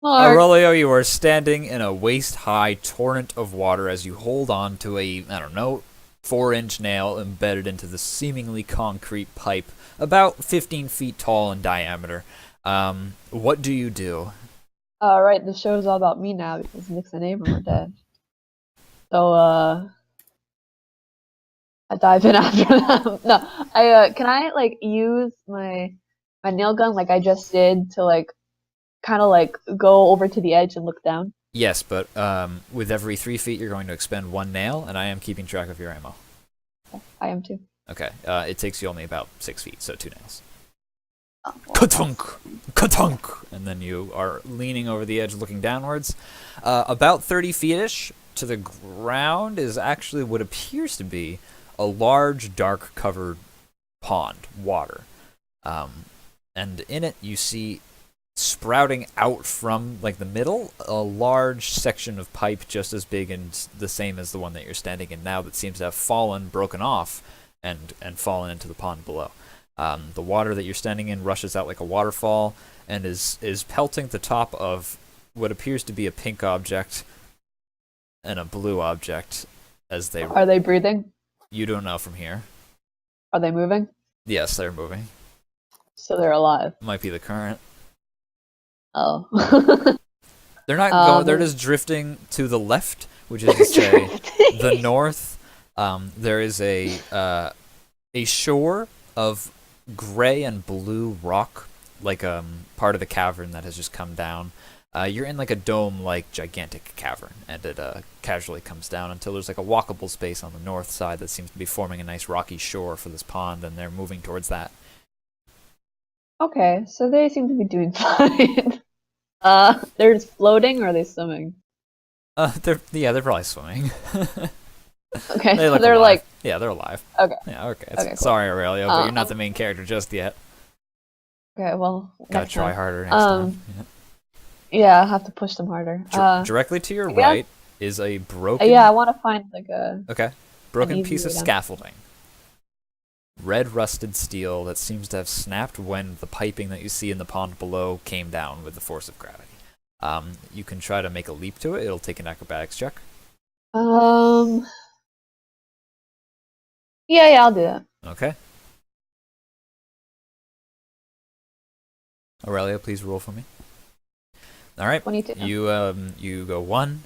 Mark. Aurelio, you are standing in a waist-high torrent of water as you hold on to a, I don't know, 4-inch nail embedded into the seemingly concrete pipe, about 15 feet tall in diameter. What do you do? Right, the show's all about me now because Nix and Abram are dead. So, I dive in after them. No, can I, like, use my nail gun like I just did to, like, kind of, like, go over to the edge and look down? Yes, but with every 3 feet, you're going to expend 1 nail, and I am keeping track of your ammo. I am too. Okay, it takes you only about 6 feet, so 2 nails. Oh, well, Ka-tunk! Ka-tunk! And then you are leaning over the edge looking downwards. About 30 feet-ish to the ground is actually what appears to be a large, dark-covered pond, water. And in it, you see sprouting out from, like, the middle, a large section of pipe just as big and the same as the one that you're standing in now that seems to have fallen, broken off, and fallen into the pond below. The water that you're standing in rushes out like a waterfall and is pelting the top of what appears to be a pink object and a blue object as they... Are they breathing? You don't know from here. Are they moving? Yes, they're moving. So they're alive. Might be the current. Oh. They're not going. They're just drifting to the left, which is to say, the north. There is a shore of gray and blue rock, like part of the cavern that has just come down. You're in like a dome-like gigantic cavern, and it casually comes down until there's like a walkable space on the north side that seems to be forming a nice rocky shore for this pond, and they're moving towards that. Okay, so they seem to be doing fine. They're just floating, or are they swimming? They're probably swimming. Okay, They look they're alive. like, Yeah, they're alive. okay, Yeah, okay. okay, cool. Sorry, Aurelio, but you're not the main character just yet. Okay, well, Gotta next try time. harder next time. Yeah. Yeah, I'll have to push them harder. Directly to your yeah. right is a broken... Yeah, I want to find like a broken easy piece of way down. scaffolding. Red rusted steel that seems to have snapped when the piping that you see in the pond below came down with the force of gravity. You can try to make a leap to it. It'll take an acrobatics check. Yeah, I'll do that. Okay. Aurelio, please roll for me. All right. 22. You go 1,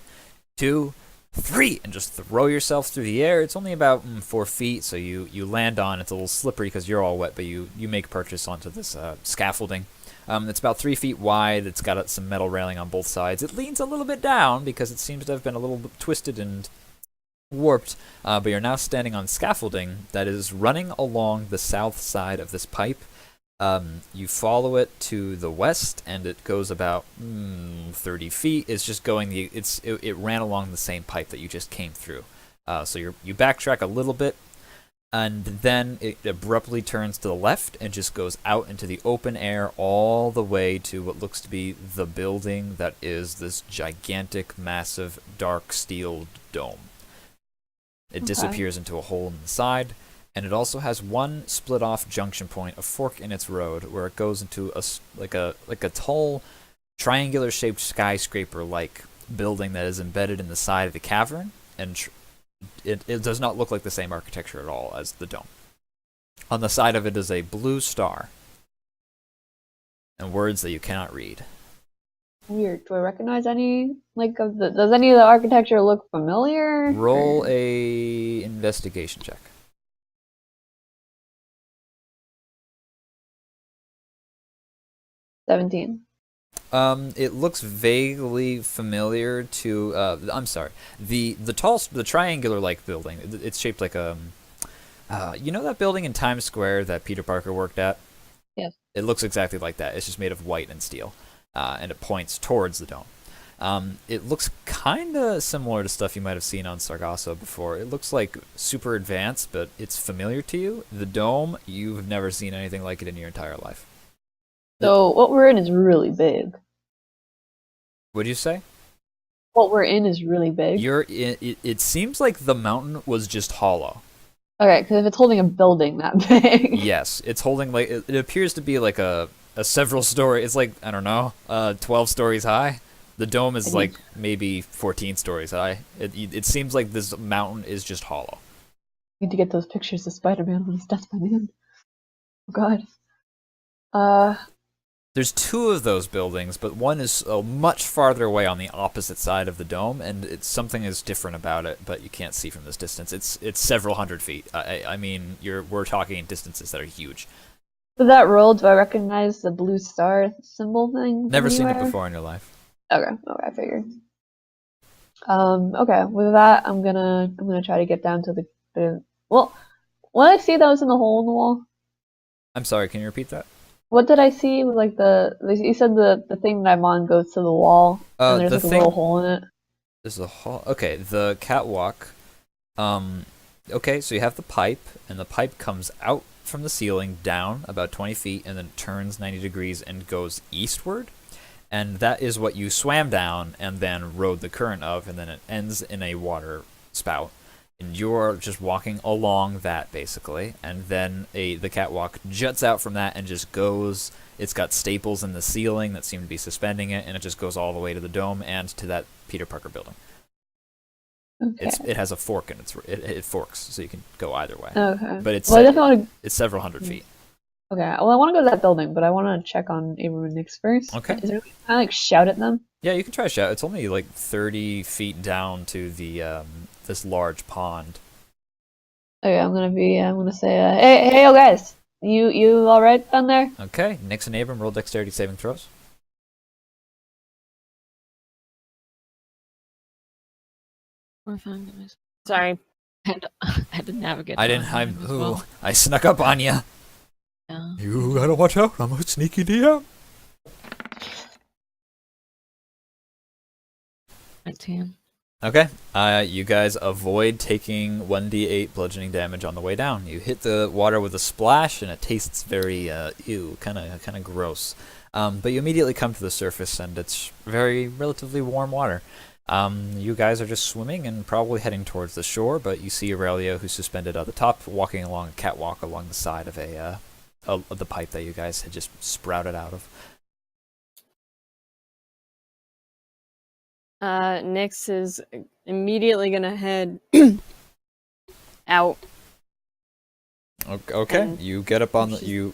2, 3, and just throw yourself through the air. It's only about 4 feet, so you land on. It's a little slippery because you're all wet, but you make purchase onto this scaffolding. It's about 3 feet wide. It's got some metal railing on both sides. It leans a little bit down because it seems to have been a little bit twisted and warped, but you're now standing on scaffolding that is running along the south side of this pipe. You follow it to the west, and it goes about 30 feet. It's just going it ran along the same pipe that you just came through. So you backtrack a little bit, and then it abruptly turns to the left and just goes out into the open air all the way to what looks to be the building that is this gigantic, massive, dark steel dome. It disappears into a hole in the side, and it also has one split-off junction point, a fork in its road, where it goes into a tall, triangular-shaped skyscraper-like building that is embedded in the side of the cavern, and it does not look like the same architecture at all as the dome. On the side of it is a blue star, and words that you cannot read. Weird. Do I recognize any, like, does any of the architecture look familiar? Roll a investigation check. 17. It looks vaguely familiar to. I'm sorry. The triangular-like building. It's shaped like a. You know that building in Times Square that Peter Parker worked at? Yes. It looks exactly like that. It's just made of white and steel, and it points towards the dome. It looks kind of similar to stuff you might have seen on Sargasso before. It looks like super advanced, but it's familiar to you. The dome, you've never seen anything like it in your entire life. So what we're in is really big. What'd you say? What we're in is really big. It seems like the mountain was just hollow. Okay, because if it's holding a building that big. Yes, it's holding like it appears to be like a several story. It's like, I don't know, 12 stories high. The dome I is need like maybe 14 stories high. It seems like this mountain is just hollow. need to get those pictures of Spider-Man when he's done by the end. Oh God. Uh, There's two of those buildings, but one is much farther away on the opposite side of the dome, and something is different about it, but you can't see from this distance. It's several hundred feet. I mean, we're talking distances that are huge. with that roll, do I recognize the blue star symbol thing from Never seen it anywhere? before in your life. Okay, okay, I figured. Okay, with that, I'm gonna try to get down to the well, what did I see that was in the hole in the wall? I'm sorry. Can you repeat that? What did I see with like you said the thing that I'm on goes to the wall and there's The like a little thing hole in it. is the hall. Okay, the catwalk. Um, okay, so you have the pipe, and the pipe comes out from the ceiling down about 20 feet, and then turns 90 degrees and goes eastward. And that is what you swam down and then rode the current of, and then it ends in a water spout. And you're just walking along that basically, and then the catwalk juts out from that and just goes. It's got staples in the ceiling that seem to be suspending it, and it just goes all the way to the dome and to that Peter Parker building. Okay. It has a fork and it forks, so you can go either way. Okay. But Well, I definitely want it's several hundred feet. to. Okay. Well, I want to go to that building, but I want to check on Abram and Nix first. Okay. Is there? Can I like shout at them? Yeah, you can try to shout. It's only like 30 feet down to the this large pond. Okay. I'm gonna say, hey, yo, guys. You all right down there? Okay, Nix and Abram roll dexterity saving throws. Sorry, I had to navigate. I down didn't. him as well. I snuck up on you. Yeah. You gotta watch out. I'm a sneaky DM. 19. Okay. You guys avoid taking 1d8 bludgeoning damage on the way down. You hit the water with a splash, and it tastes very ew, kind of gross. But you immediately come to the surface, and it's very relatively warm water. You guys are just swimming and probably heading towards the shore, but you see Aurelio, who's suspended at the top, walking along a catwalk along the side of the pipe that you guys had just sprouted out of. Nyx is immediately gonna head out. Okay, And you get up on the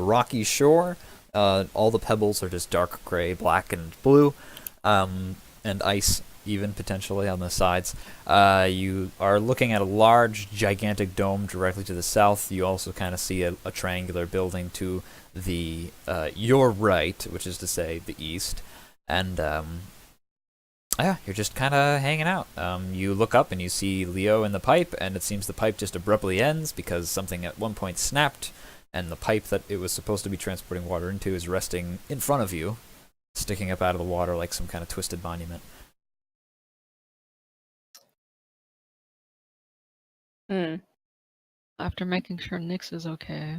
rocky shore. All the pebbles are just dark gray, black, and blue, and ice even potentially on the sides. You are looking at a large, gigantic dome directly to the south. You also kind of see a triangular building to the your right, which is to say the east, and yeah, you're just kind of hanging out. You look up and you see Leo in the pipe, and it seems the pipe just abruptly ends because something at one point snapped, and the pipe that it was supposed to be transporting water into is resting in front of you, sticking up out of the water like some kind of twisted monument. After making sure Nyx is okay,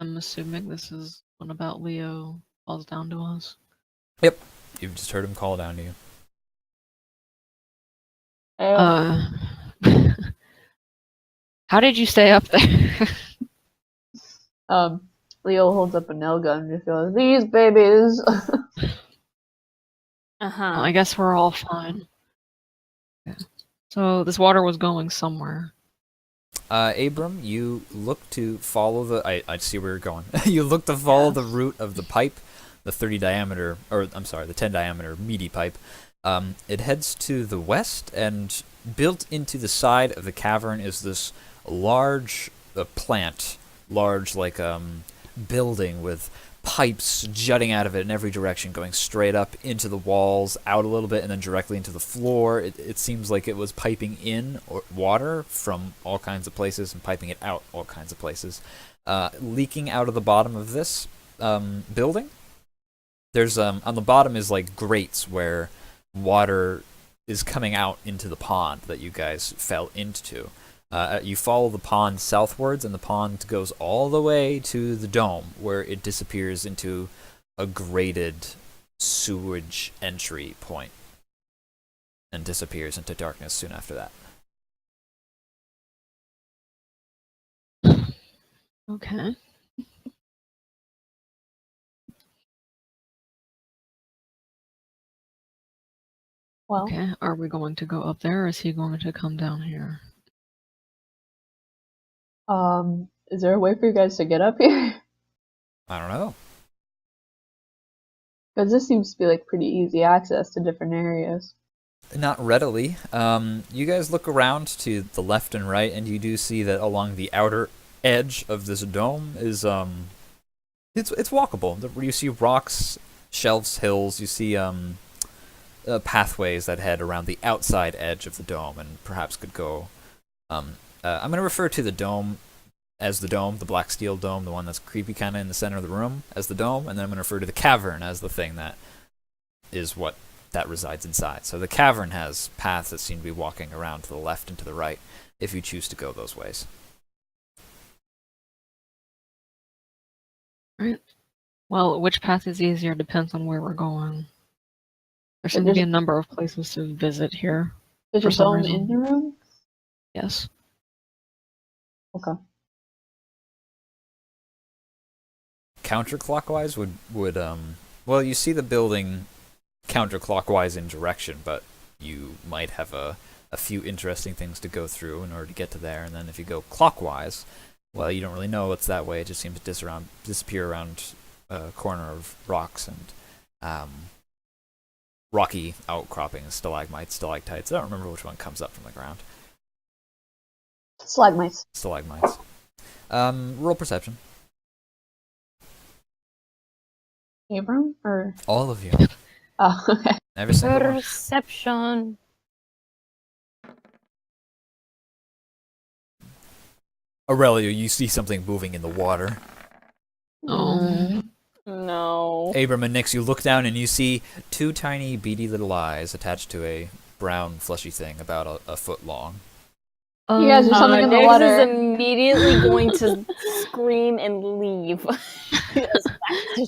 I'm assuming this is one about Leo falls down to us. Yep, you've just heard him call down to you. Uh, how did you stay up there? Leo holds up a nail gun and just goes, "These babies." Well, I guess we're all fine. Yeah. So this water was going somewhere. Abram, you look to follow the. I see where you're going. You look to follow the route of the pipe, the 30 diameter, or I'm sorry, the 10 diameter meaty pipe. It heads to the west, and built into the side of the cavern is this large plant, large like building with pipes jutting out of it in every direction, going straight up into the walls, out a little bit, and then directly into the floor. It seems like it was piping in water from all kinds of places and piping it out all kinds of places. Leaking out of the bottom of this building, there's on the bottom is like grates where water is coming out into the pond that you guys fell into. You follow the pond southwards, and the pond goes all the way to the dome, where it disappears into a grated sewage entry point and disappears into darkness soon after that. Okay. Well, Okay, are we going to go up there or is he going to come down here? is there a way for you guys to get up here? I don't know. Because this seems to be like pretty easy access to different areas. Not readily. You guys look around to the left and right, and you do see that along the outer edge of this dome is it's walkable. You see rocks, shelves, hills. You see pathways that head around the outside edge of the dome, and perhaps could go. I'm going to refer to the dome as the dome, the black steel dome, the one that's creepy kind of in the center of the room, as the dome, and then I'm going to refer to the cavern as the thing that is what that resides inside. So the cavern has paths that seem to be walking around to the left and to the right, if you choose to go those ways. Right. Well, which path is easier depends on where we're going. There seem to be a number of places to visit here. There's For a some dome reason. in the room? Yes. Okay. Counterclockwise would well, you see the building counterclockwise in direction, but you might have a few interesting things to go through in order to get to there. And then if you go clockwise, well, you don't really know what's that way. It just seems to disappear around a corner of rocks and rocky outcroppings, stalagmites, stalactites. I don't remember which one comes up from the ground. Stalagmites. Stalagmites. Roll perception. Abram? Or... All of you. Oh, okay. Every single one. Perception. Aurelio, you see something moving in the water. Oh. No. Abram and Nix, you look down and you see two tiny beady little eyes attached to a brown fleshy thing about a foot long. You guys, there's something in the Nix water. is immediately going to scream and leave.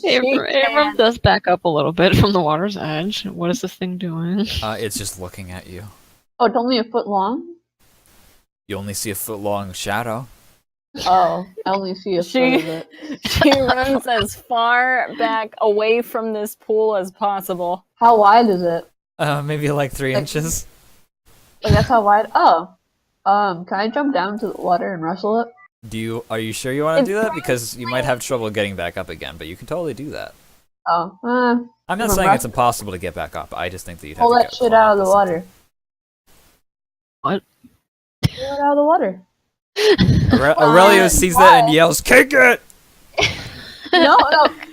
Abram does back up a little bit from the water's edge. What is this thing doing? It's just looking at you. Oh, it's only a foot long? You only see a foot long shadow. Oh, I only see a foot of it. She runs as far back away from this pool as possible. How wide is it? Maybe like 3 Like- inches. Like, that's how wide? Oh. Can I jump down to the water and wrestle it? Are you sure you want to do that? Because you might have trouble getting back up again, but you can totally do that. Oh, I'm not From saying rough- it's impossible to get back up. I just think that you'd have pull to that get shit out of the climb water. What? Pull it out of the water. Aurelio sees that and yells, "Kick it!" No,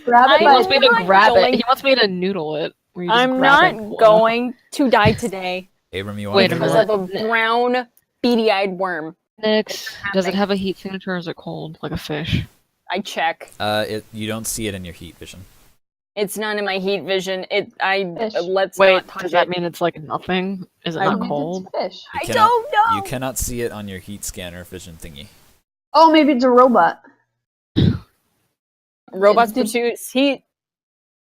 grab it I He by wants me to not grab going- it. He wants me to noodle it. where you just I'm grab it and not pull it out. going to die today Abram, you want Wait to a do because that? of a brown, beady-eyed worm. Nix, does it have a heat signature or is it cold? Like a fish? I check. You don't see it in your heat vision. It's not in my heat vision. Fish. Let's Wait, not touch does that it. mean it's like nothing? Is it I not mean, cold? It's fish. You I cannot- don't know. You cannot see it on your heat scanner vision thingy. Oh, maybe it's a robot. Robots Did- produce heat.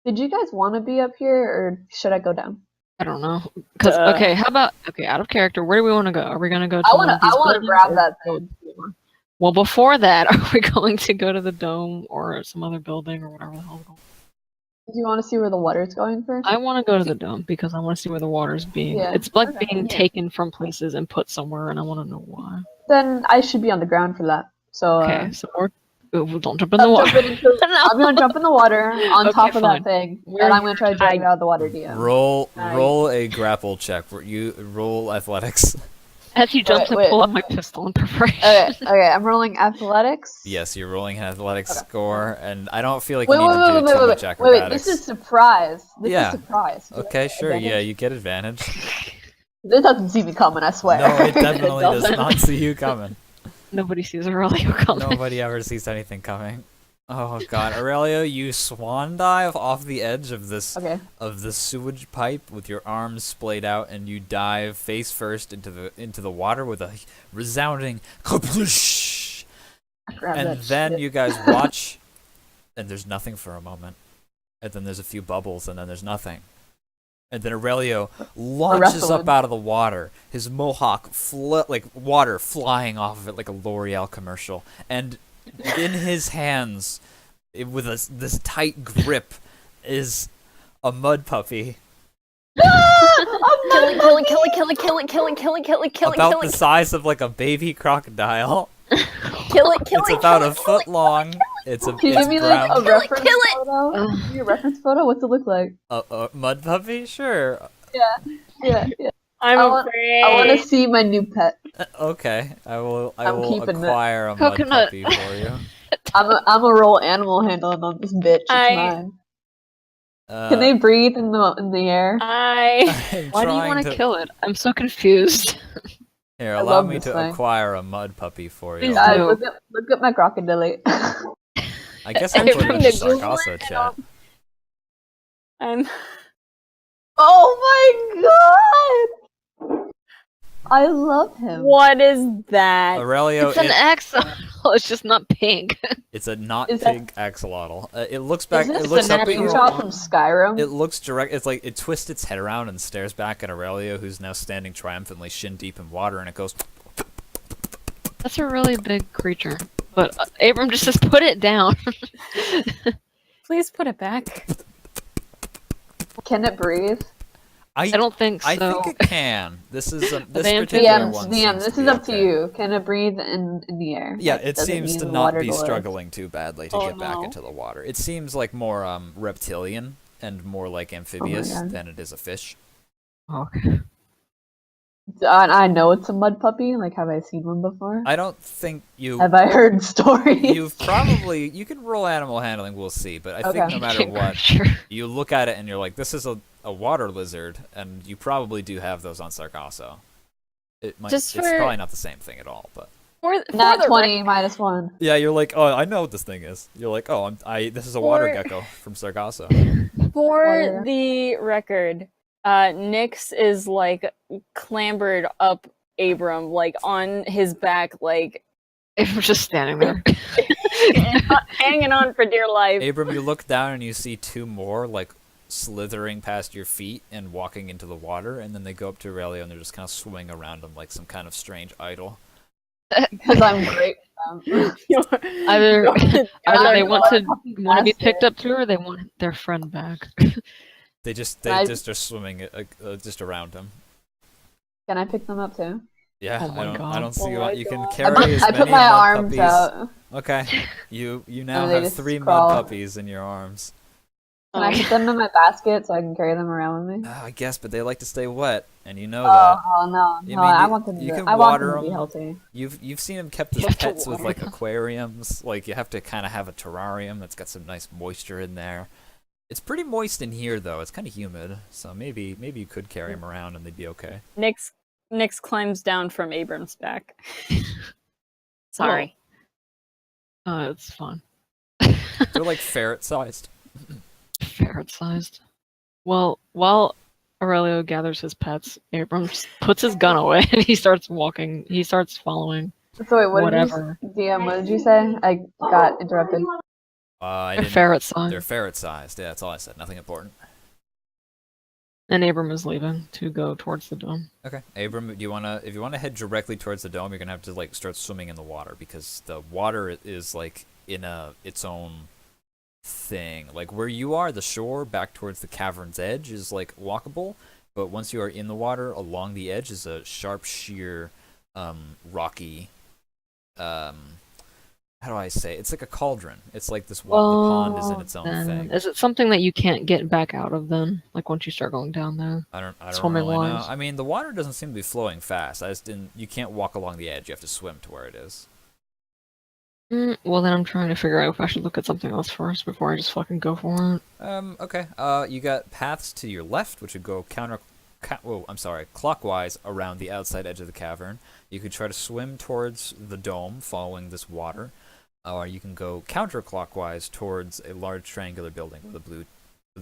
Did you guys want to be up here, or should I go down? I don't know. Because Duh. okay, how about out of character? Where do we want to go? Are we gonna go to I one wanna, of these I wanna buildings grab or that go thing. to- Well, before that, are we going to go to the dome or some other building or whatever the hell? Do you want to see where the water's going first? I want to go to the dome because I want to see where the water's being. Yeah, It's like okay, being yeah. taken from places and put somewhere, and I want to know why. Then I should be on the ground for that. So Okay, so don't jump in the I'm, water. jumping into- I'm gonna jump in the water on Okay, top of fine. that thing, Where- and I'm gonna try to drag I- it out of the water. DM. Roll a grapple check. Where you roll athletics. As he jumps, Wait. I pull out my pistol in preparation. Okay, I'm rolling athletics. Yes, you're rolling an athletics Okay. score, and I don't feel like Wait, you need to do too much wait, acrobatics. this is surprise. This Yeah. is surprise. Okay, sure. Yeah, Advantage? you get advantage. This doesn't see me coming, I swear. No, it definitely does doesn't. not see you coming. Nobody sees Aurelio coming. Nobody ever sees anything coming. Oh god, Aurelio, you swan dive off the edge of this Okay. sewage pipe with your arms splayed out, and you dive face first into the water with a resounding kaploosh. Grab And that then shit. you guys watch, and there's nothing for a moment, and then there's a few bubbles, and then there's nothing. And then Aurelio launches up wrestling. out of the water, his mohawk like water flying off of it like a L'Oreal commercial. And in his hands, with this tight grip, is a mud puppy. Kill it, kill it, kill it, kill it, kill it, kill it, kill it, kill it, kill it, About kill the it, size of like a baby crocodile. kill it, kill It's it, about kill a it, kill foot it. long. It's Can you it's give me like brown. a reference kill it. photo? Give me a reference photo. What's it look like? A mud puppy? Sure. Yeah. I'm I want to afraid. see my new pet. Okay. I will I'm keeping it. acquire a mud Coconut. puppy for you. I'm a roll animal handling on this bitch. It's mine. Can they breathe in the air? I I'm Why do you trying want to kill it? I'm so confused. Here, I allow love me this to thing. acquire a mud puppy for you. Please Guys, do. look at my crocodile. I guess I'll I'm put it in trying the to Google Sargasso it chat. I'm Oh my god! I love him. what is that? Aurelio, It's an axolotl. It's just not pink. it's a not Is that- pink axolotl. It looks back. Is this It looks the up at you. screenshot from Skyrim? It looks direct. It's like it twists its head around and stares back at Aurelio, who's now standing triumphantly, shin deep in water, and it goes. That's a really big creature. But Abram just says, put it down. Please put it back. Can it breathe? I don't think so. I think it can. This is this They- particular DM, one. DM, seems this to is be up to okay. you. Can it breathe in the air? Yeah, Like, it does seems need to the not water be to live? struggling too badly to Oh, get back no. into the water. It seems like more reptilian and more like amphibious God. than it is a fish. Okay. I know it's a mud puppy. Like, have I seen one before? I don't think you. Have I heard stories? You've probably you can roll animal handling. We'll see, but I think Okay. no matter what, you look at it and you're like, this is a water lizard, and you probably do have those on Sargasso. It might. Just It's for- probably not the same thing at all, but. For Not the 20 minus 1. Yeah, you're like, oh, I know what this thing is. You're like, oh, this is a water For- gecko from Sargasso. For Oh, yeah. the record, Nyx is like clambered up Abram, like on his back, like Abram's just standing there. hanging on for dear life. Abram, you look down and you see two more, like, slithering past your feet and walking into the water, and then they go up to Aurelio and they're just kind of swimming around him like some kind of strange idol. Because I'm great. Either I they know want a to puppy be bastard. picked up too, or they want their friend back. They just I- are swimming just around him. Can I pick them up too? Yeah, Oh my I God. don't see Oh why my you can God. carry as I many put my mud arms puppies. out. Okay, you now And they have just 3 crawl. mud puppies in your arms. Can I put them in my basket so I can carry them around with me? I guess, but they like to stay wet, and you know Oh, that. oh no, You no! mean I you- want them you to. can I want water them to be them. healthy. You've seen them kept You as have to pets with water like them. aquariums. Like you have to kind of have a terrarium that's got some nice moisture in there. It's pretty moist in here though. It's kind of humid, so maybe you could carry them around and they'd be okay. Nyx climbs down from Abram's back. Sorry. It's fun. They're like ferret sized. Ferret sized. Well, while Aurelio gathers his pets, Abram puts his gun away and he starts walking. He starts following. So wait, what Whatever. did you, DM? What did you say? I got interrupted. I They're didn't. ferret sized. They're ferret sized. Yeah, that's all I said. Nothing important. And Abram is leaving to go towards the dome. Okay, Abram, if you wanna head directly towards the dome, you're gonna have to like start swimming in the water because the water is like in its own thing. Like where you are, the shore back towards the cavern's edge is like walkable, but once you are in the water, along the edge is a sharp, sheer, rocky. How do I say? It's like a cauldron. It's like this. The pond is in its own then, thing. is it something that you can't get back out of then? Like once you start going down there? I don't Swimming really know. wise. I mean, the water doesn't seem to be flowing fast. I just didn't. You can't walk along the edge. You have to swim to where it is. Well, then I'm trying to figure out if I should look at something else first before I just fucking go for it. Okay. You got paths to your left, which would go clockwise around the outside edge of the cavern. You could try to swim towards the dome, following this water, or you can go counterclockwise towards a large triangular building with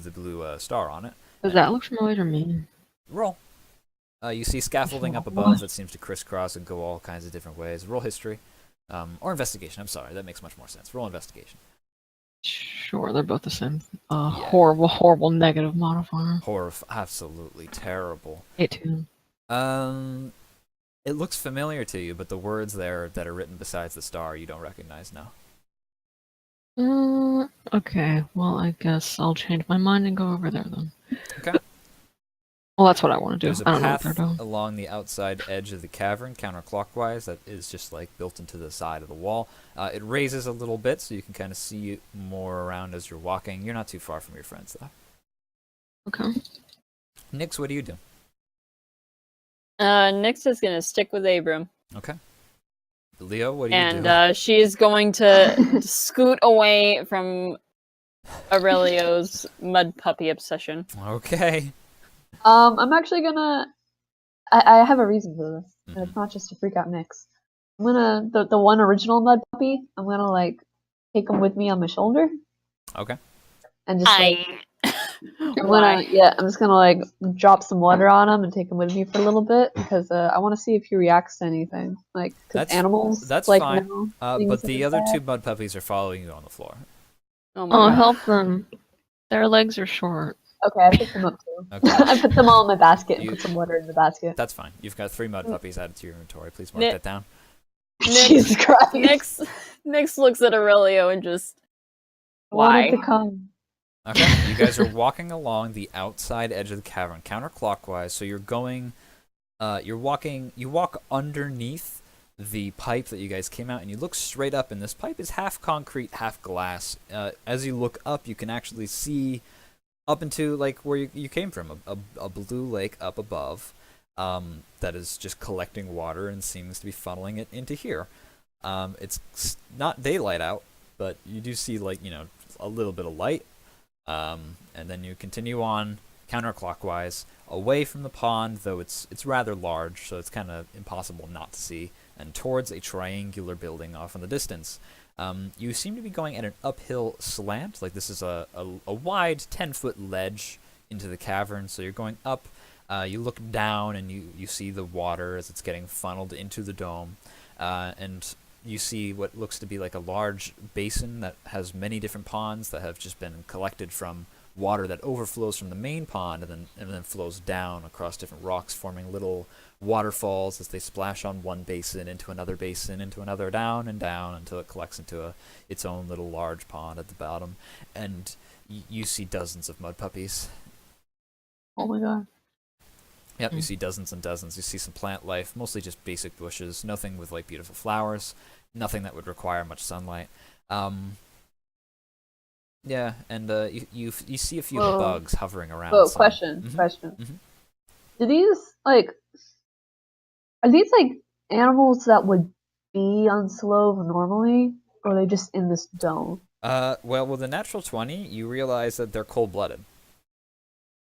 the blue star on it. Does that look familiar to me? Roll. You see scaffolding up above that seems to crisscross and go all kinds of different ways. Roll history. Or investigation. I'm sorry, that makes much more sense. Roll investigation. Sure, they're both the same. Yeah. Horrible negative modifier. Absolutely terrible. 18. It looks familiar to you, but the words there that are written besides the star you don't recognize now. Okay, well, I guess I'll change my mind and go over there then. Okay. Well, that's what I want to There's do. a I don't know what path they're doing. along the outside edge of the cavern, counterclockwise, that is just like built into the side of the wall. It raises a little bit, so you can kind of see more around as you're walking. You're not too far from your friends, though. Okay. Nix, what do you do? Nyx is gonna stick with Abram. Okay. Leo, what do you do? And she's going to scoot away from Aurelio's mud puppy obsession. Okay. I'm actually gonna. I have a reason for this. And Mhm. it's not just to freak out Nyx. I'm gonna the one original mud puppy. I'm gonna like take him with me on my shoulder Okay. and just like Why? I'm just gonna like drop some water on him and take him with me for a little bit because I want to see if he reacts to anything. Like, because animals That's like fine. know But things the are other two bad. mud puppies are following you on the floor. Oh my Oh, god. help them. Their legs are short. Okay, I picked them up too. Okay. I put them all in my basket and You- put some water in the basket. That's fine. You've got 3 mud puppies added to your inventory. Please mark Ni- that down. Jesus Christ! Nyx looks at Aurelio and just I wanted to why? come. Okay. You guys are walking along the outside edge of the cavern, counterclockwise. So you're going. You walk underneath the pipe that you guys came out, and you look straight up. And this pipe is half concrete, half glass. As you look up, you can actually see up into like where you came from, a blue lake up above, that is just collecting water and seems to be funneling it into here. It's not daylight out, but you do see like a little bit of light. And then you continue on counterclockwise away from the pond, though it's rather large, so it's kind of impossible not to see, and towards a triangular building off in the distance. You seem to be going at an uphill slant, like this is a wide 10-foot ledge into the cavern, so you're going up. You look down and you see the water as it's getting funneled into the dome, and you see what looks to be like a large basin that has many different ponds that have just been collected from water that overflows from the main pond and then flows down across different rocks, forming little waterfalls as they splash on one basin, into another, down and down until it collects into its own little large pond at the bottom. And you see dozens of mud puppies. Oh my god. Yep, you see dozens and dozens. You see some plant life, mostly just basic bushes, nothing with like beautiful flowers, nothing that would require much sunlight. Yeah, and you see a few Whoa. bugs hovering around. Whoa, some- question. Mhm. Question. Mhm. Do these are these like animals that would be on Slove normally, or are they just in this dome? Well, with a natural 20, you realize that they're cold-blooded.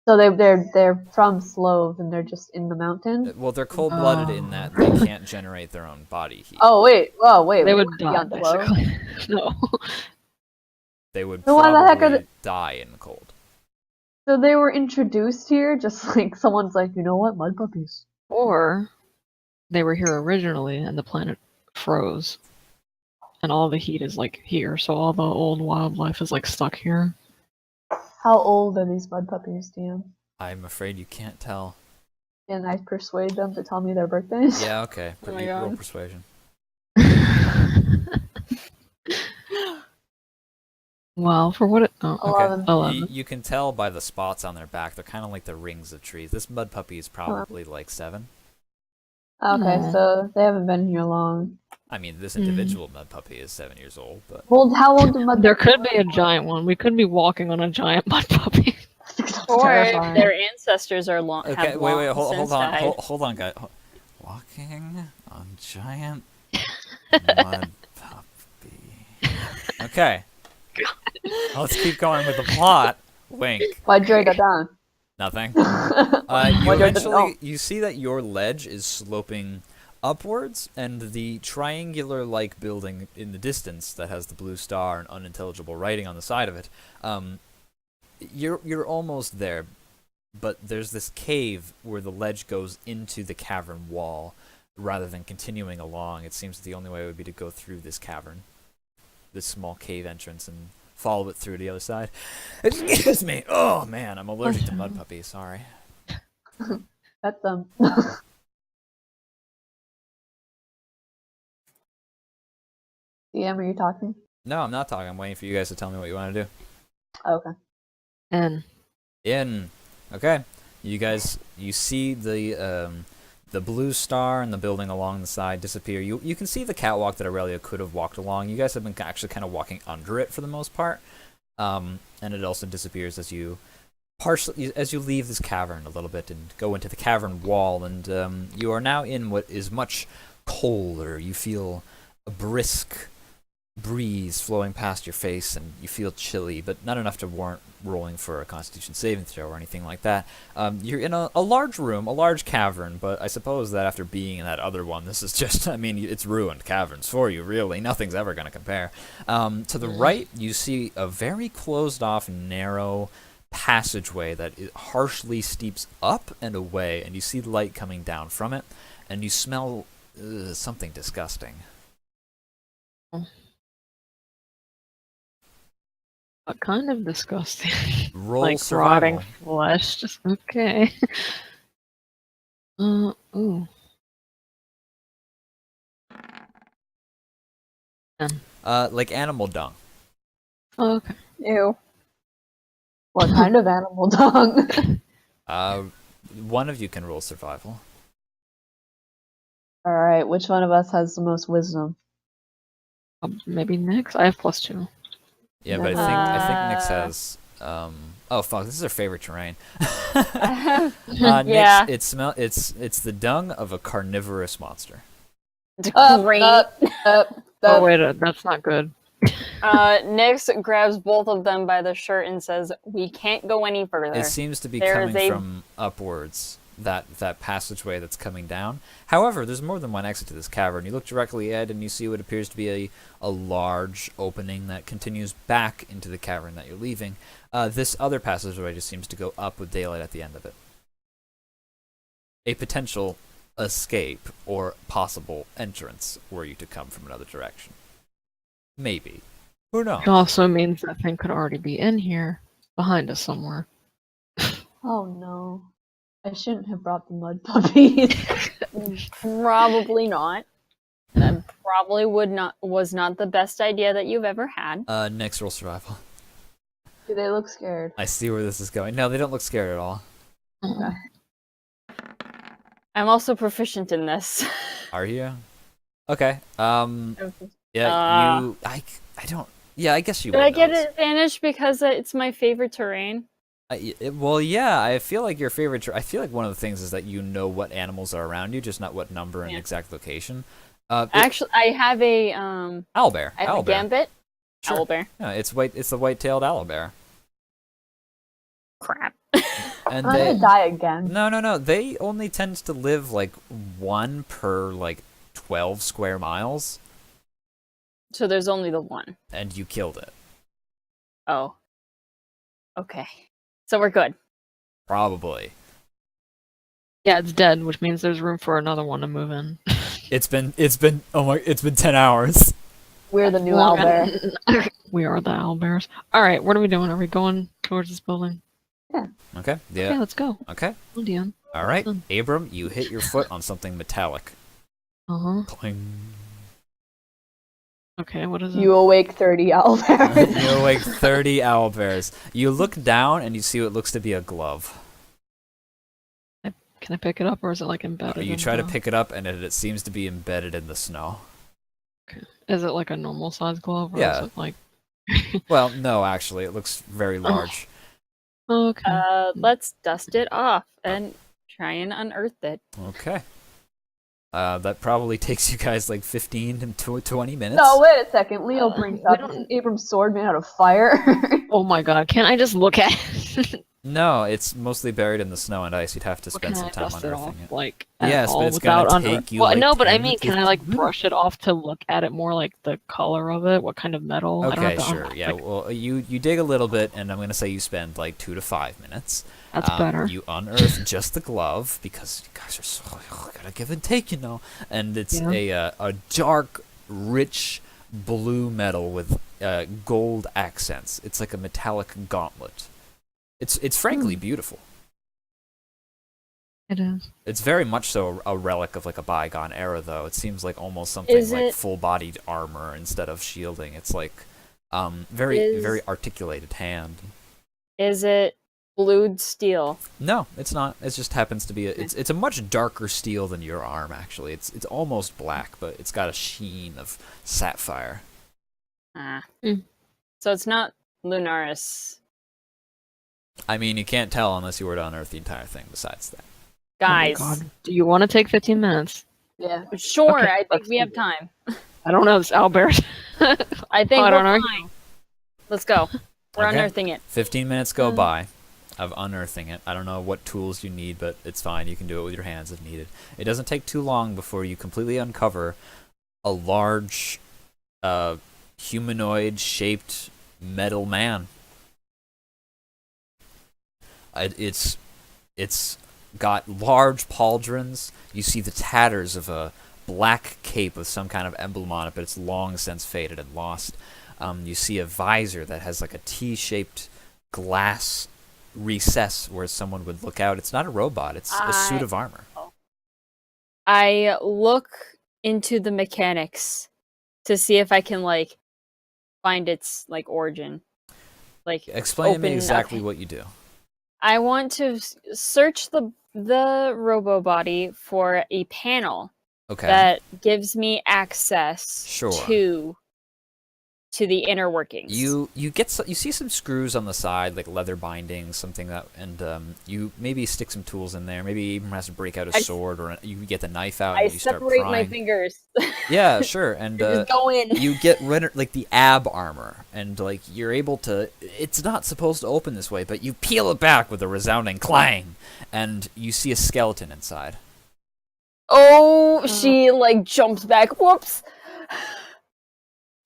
So they're from Slove and they're just in the mountain. Well, they're cold-blooded in that they can't generate their own body heat. Oh wait, wait. They we would wouldn't be die, on Slove. basically. No. They would So why the heck are probably they- die in the cold. So they were introduced here, just like someone's like, you know what, mud puppies. Or they were here originally and the planet froze. And all the heat is like here, so all the old wildlife is like stuck here. How old are these mud puppies, DM? I'm afraid you can't tell. Can I persuade them to tell me their birthdays? Yeah, okay. Oh my Roll God. persuasion. Well, for what it. Oh, okay. 11. 11. You can tell by the spots on their back. They're kind of like the rings of trees. This mud puppy is probably like 7. Okay, Aw. so they haven't been here long. I mean, this individual mud puppy is 7 years old, but Well, how old do mud There puppies could be a giant one. We could be walking on a giant mud puppy. Or Terrifying. their ancestors are long. okay. Have Wait, long hold since on, died. hold on, guys. Walking on giant mud puppy. Okay. Let's keep going with the plot. Wink. Why'd you write that down? Nothing. Why'd You you write that eventually down? you see that your ledge is sloping upwards, and the triangular-like building in the distance that has the blue star and unintelligible writing on the side of it. You're almost there, but there's this cave where the ledge goes into the cavern wall, rather than continuing along. It seems the only way would be to go through this cavern, this small cave entrance, and follow it through to the other side. Excuse me. Oh man, I'm allergic to mud puppies. Sorry. Pet them. DM, are you talking? No, I'm not talking. I'm waiting for you guys to tell me what you want to do. Oh, okay. And In. Okay. you see the blue star and the building along the side disappear. You can see the catwalk that Aurelia could have walked along. You guys have been actually kind of walking under it for the most part, and it also disappears as you leave this cavern a little bit and go into the cavern wall, and you are now in what is much colder. You feel a brisk breeze flowing past your face, and you feel chilly, but not enough to warrant rolling for a Constitution saving throw or anything like that. You're in a large room, a large cavern, but I suppose that after being in that other one, this is just, I mean, it's ruined caverns for you, really. Nothing's ever going to compare. To the right, you see a very closed-off, narrow passageway that harshly steeps up and away, and you see light coming down from it, and you smell something disgusting. What kind of disgusting? Roll like survival. rotting flesh. Just okay. Ooh. Like animal dung. Oh, okay. Ew. What kind of animal dung? One of you can roll survival. All right, which one of us has the most wisdom? Maybe Nyx? I have +2. Yeah, but I think Nyx has. Oh fuck! This is her favorite terrain. Yeah. Nyx, it's the dung of a carnivorous monster. Great. Oh wait, that's not good. Nyx grabs both of them by the shirt and says, "We can't go any further." It seems to be There coming is a- from upwards. That passageway that's coming down. However, there's more than one exit to this cavern. You look directly ahead and you see what appears to be a large opening that continues back into the cavern that you're leaving. This other passageway just seems to go up with daylight at the end of it. A potential escape or possible entrance were you to come from another direction. Maybe. Who knows? It also means that thing could already be in here, behind us somewhere. Oh no. I shouldn't have brought the mud puppies. Probably not. That probably was not the best idea that you've ever had. Next roll survival. Do they look scared? I see where this is going. No, they don't look scared at all. Okay. I'm also proficient in this. Are you? Okay. Yeah, I don't. Yeah, I guess you Did would I get know. an advantage because it's my favorite terrain? Well, yeah, I feel like your favorite. I feel like one of the things is that you know what animals are around you, just not what number and exact location. Actually, I have a owlbear. I have a gambit. Sure. Owlbear. Yeah, it's white. It's the white-tailed owlbear. Crap. And I'm gonna die again. No. They only tend to live like 1 per 12 square miles, So there's only the one. and you killed it. Oh. Okay. So we're good. Probably. Yeah, it's dead, which means there's room for another one to move in. It's been 10 hours. We're the new owlbear. We are the owlbears. Alright, what are we doing? Are we going towards this building? Okay. Yeah, Yeah. let's go. Okay. Oh, Dion. All right. Done. Abram, you hit your foot on something metallic. Uh-huh. Cling. Okay, what is it? You awake 30 owlbears. You awake 30 owlbears. You look down and you see what looks to be a glove. Can I pick it up, or is it like embedded? You in try to the- pick it up and it seems to be embedded in the snow. Is it like a normal size glove, or Yeah. is it like... Well, no, actually, it looks very large. Oh, okay. Let's dust it off and try and unearth it. Okay. That probably takes you guys like 15 to 20 minutes. No, wait a second. Leo brings we up don't- Abram's sword made out of fire. Oh my god, can't I just look at it? No, it's mostly buried in the snow and ice. You'd have to Or spend can some I time dust it off, unearthing it. like, at Yes, all but it's gonna without take you, Well, like, no, but I 10 mean, to can I, like, 15 brush it off to look at it more, like, the color of it? What kind of metal? I don't Okay, have to sure. Yeah, like, well, you dig a little bit, and I'm going to say you spend like 2 to 5 minutes. that's better. You unearth just the glove, because you guys are so... gotta give and take, you know. And it's a dark, rich blue metal with gold accents. It's like a metallic gauntlet. It's frankly beautiful. It is. It's very much so a relic of like a bygone era, though. It seems like almost something Is like it- full-bodied armor instead of shielding. It's like very Is- very articulated hand. Is it blued steel. No, it's not. It just happens to be it's a much darker steel than your arm. Actually, it's almost black, but it's got a sheen of sapphire. Ah. Mm. So it's not Lunaris. I mean, you can't tell unless you were to unearth the entire thing. Besides that, Guys. Oh my God. Do you want to take 15 minutes? Yeah. Sure, Okay, I think let's we do have it. time. I don't know. It's Albert. I think I we're don't know. fine. Let's go. We're Okay. unearthing it. 15 minutes go by of unearthing it. I don't know what tools you need, but it's fine. You can do it with your hands if needed. It doesn't take too long before you completely uncover a large, humanoid-shaped metal man. It's got large pauldrons. You see the tatters of a black cape with some kind of emblem on it, but it's long since faded and lost. You see a visor that has like a T-shaped glass recess where someone would look out. It's not a robot. It's a suit of armor. I look into the mechanics to see if I can like find its like origin. Like Explain to me open exactly up. what you do. I want to search the robo body for a panel Okay. that gives me access Sure. to the inner workings. You see some screws on the side, like leather bindings, something that, and you maybe stick some tools in there. Maybe even has to break out a sword, or you get the knife out I and you start separate my prying. fingers. Yeah, sure, and Just go in. you get rid of like the ab armor, and like you're able to. It's not supposed to open this way, but you peel it back with a resounding clang, and you see a skeleton inside. Oh, she like jumps back. Whoops.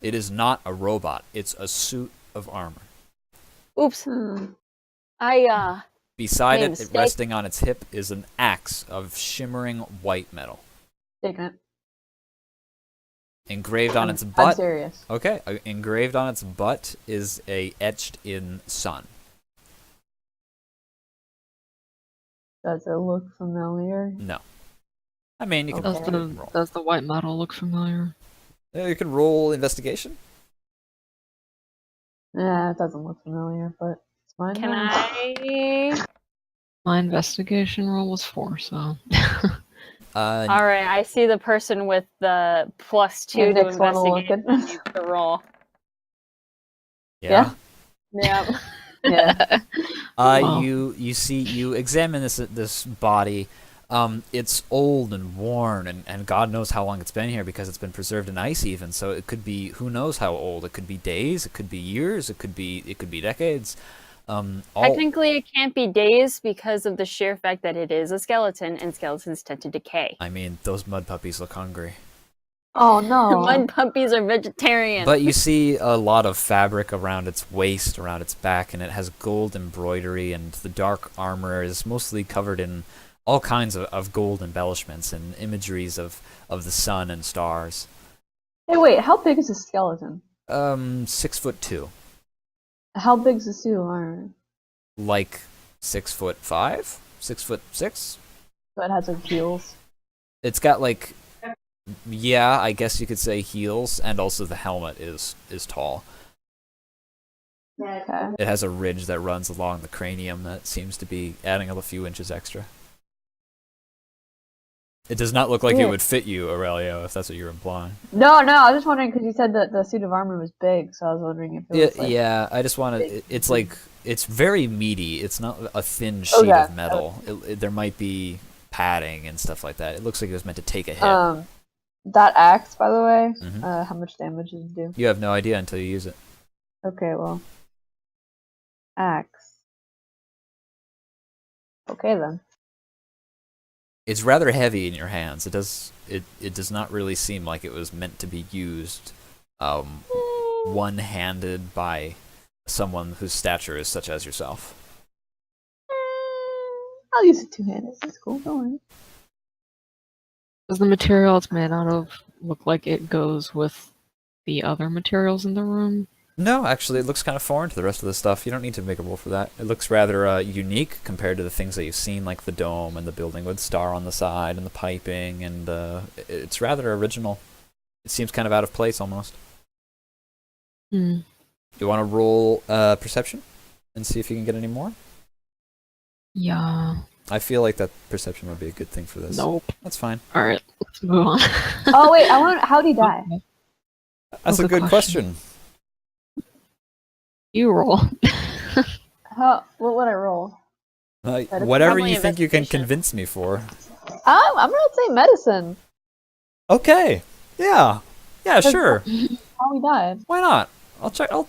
It is not a robot. It's a suit of armor. Oops. Hmm. I Beside Made a it, mistake. resting on its hip, is an axe of shimmering white metal. Taking it. Engraved on its I'm butt. serious. Okay, engraved on its butt is a etched in sun. Does it look familiar? No. I mean, you can Okay. roll. Does the white metal look familiar? Yeah, you can roll investigation. Yeah, it doesn't look familiar, but it's fine. can now. I? My investigation roll was 4, so. Uh, All right, I see the person with the +2 to Next one will investigate look needs to roll. yeah. Yep. Yeah. Wow. You examine this body. It's old and worn, and God knows how long it's been here because it's been preserved in ice even. So it could be, who knows how old? It could be days. It could be years. It could be decades. Technically, it can't be days because of the sheer fact that it is a skeleton, and skeletons tend to decay. I mean, those mud puppies look hungry. Oh no. Mud puppies are vegetarian. But you see a lot of fabric around its waist, around its back, and it has gold embroidery, and the dark armor is mostly covered in all kinds of gold embellishments and imageries of the sun and stars. Hey, wait. How big is a skeleton? 6'2", How big is the suit of armor? like 6'5", 6'6". So it has like heels. It's got like, yeah, I guess you could say heels, and also the helmet is tall. Okay. It has a ridge that runs along the cranium that seems to be adding a few inches extra. It does not look like it Yeah. would fit you, Aurelio, if that's what you're implying. No, I was just wondering because you said that the suit of armor was big, so I was wondering if it was like. Yeah, I just want to. It's like, it's very meaty. It's not a thin sheet Okay. of metal. There might be padding and stuff like that. It looks like it was meant to take a hit. That axe, by the way, Mhm. how much damage does it do? You have no idea until you use it. Okay, well, axe. Okay then. It's rather heavy in your hands. It does not really seem like it was meant to be used one-handed by someone whose stature is such as yourself. I'll use it two-handed. That's cool. Don't worry. Does the material it's made out of look like it goes with the other materials in the room? No, actually, it looks kind of foreign to the rest of the stuff. You don't need to make a roll for that. It looks rather unique compared to the things that you've seen, like the dome and the building with star on the side and the piping, and it's rather original. It seems kind of out of place almost. Hmm. You want to roll perception and see if you can get any more? Yeah. I feel like that perception would be a good thing for this. Nope. That's fine. All right, let's move on. Oh wait, I want. How'd he die? That's a good good question. question. You roll. How? What would I roll? Medicine? Whatever Probably you think you can investigation. convince me for. I'm gonna say medicine. Okay. Yeah. Yeah, sure. How he died. Why not? I'll check. I'll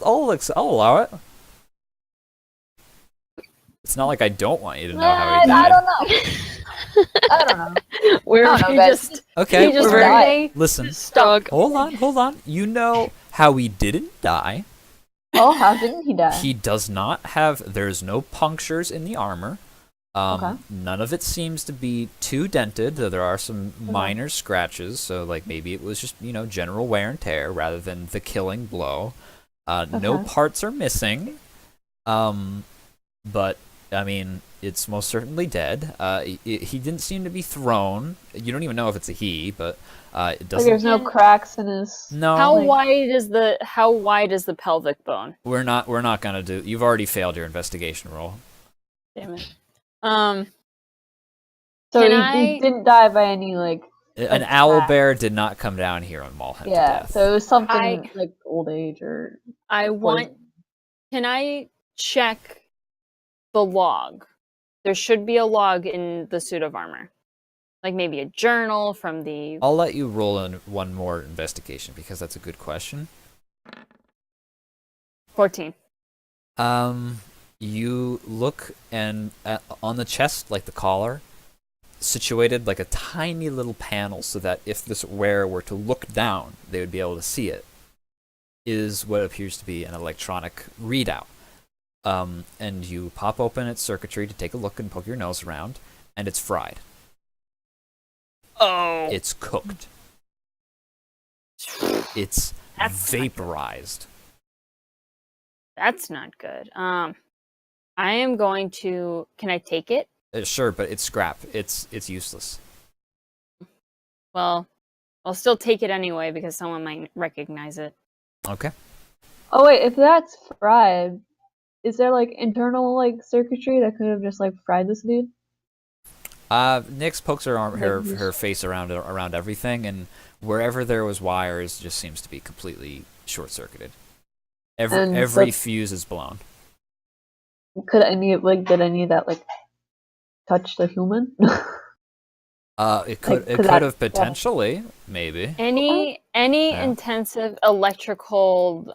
allow it. It's not like I don't want you to know how he I died. don't know. I don't know. We're I don't know, He guys. just Okay. he just we're- one day Listen. stuck. Hold on. You know how he didn't die. Oh, how didn't he die? He does not have. There's no punctures in the armor. Okay. None of it seems to be too dented, though there are some minor scratches. So, like, maybe it was just, general wear and tear rather than the killing blow. No Okay. parts are missing. But, I mean, it's most certainly dead. He didn't seem to be thrown. You don't even know if it's a he, but it Like doesn't. there's no cracks in his. No, How Like- wide is the pelvic bone? we're not gonna do. You've already failed your investigation roll. Damn it. So Can he I- didn't die by any like. An owl bear did not come down here on Malhead to Yeah. death. So it was something I- like old age or. I want. Can I check the log? There should be a log in the suit of armor, like maybe a journal from the. I'll let you roll in one more investigation because that's a good question. 14. You look and on the chest, like the collar, situated like a tiny little panel so that if this wearer were to look down, they would be able to see it, is what appears to be an electronic readout. And you pop open its circuitry to take a look and poke your nose around, and it's fried. Oh. It's cooked. It's That's not good. vaporized. That's not good. I am going to. Can I take it? Sure, but it's scrap. It's useless. Well, I'll still take it anyway because someone might recognize it. Okay. Oh wait, if that's fried, is there like internal like circuitry that could have just like fried this dude? Nyx pokes her face around everything, and wherever there was wires, just seems to be completely short circuited. And Every so- fuse is blown. Did any of that like touch the human? It could could that- have potentially, maybe. Any Yeah. intensive electrical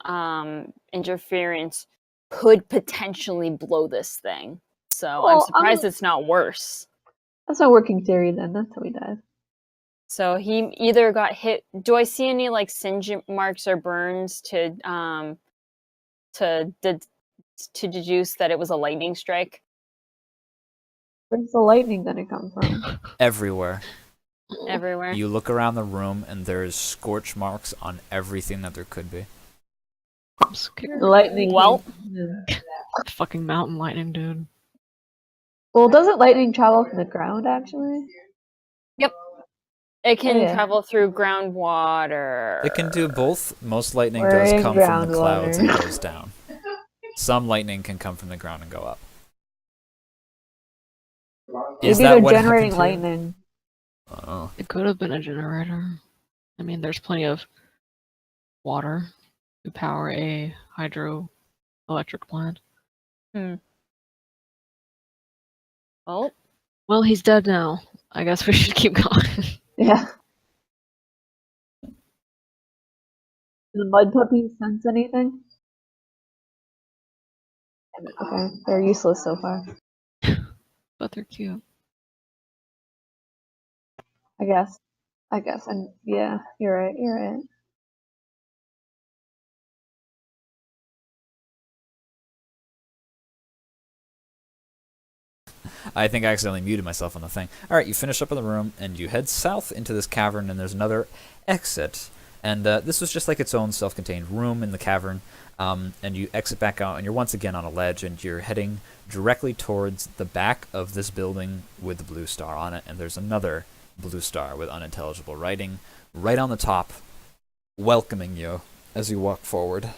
interference could potentially blow this thing. So I'm Well, surprised it's not worse. That's my working theory then. That's how he died. So he either got hit. Do I see any like singe marks or burns to deduce that it was a lightning strike? Where's the lightning gonna come from? Everywhere. Everywhere. You look around the room, and there's scorch marks on everything that there could be. I'm scared. The lightning. Well- Fucking mountain lightning, dude. Well, doesn't lightning travel from the ground actually? It can yeah. travel through groundwater. It can do both. Most lightning We're does in come from the clouds and groundwater. goes down. Some lightning can come from the ground and go up. Is Maybe that they're what happened generating here? lightning. Oh. It could have been a generator. I mean, there's plenty of water to power a hydroelectric plant. Oh, Well, he's dead now. I guess we should keep going. Yeah. Do the mud puppies sense anything? Okay, they're useless so far. But they're cute. I guess. And yeah, you're right. You're right. I think I accidentally muted myself on the thing. Alright, you finish up in the room, and you head south into this cavern, and there's another exit. And this was just like its own self-contained room in the cavern. And you exit back out, and you're once again on a ledge, and you're heading directly towards the back of this building with the blue star on it. And there's another blue star with unintelligible writing right on the top, welcoming you as you walk forward.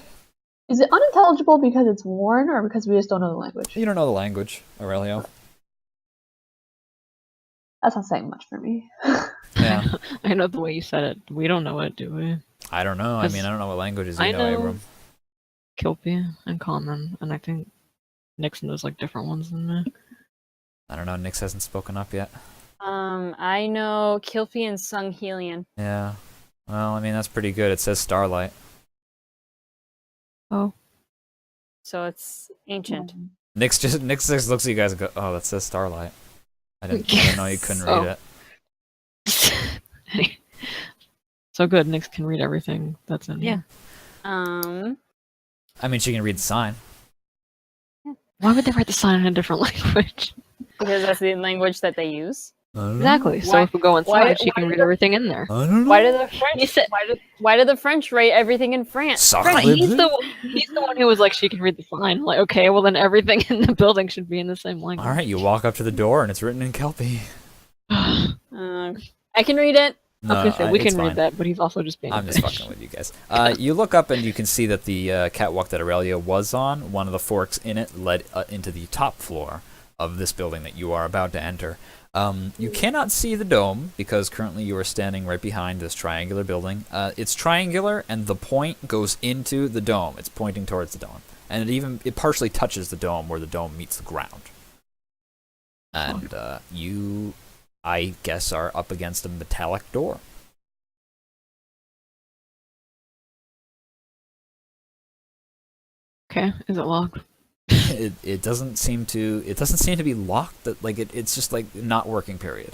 Is it unintelligible because it's worn or because we just don't know the language? You don't know the language, Aurelio. That's not saying much for me. Yeah. I know the way you said it. We don't know it, do we? I don't know. I mean, I don't know what languages you I know, know Abram. Kilpie and Common, and I think Nixon knows like different ones than me. I don't know. Nix hasn't spoken up yet. I know Kilpie and Sung Helion. Yeah. Well, I mean, that's pretty good. It says Starlight. Oh. So it's ancient. Nix just looks at you guys and goes, "Oh, that says Starlight." I didn't know you couldn't read it. So good, Nix can read everything that's in here. I mean, she can read the sign. Why would they write the sign in a different language? Because that's the language that they use. Exactly. So Why- if we go inside, why she can did read the- everything in there. I don't know. Why do the French? You said- Why do the French write everything in France? Right, he's the one who was like, she can read the sign. Like, okay, well then everything in the building should be in the same language. All right, you walk up to the door and it's written in Kelpie. I can read it. I was gonna say, we it's can read fine. that, but he's also just being. I'm just fucking with you guys. You look up and you can see that the catwalk that Aurelia was on, one of the forks in it led into the top floor of this building that you are about to enter. You cannot see the dome because currently you are standing right behind this triangular building. It's triangular and the point goes into the dome. It's pointing towards the dome. And it partially touches the dome where the dome meets the ground. And you, I guess, are up against a metallic door. Okay, is it locked? It doesn't seem to be locked. That like it's just like not working. Period.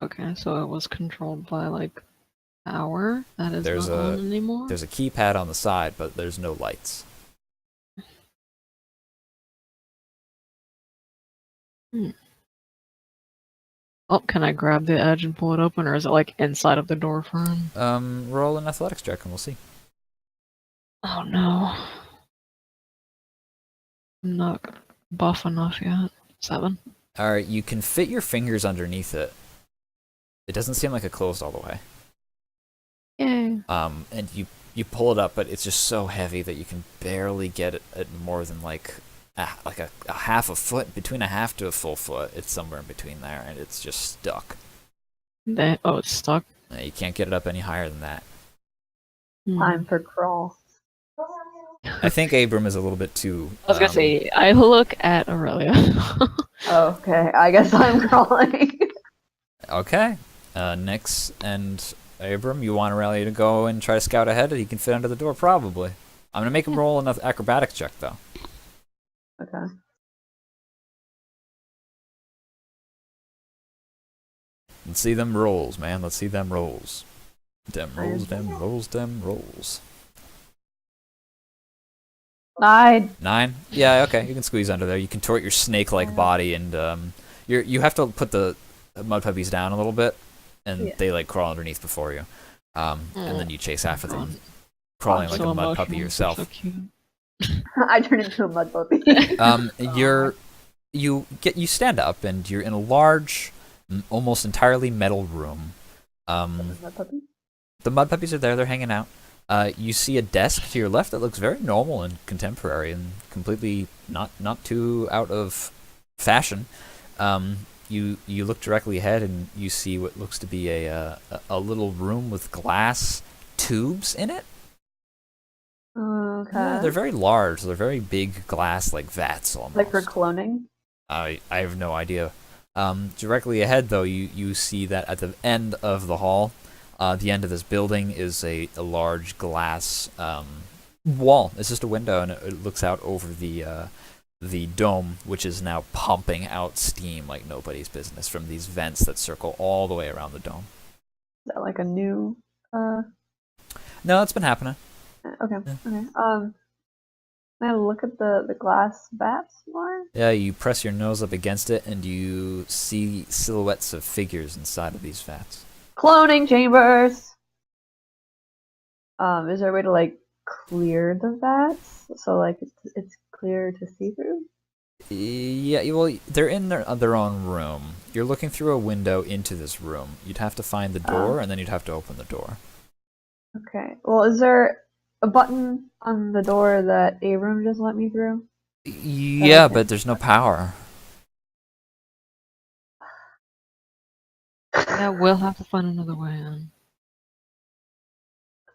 Okay, so it was controlled by like power. That is There's not a- on anymore. There's a keypad on the side, but there's no lights. Oh, can I grab the edge and pull it open, or is it like inside of the door frame? Roll an athletics check and we'll see. Oh no. I'm not buff enough yet. 7. All right, you can fit your fingers underneath it. It doesn't seem like it closed all the way. Yay. And you pull it up, but it's just so heavy that you can barely get it at more than like a half a foot, between a half to a full foot. It's somewhere in between there, and it's just stuck. Oh, it's stuck. You can't get it up any higher than that. Time for crawl. I think Abram is a little bit too. I was gonna say, I look at Aurelia. Oh, okay, I guess I'm crawling. Okay. Nix and Abram, you want Aurelia to go and try to scout ahead? He can fit under the door, probably. I'm gonna make him roll an acrobatics check, though. Okay. Let's see them rolls, man. Let's see them rolls. Them rolls, them rolls, them rolls. 9. 9? Yeah, okay. You can squeeze under there. You contort your snake-like body, and you have to put the mud puppies down a little bit, and they like crawl underneath before you, and then you chase after them, crawling like So a mud puppy emotional, yourself. so cute. I turned into a mud puppy. You stand up, and you're in a large, almost entirely metal room. Mud puppy? The mud puppies are there. They're hanging out. You see a desk to your left that looks very normal and contemporary and completely not too out of fashion. You look directly ahead and you see what looks to be a little room with glass tubes in it. Okay. Yeah, they're very large. They're very big glass, like vats almost. Like for cloning? I have no idea. Directly ahead, though, you see that at the end of the hall, the end of this building is a large glass wall. It's just a window, and it looks out over the dome, which is now pumping out steam like nobody's business from these vents that circle all the way around the dome. Is that like a new No, it's been happening. okay. Yeah. Okay. Can I look at the glass bats more? Yeah, you press your nose up against it, and you see silhouettes of figures inside of these vats. Cloning chambers! Is there a way to like clear the vats so like it's clear to see through? Yeah, well, they're in their own room. You're looking through a window into this room. You'd have to find the door, and then you'd have to open the door. Okay. Well, is there a button on the door that Abram just let me through? Yeah, but there's no power. Yeah, we'll have to find another way in.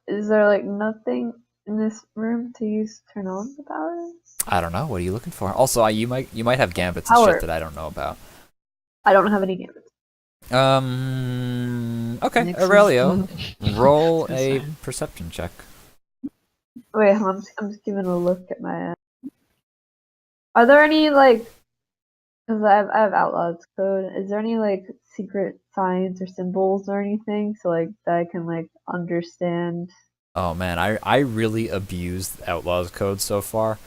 Is there like nothing in this room to use turn on the power? I don't know. What are you looking for? Also, you might have gambits and Power. shit that I don't know about. I don't have any gambits. Okay, Nixon's Aurelio, roll It's a insane. perception check. Wait, I'm just giving a look at my. Are there any like? Because I have Outlaw's code. Is there any like secret signs or symbols or anything so like that I can like understand? Oh man, I really abused Outlaw's code so far.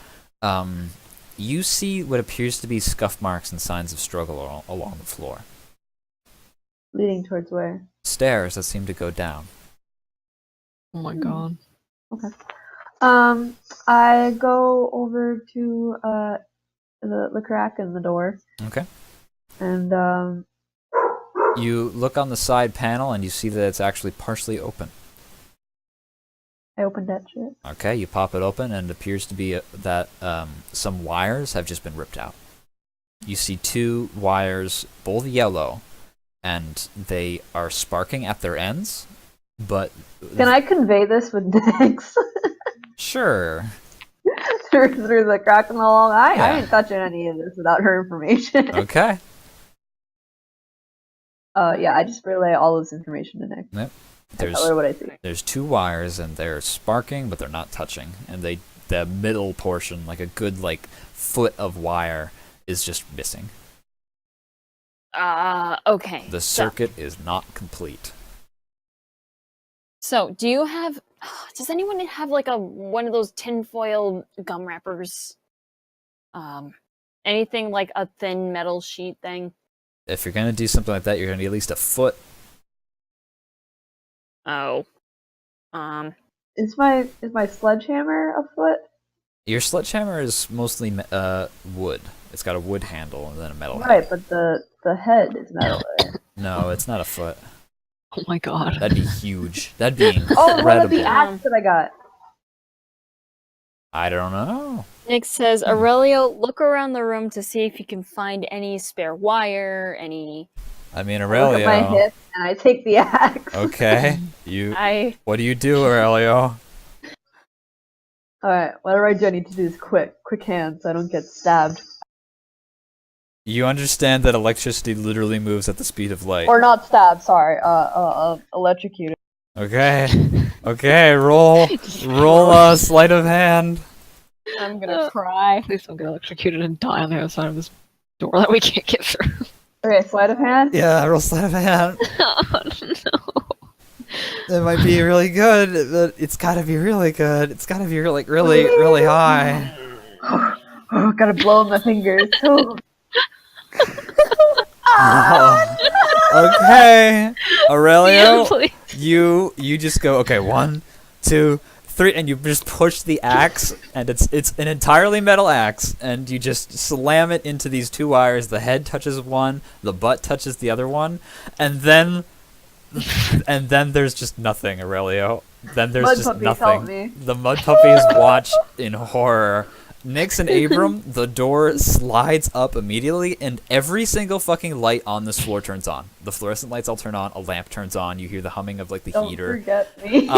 You see what appears to be scuff marks and signs of struggle along the floor. Leading towards where? Stairs that seem to go down. Oh my god. Okay. I go over to the crack in the door. Okay. And You look on the side panel and you see that it's actually partially open. I opened that shit. Okay, you pop it open and it appears to be that some wires have just been ripped out. You see 2 wires, both yellow, and they are sparking at their ends, but... Can I convey this with Nix? Sure. through the crack in the wall? I Yeah. ain't touching any of this without her information. Okay. Yeah, I just relay all this information to Nix. Yep. I tell her what I see. There's 2 wires and they're sparking, but they're not touching. And the middle portion, like a good foot of wire, is just missing. Okay. The circuit is not complete. So, do you have? Does anyone have like one of those tinfoil gum wrappers? Anything like a thin metal sheet thing? If you're gonna do something like that, you're gonna need at least a foot. Oh. Is my sledgehammer a foot? Your sledgehammer is mostly wood. It's got a wood handle and then a metal handle. Right, but the head is metal. Right? No, it's not a foot. Oh my god. That'd be huge. That'd be Oh, what about incredible. the axe that I got? I don't know. Nick says, Aurelio, look around the room to see if you can find any spare wire, any. I mean, I look at my Aurelio. hip and I take the axe. Okay. What do you do, Aurelio? Alright, whatever I do, I need to do this quick hands so I don't get stabbed. You understand that electricity literally moves at the speed of light. Or not stabbed, sorry. Electrocuted. Okay. Okay, roll sleight of hand. I'm gonna cry. Please don't get electrocuted and die on the other side of this door that we can't get through. Okay, sleight of hand? Yeah, roll sleight of hand. Oh no. It might be really good, but it's gotta be really good. It's gotta be really high. Oh, gotta blow my fingers. Okay, Aurelio, Yeah, please. you just go. Okay, 1, 2, 3, and you just push the axe, and it's an entirely metal axe, and you just slam it into these 2 wires. The head touches one, the butt touches the other one, and then there's just nothing, Aurelio. Then there's Mud just puppies, nothing. help me. The mud puppies watch in horror. Nix and Abram, the door slides up immediately, and every single fucking light on this floor turns on. The fluorescent lights all turn on, a lamp turns on, you hear the humming of the Don't heater. forget me.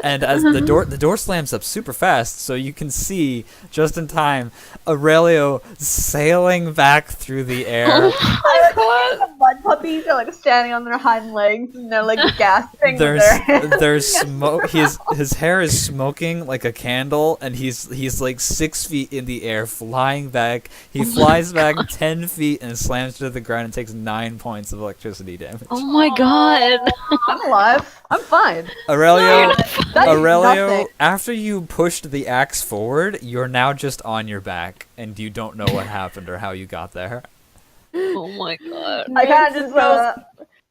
And as the door slams up super fast, so you can see, just in time, Aurelio sailing back through the air. The mud puppies are like standing on their hind legs and they're like gasping with their hands. There's smoke. His hair is smoking like a candle, and he's like 6 feet in the air, flying back. He flies back 10 feet and slams to the ground and takes 9 points of electricity damage. Oh my god. I'm alive. I'm fine. Aurelio, That's Aurelio, nothing. after you pushed the axe forward, you're now just on your back, and you don't know what happened or how you got there. Oh my god. I kind of just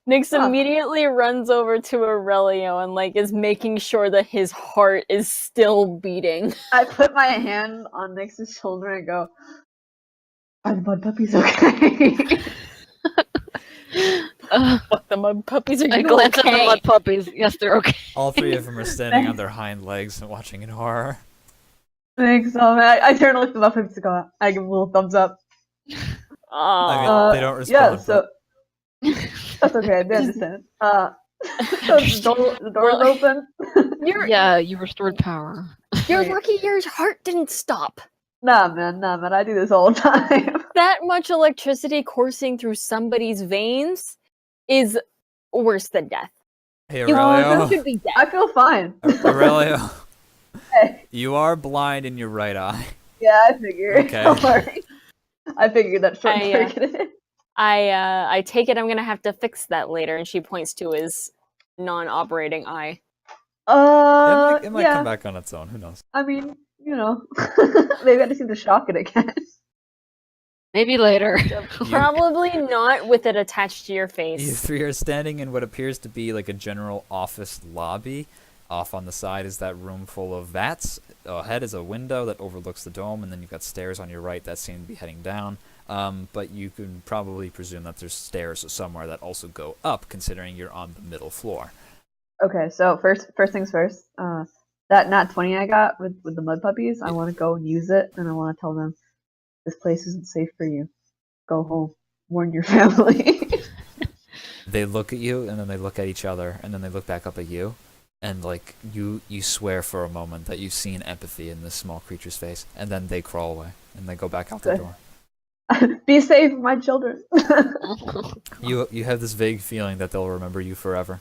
Nix Huh. immediately runs over to Aurelio and is making sure that his heart is still beating. I put my hand on Nix's shoulder and go, "Are the mud puppies okay?" What, the mud puppies, are you I glance at the okay? mud puppies. Yes, they're okay. All 3 of them are standing on their hind legs and watching in horror. Thanks, man. I turn to look at the mud puppies and go, I give them a little thumbs up. I mean, Aw. they don't Yeah, respond. so but That's okay. They understand. So the door's Well, open. Yeah, you restored power. You're Wait. lucky your heart didn't stop. Nah, man. I do this all the time. That much electricity coursing through somebody's veins is worse than death. Hey, You Aurelio. should be I dead. feel fine. Aurelio, Hey, you are blind in your right eye. yeah, I figured. Okay. Don't worry. I figured that short I, circuited. I take it I'm gonna have to fix that later, and she points to his non-operating eye. It might come Yeah. back on its own. Who knows? I mean, you know, maybe I just need to shock it again. Maybe later. Probably not with it attached to your You face. three are standing in what appears to be like a general office lobby. Off on the side is that room full of vats. Ahead is a window that overlooks the dome, and then you've got stairs on your right that seem to be heading down. But you can probably presume that there's stairs somewhere that also go up, considering you're on the middle floor. Okay, so first things first. That nat 20 I got with the mud puppies, I want to go and use it, and I want to tell them this place isn't safe for you. Go home. Warn your family. They look at you, and then they look at each other, and then they look back up at you, and like you swear for a moment that you've seen empathy in this small creature's face, and then they crawl away, and they go back out the Okay. door. Be safe, my children. You have this vague feeling that they'll remember you forever.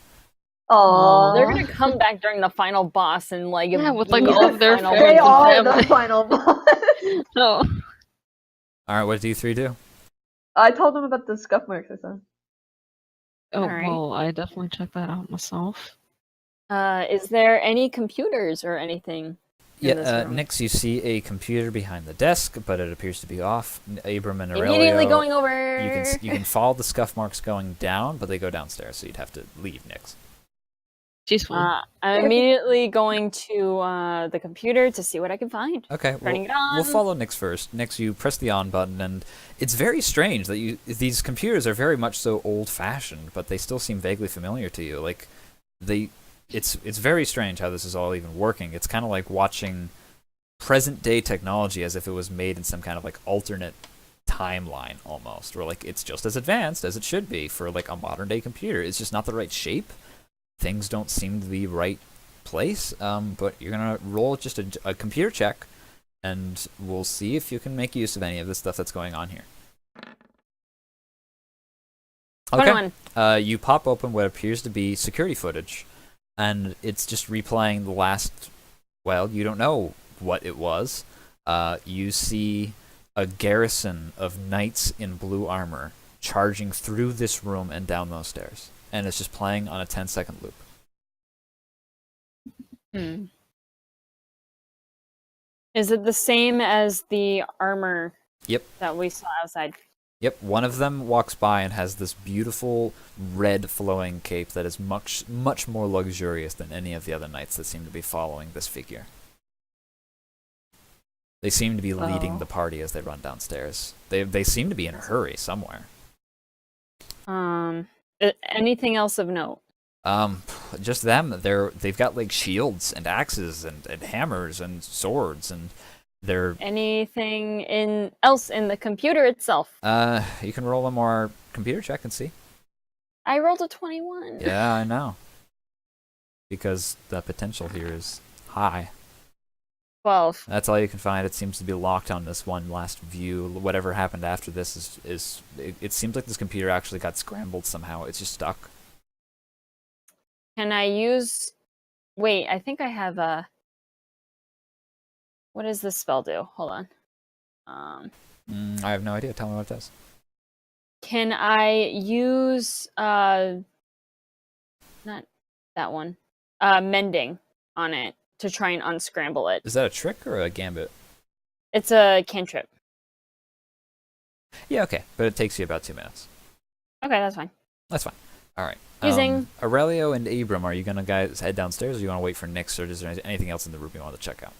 Aww. They're gonna come back during the final boss and like Yeah, with, like, be all the of their final friends They and one. are the family. final boss. No. All right, what do you three do? I told them about the scuff marks I saw. Oh, Alright. well, I definitely checked that out myself. Is there any computers or anything? in this Yeah, room? Nix, you see a computer behind the desk, but it appears to be off. Abram and Aurelio, Immediately going over. you can follow the scuff marks going down, but they go downstairs, so you'd have to leave Nix. She's fine. I'm immediately going to the computer to see what I can find. Okay, Turning it on. we'll follow Nix first. Nix, you press the on button, and it's very strange that these computers are very much so old-fashioned, but they still seem vaguely familiar to you. Like it's very strange how this is all even working. It's kind of like watching present-day technology as if it was made in some kind of like alternate timeline almost, or like it's just as advanced as it should be for like a modern-day computer. It's just not the right shape. Things don't seem to be right place, but you're gonna roll just a computer check, and we'll see if you can make use of any of the stuff that's going on here. Okay. 21. You pop open what appears to be security footage, and it's just replaying the last. Well, you don't know what it was. You see a garrison of knights in blue armor charging through this room and down those stairs. And it's just playing on a 10-second loop. Is it the same as the armor Yep. that we saw outside? Yep, one of them walks by and has this beautiful red flowing cape that is much, much more luxurious than any of the other knights that seem to be following this figure. They seem to be leading the party as they run downstairs. They seem to be in a hurry somewhere. Anything else of note? Just them. They've got like shields and axes and hammers and swords, and they're Anything else in the computer itself? you can roll a more computer check and see. I rolled a 21. Yeah, I know. Because the potential here is high. 12. That's all you can find. It seems to be locked on this one last view. Whatever happened after this it seems like this computer actually got scrambled somehow. It's just stuck. Can I use... Wait, I think I have a... What does this spell do? Hold on. I have no idea. Tell me what it does. Can I use... Not that one. Mending on it to try and unscramble it. Is that a trick or a gambit? It's a cantrip. Yeah, okay. But it takes you about 2 minutes. Okay, that's fine. That's fine. All right. Using- Aurelio and Abram, are you going to guys head downstairs, or you want to wait for Nix, or is there anything else in the room you want to check out?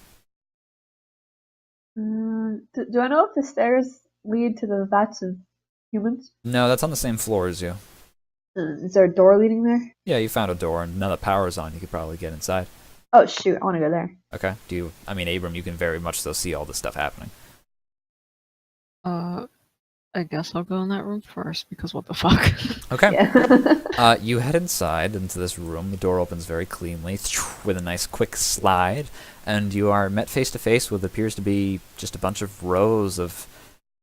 Do I know if the stairs lead to the vats of humans? No, that's on the same floor as you. Is there a door leading there? Yeah, you found a door, and now that power's on, you could probably get inside. Oh shoot, I want to go there. Okay. Abram, you can very much so see all this stuff happening. I guess I'll go in that room first because what the fuck? Okay. Yeah. You head inside into this room. The door opens very cleanly with a nice quick slide, and you are met face to face with what appears to be just a bunch of rows of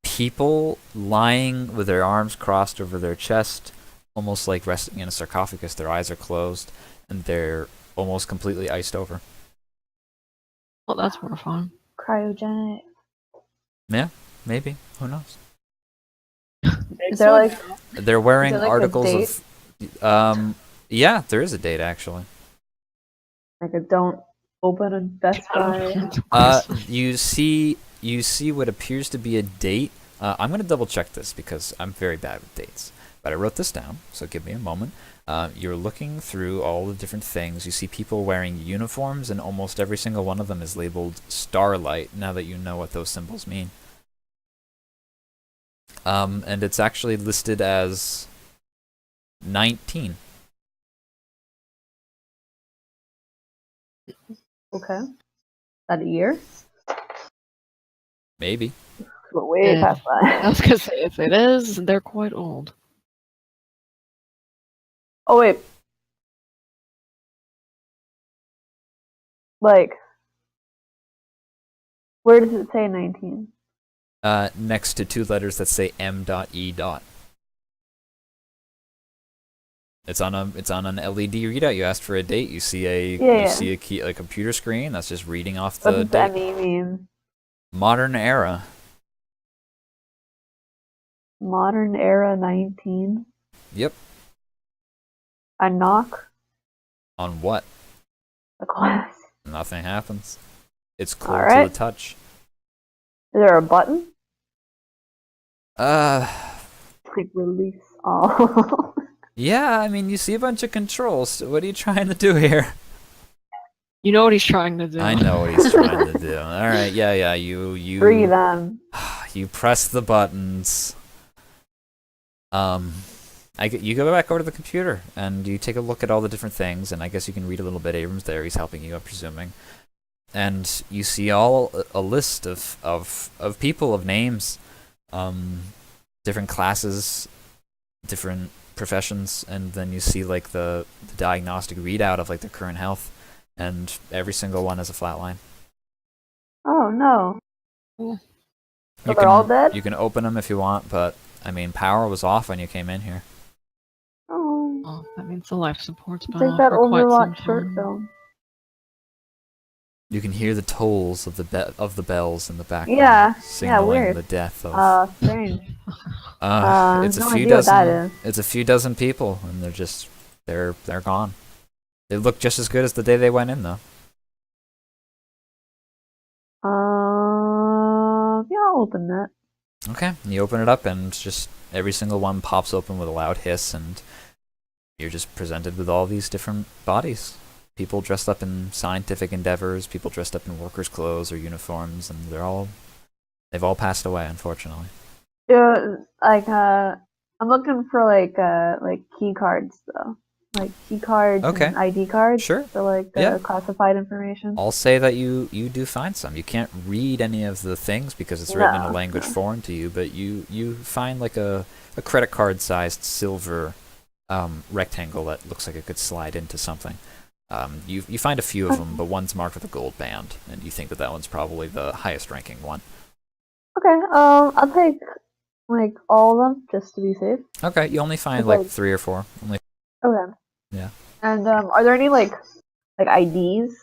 people lying with their arms crossed over their chest, almost like resting in a sarcophagus. Their eyes are closed, and they're almost completely iced over. Well, that's horrifying. Cryogenic. Yeah, maybe. Who knows? Is there like They're wearing like, a articles of. Yeah, there is a date actually. a don't open a Best Buy? You see what appears to be a date. I'm gonna double check this because I'm very bad with dates. But I wrote this down, so give me a moment. You're looking through all the different things. You see people wearing uniforms, and almost every single one of them is labeled Starlight. Now that you know what those symbols mean, and it's actually listed as 19. Okay. That a year? Maybe. We're way Yeah. past that. I was gonna say, if it is, they're quite old. Oh wait. Like, where does it say 19? Next to two letters that say M.E. It's on an LED readout. You asked for a date. You see a computer screen that's just reading off the What does date. ME mean? Modern era. Modern era 19. Yep. I knock On what? the glass. Nothing happens. It's cold to Alright. the touch. Is there a button? Uh, Like release all. yeah. I mean, you see a bunch of controls. What are you trying to do here? You know what he's trying to do. I know what he's trying to do. All right. Yeah. You Breathe them. You press the buttons. You go back over to the computer and you take a look at all the different things, and I guess you can read a little bit. Abrams there, he's helping you, I'm presuming. And you see a list of people, of names, different classes, different professions, and then you see like the diagnostic readout of like their current health, and every single one has a flat line. Oh no. Cool. So they're all dead? You can open them if you want, but I mean, power was off when you came in here. Oh. Oh, that means the life support's It's been like off that for quite some Overwatch short time. film. You can hear the tolls of the bells in the background, Yeah, signaling weird. the death of. Strange. It's no a few idea what that dozen. is. It's a few dozen people, and they're gone. They look just as good as the day they went in, though. Yeah, I'll open that. Okay, and you open it up, and just every single one pops open with a loud hiss, and you're just presented with all these different bodies. People dressed up in scientific endeavors, people dressed up in workers' clothes or uniforms, and they've all passed away, unfortunately. Yeah, like I'm looking for like key cards though, like key cards Okay. and ID cards. Sure. For like the Yeah. classified information. I'll say that you do find some. You can't read any of the things because it's written in a No, language no. foreign to you, but you find like a credit card sized silver rectangle that looks like it could slide into something. You find a few of them, but one's marked with a gold band, and you think that one's probably the highest ranking one. Okay. I'll take like all of them just to be safe. Okay, you only find It's like like- 3 or 4. Only. Okay. Yeah. And are there any like IDs?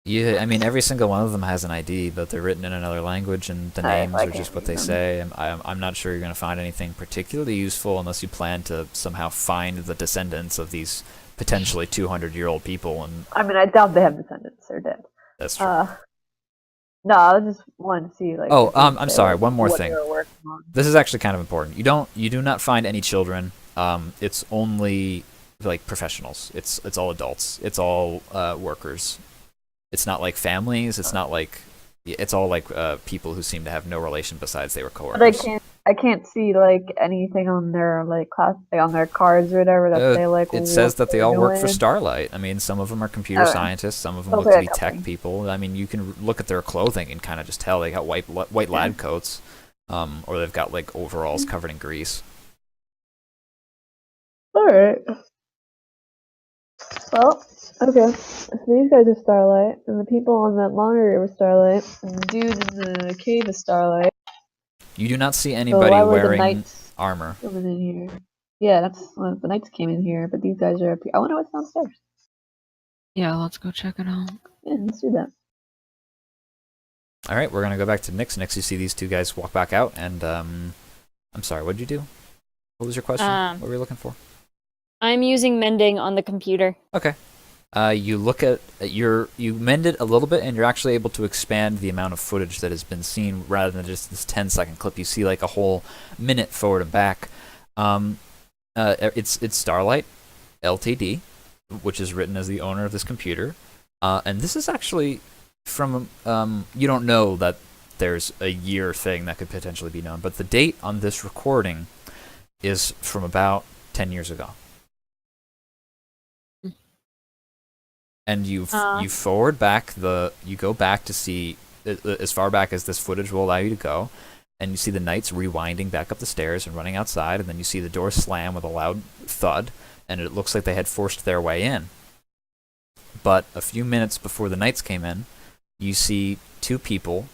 Yeah, I mean every single one of them has an ID, but they're written in another language, and the Alright, names I are can't just what read they them. say. I'm not sure you're gonna find anything particularly useful unless you plan to somehow find the descendants of these potentially 200-year-old people, and I mean, I doubt they have descendants. They're dead. that's true. No, I was just wanting to see like. Oh, if they I'm say, sorry, like, one more what thing. they were working on. This is actually kind of important. You do not find any children. It's only like professionals. It's all adults. It's all workers. It's not like families. It's not like. It's all like people who seem to have no relation besides they were But I coworkers. can't see like anything on their like class, like on their cards or whatever that say like. It says that they what all they're work for doing. Starlight. I mean, some of them are computer Okay. scientists. Some of them Those look are to be a couple. tech people. I mean, you can look at their clothing and kind of just tell they got white lab coats. or they've got like overalls covered in grease. Alright. Well, okay. So these guys are Starlight, and the people on that monitor were Starlight, and the dude in the cave is Starlight. You do not see So anybody why were the wearing knights armor. coming in here? Yeah, the knights came in here, but these guys are up here. I wonder what's downstairs. Yeah, let's go check it out. Yeah, let's do that. All right, we're gonna go back to Nyx. Nyx, you see these two guys walk back out, and I'm sorry, what did you do? What was your question? What were you looking for? I'm using mending on the computer. Okay. You look at you mend it a little bit, and you're actually able to expand the amount of footage that has been seen rather than just this 10-second clip. You see like a whole minute forward and back. It's Starlight Ltd, which is written as the owner of this computer, and this is actually from you don't know that there's a year thing that could potentially be known, but the date on this recording is from about 10 years ago. And you forward back you go back to see as far back as this footage will allow you to go, and you see the knights rewinding back up the stairs and running outside, and then you see the door slam with a loud thud, and it looks like they had forced their way in. But a few minutes before the knights came in, you see two people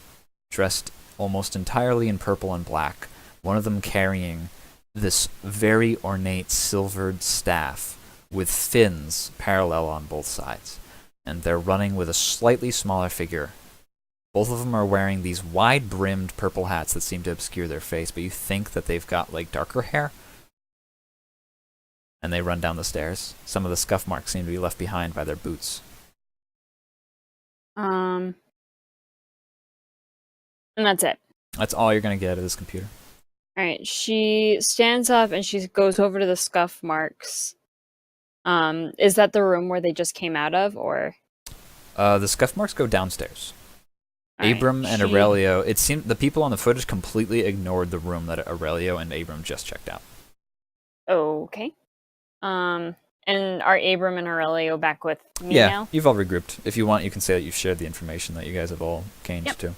dressed almost entirely in purple and black, one of them carrying this very ornate silvered staff with fins parallel on both sides, and they're running with a slightly smaller figure. Both of them are wearing these wide-brimmed purple hats that seem to obscure their face, but you think that they've got like darker hair. And they run down the stairs. Some of the scuff marks seem to be left behind by their boots. And that's it. That's all you're going to get out of this computer. Alright, she stands up and she goes over to the scuff marks. Is that the room where they just came out of, or? The scuff marks go downstairs. All Abram right, and Aurelio, it seemed the people on the footage completely ignored the room that Aurelio and Abram just checked out. Okay. And are Abram and Aurelio back with me now? You've all regrouped. If you want, you can say that you've shared the information that you guys have all gained too.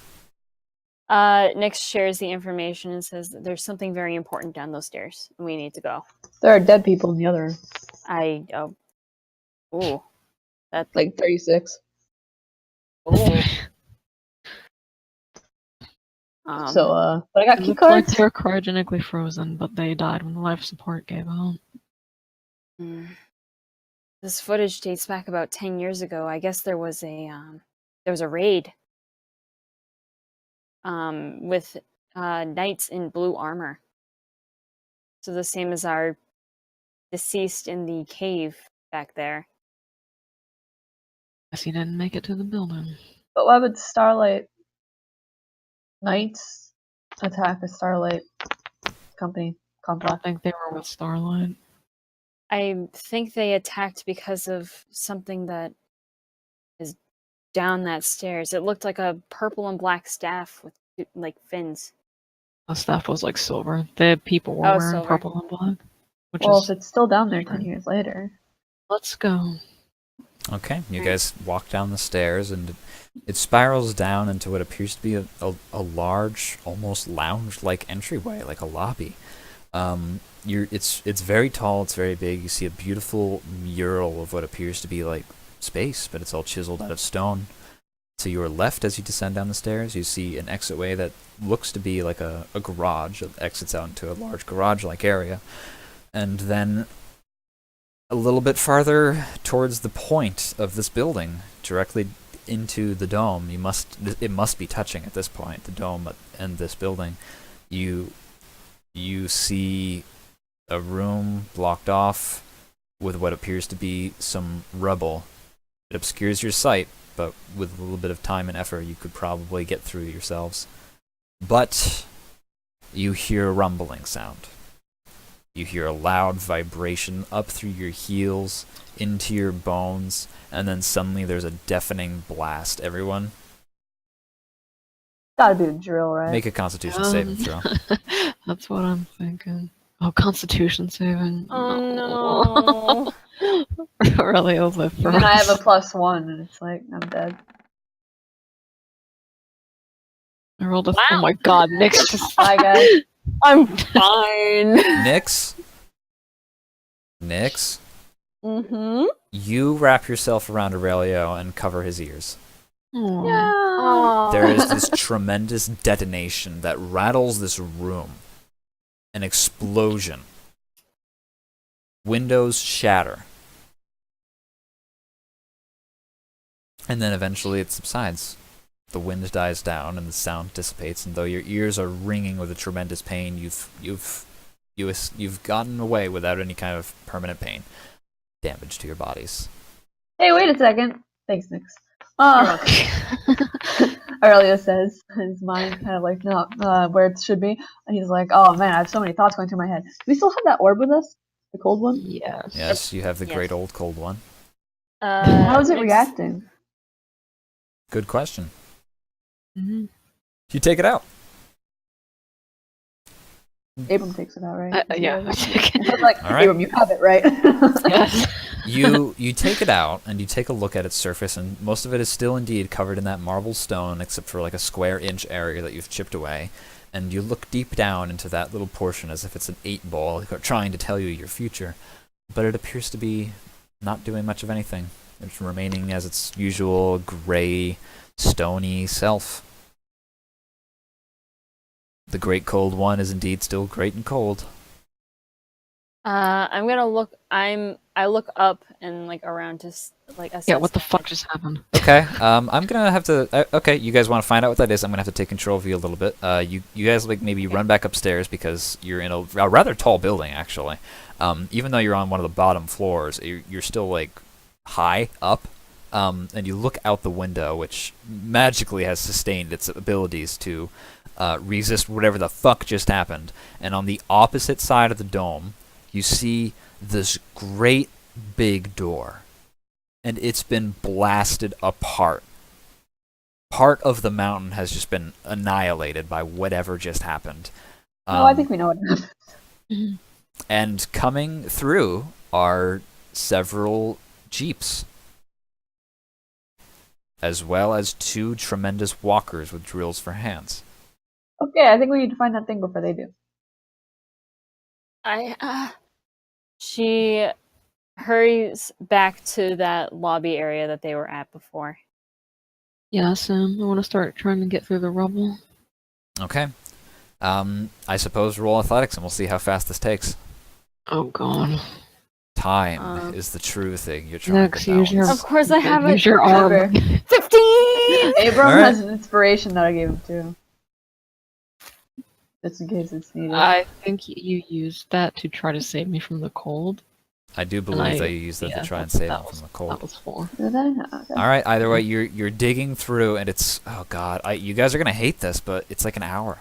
Nyx shares the information and says that there's something very important down those stairs, and we need to go. There are dead people in the other room. Ooh. That's like 36. ooh. But I got It key looked like cards. they were cryogenically frozen, but they died when the life support gave out. This footage dates back about 10 years ago. I guess there was a raid with knights in blue armor. So the same as our deceased in the cave back there. Guess he didn't make it to the building. But why would Starlight Knights attack a Starlight company I complex? don't think they were with Starlight. I think they attacked because of something that is down that stairs. It looked like a purple and black staff with like fins. The staff was like silver. The people were wearing silver. purple and black. Which Well, is if it's still down there 10 years later. let's go. Okay, you guys walk down the stairs, and it spirals down into what appears to be a large, almost lounge-like entryway, like a lobby. It's very tall, it's very big. You see a beautiful mural of what appears to be like space, but it's all chiseled out of stone. To your left, as you descend down the stairs, you see an exitway that looks to be like a garage that exits out into a large garage-like area. And then a little bit farther towards the point of this building, directly into the dome, it must be touching at this point, the dome and this building. You see a room blocked off with what appears to be some rubble. It obscures your sight, but with a little bit of time and effort, you could probably get through yourselves. But you hear a rumbling sound. You hear a loud vibration up through your heels, into your bones, and then suddenly there's a deafening blast. Everyone, Gotta be the drill, right? make a Constitution saving throw. That's what I'm thinking. Oh, Constitution saving. Oh no. Aurelio's live And for then I have us. a +1, and it's like, I'm dead. I rolled a. Wow. Oh my god, Nick's just. Bye, guys. I'm fine. Nix, Mm-hmm. you wrap yourself around Aurelio and cover his ears. Aw. There is this tremendous detonation that rattles this room. An explosion. Windows shatter. And then eventually it subsides. The wind dies down and the sound dissipates, and though your ears are ringing with a tremendous pain, you've gotten away without any kind of permanent pain, damage to your bodies. Hey, wait a second. Thanks, Nix. Aurelio says, his mind kind of like not where it should be, and he's like, "Oh man, I have so many thoughts going through my head. Do we still have that orb with us? The cold one? Yes. Yes, you have the Yes. great old cold one. How is it Nix- reacting? Good question. Mhm. You take it out. Abram takes it out, right? Yeah. I was like, All right. Abram, you have it, right? Yes. You take it out and you take a look at its surface, and most of it is still indeed covered in that marble stone, except for like a square inch area that you've chipped away. And you look deep down into that little portion as if it's an 8-ball trying to tell you your future, but it appears to be not doing much of anything. It's remaining as its usual gray, stony self. The great cold one is indeed still great and cold. I'm gonna look. I look up and like around to like assess. Yeah, what the fuck just happened? Okay, I'm gonna have to. Okay, you guys want to find out what that is? I'm gonna have to take control of you a little bit. You guys like maybe run back upstairs because you're in a rather tall building actually. Even though you're on one of the bottom floors, you're still like high up. And you look out the window, which magically has sustained its abilities to resist whatever the fuck just happened. And on the opposite side of the dome, you see this great big door. And it's been blasted apart. Part of the mountain has just been annihilated by whatever just happened. Oh, I think we know what happened. And coming through are several jeeps, as well as 2 tremendous walkers with drills for hands. Okay, I think we need to find that thing before they do. She hurries back to that lobby area that they were at before. Yeah, Sam, I want to start trying to get through the rubble. Okay. I suppose roll athletics and we'll see how fast this takes. Oh god. Time is the true thing you're trying Next, to use your- balance. Of course, I have Use it. your arm. Remember, 15. Abram Alright. has an inspiration that I gave him too. Just in case it's needed. I think you used that to try to save me from the cold. I do And believe that you used that to try and save him from the That cold. was for. Did I? Okay. All right. Either way, you're digging through, and it's oh god, you guys are gonna hate this, but it's like an hour,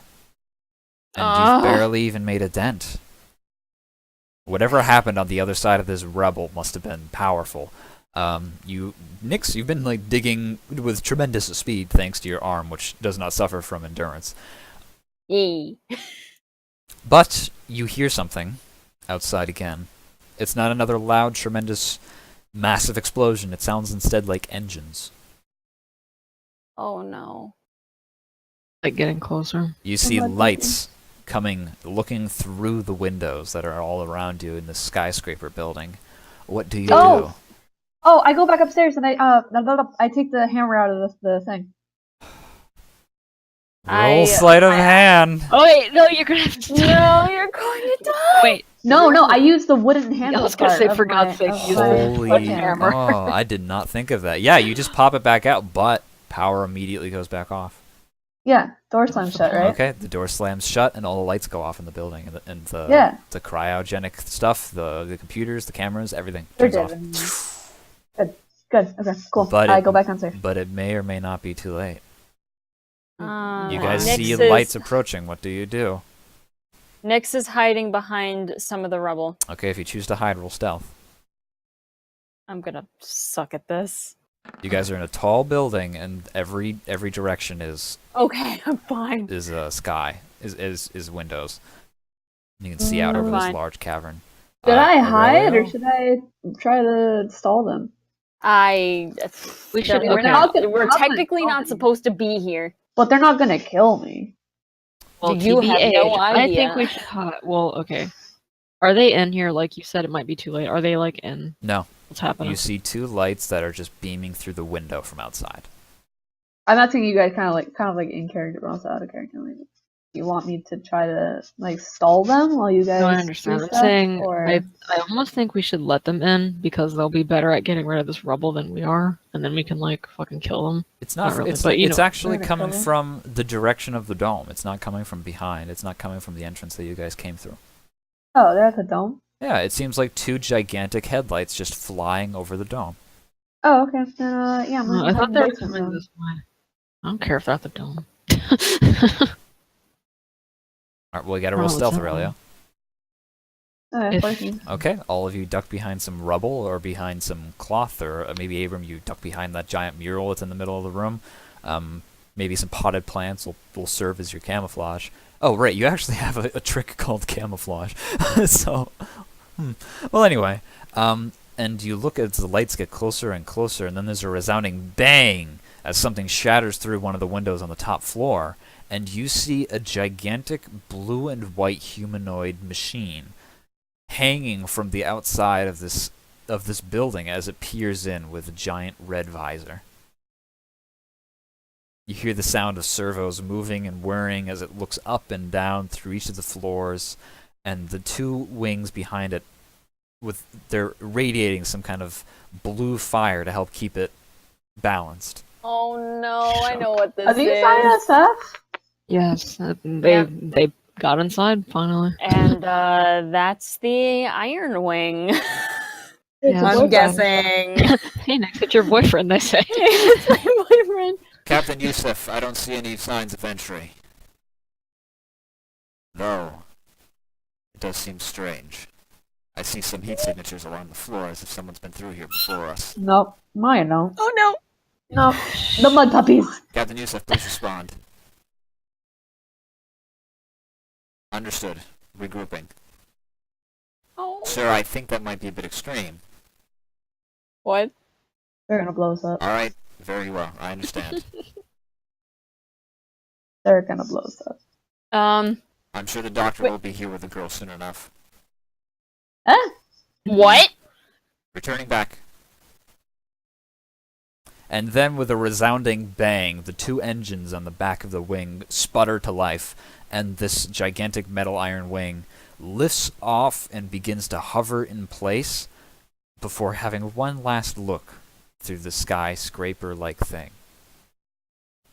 and you've barely even made a dent. Whatever happened on the other side of this rubble must have been powerful. Nix, you've been like digging with tremendous speed thanks to your arm, which does not suffer from endurance. Yay. But you hear something outside again. It's not another loud, tremendous, massive explosion. It sounds instead like engines. Oh no. Like getting closer. You see about that lights coming, looking through the windows that are all around you in this skyscraper building. What do you do? Oh, I go back upstairs and I take the hammer out of the thing. Roll sleight of hand. Oh wait, no, you're gonna have to. No, you're going to die. Wait. No, I use the wooden handle. I was gonna part say, of for my- God's sake, of use my the Holy, hammer. oh, I did not think of that. Yeah, you just pop it back out, but power immediately goes back off. Yeah, door slammed shut, right? Okay, the door slams shut and all the lights go off in the building, and the Yeah. the cryogenic stuff, the computers, the cameras, everything They're turns dead. off. Good. Okay, cool. But I it- go back downstairs. But it may or may not be too late. You Oh, guys Nyx see is- lights approaching. What do you do? Nyx is hiding behind some of the rubble. Okay, if you choose to hide, roll stealth. I'm gonna suck at this. You guys are in a tall building, and every direction is Okay, I'm fine. sky, is windows. You can see out over this Fine. large cavern. Should I hide Aurelio? or should I try to stall them? We should. We're, Okay. not, How could- we're how could- technically not supposed to be here. But they're not gonna kill me. Well, You have TBH, no I idea. think we should. Well, okay. Are they in here? Like you said, it might be too late. Are they like in? No. What's happening? You see two lights that are just beaming through the window from outside. I'm asking you guys kind of like in character, but also out of character. Like, you want me to try to like stall them while you guys No, I do understand. I'm stuff, saying or I almost think we should let them in because they'll be better at getting rid of this rubble than we are, and then we can like fucking kill them. It's not. Not really, it's but, you it's know, actually we're gonna coming kill 'em. from the direction of the dome. It's not coming from behind. It's not coming from the entrance that you guys came through. oh, they're at the dome. Yeah, it seems like two gigantic headlights just flying over the dome. Oh, okay. Then yeah, I'm No, gonna I go thought they were basement coming then. this way. I don't care if they're at the dome. All right, well, you got to roll Oh, stealth, it's Aurelio. Oh, If- of course. Okay, all of you duck behind some rubble or behind some cloth, or maybe Abram, you duck behind that giant mural that's in the middle of the room. Maybe some potted plants will serve as your camouflage. Oh, right, you actually have a trick called camouflage. So, well, anyway, and you look as the lights get closer and closer, and then there's a resounding bang as something shatters through one of the windows on the top floor, and you see a gigantic blue and white humanoid machine hanging from the outside of this building as it peers in with a giant red visor. You hear the sound of servos moving and whirring as it looks up and down through each of the floors, and the two wings behind it, they're radiating some kind of blue fire to help keep it balanced. Oh no, I know what this Are these is. ISF? Yes, Yeah. they got inside finally. And that's the Iron Wing. Yeah, I'm that's guessing. Hey, Nick, it's your boyfriend. They say. It's my boyfriend. Captain Yusuf, I don't see any signs of entry. No. It does seem strange. I see some heat signatures along the floor as if someone's been through here before us. Nope. Mine no. Oh no. No. The mud puppies. Captain Yusuf, please respond. Understood. Regrouping. Oh. Sir, I think that might be a bit extreme. What? They're gonna blow us up. Alright, very well. I understand. They're gonna blow us up. I'm sure the doctor will be here with the girl soon enough. What? Returning back. And then with a resounding bang, the two engines on the back of the wing sputter to life, and this gigantic metal iron wing lifts off and begins to hover in place before having one last look through the skyscraper-like thing.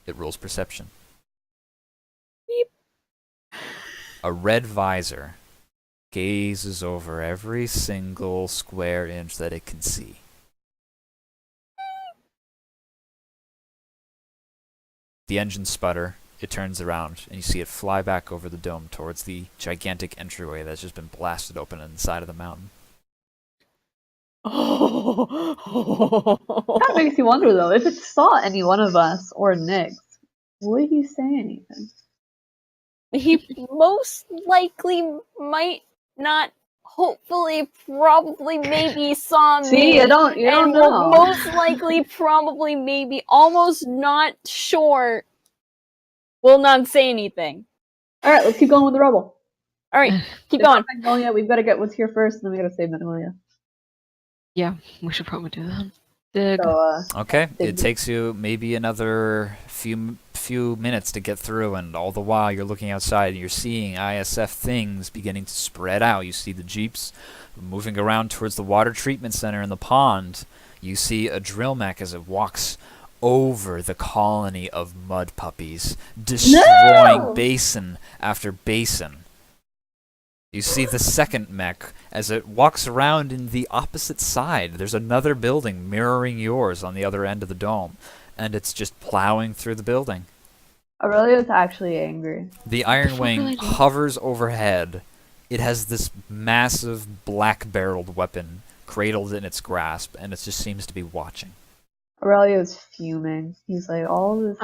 It rolls perception. Beep. A red visor gazes over every single square inch that it can see. The engines sputter, it turns around, and you see it fly back over the dome towards the gigantic entryway that's just been blasted open in the side of the mountain. That makes you wonder though, if it saw any one of us or Nick's, would he say anything? He most likely might not. Hopefully, probably, maybe saw me. See, you don't and know. will most likely, probably, maybe, almost not sure. Will not say anything. All right, let's keep going with the rubble. All right, keep going. Magnolia, we've got to get what's here first, and then we got to save Magnolia. Yeah, we should probably do that. Dig. So, Okay, Did it you- takes you maybe another few minutes to get through, and all the while you're looking outside and you're seeing ISF things beginning to spread out. You see the jeeps moving around towards the water treatment center in the pond. You see a drill mech as it walks over the colony of mud puppies, destroying No! basin after basin. You see the second mech as it walks around in the opposite side. There's another building mirroring yours on the other end of the dome, and it's just plowing through the building. Aurelio's actually angry. The Iron fuck Wing are they doing? hovers overhead. It has this massive black-barreled weapon cradled in its grasp, and it just seems to be watching. Aurelio's fuming. He's like, all this,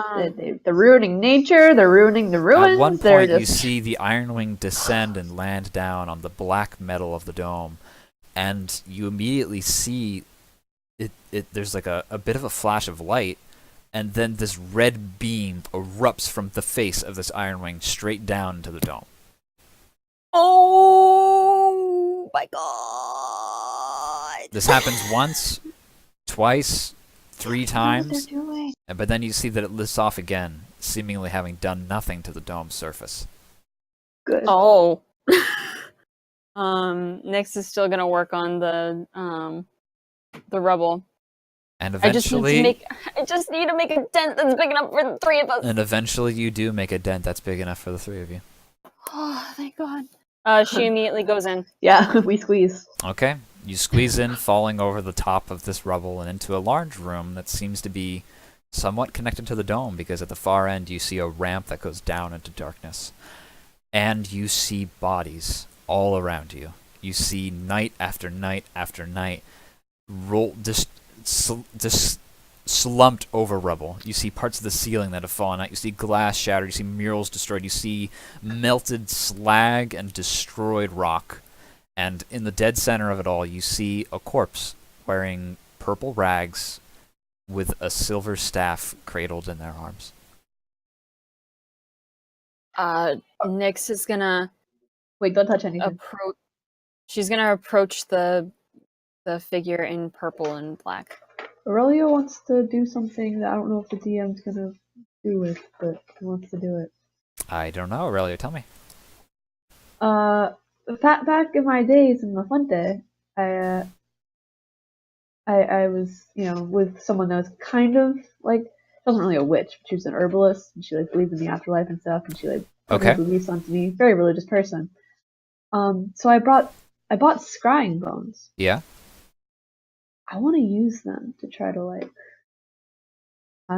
they're ruining nature, they're ruining the ruins, At one they're point, you just... see the Iron Wing descend and land down on the black metal of the dome, and you immediately see it there's like a bit of a flash of light, and then this red beam erupts from the face of this Iron Wing straight down into the dome. Oh my god! This happens once, twice, 3 times, What they're doing. but then you see that it lifts off again, seemingly having done nothing to the dome's surface. Good. Oh. Nyx is still gonna work on the rubble. And I just eventually, need to make a dent that's big enough for the 3 of us. and eventually you do make a dent that's big enough for the 3 of you. Oh, thank God. She immediately goes in. Yeah, we squeeze. Okay, you squeeze in, falling over the top of this rubble and into a large room that seems to be somewhat connected to the dome, because at the far end you see a ramp that goes down into darkness. And you see bodies all around you. You see night after night after night slumped over rubble. You see parts of the ceiling that have fallen out. You see glass shattered. You see murals destroyed. You see melted slag and destroyed rock. And in the dead center of it all, you see a corpse wearing purple rags with a silver staff cradled in their arms. Nyx is gonna Wait, don't touch anything. approach. She's gonna approach the figure in purple and black. Aurelio wants to do something that I don't know if the DM's gonna do it, but he wants to do it. I don't know, Aurelio, tell me. Back in my days in La Fuente, I was, with someone that was kind of like, she wasn't really a witch, but she was an herbalist, and she like believed in the afterlife and stuff, and she like put her Okay. beliefs onto me. Very religious person. So I bought scrying bones. Yeah? I want to use them to try to like, I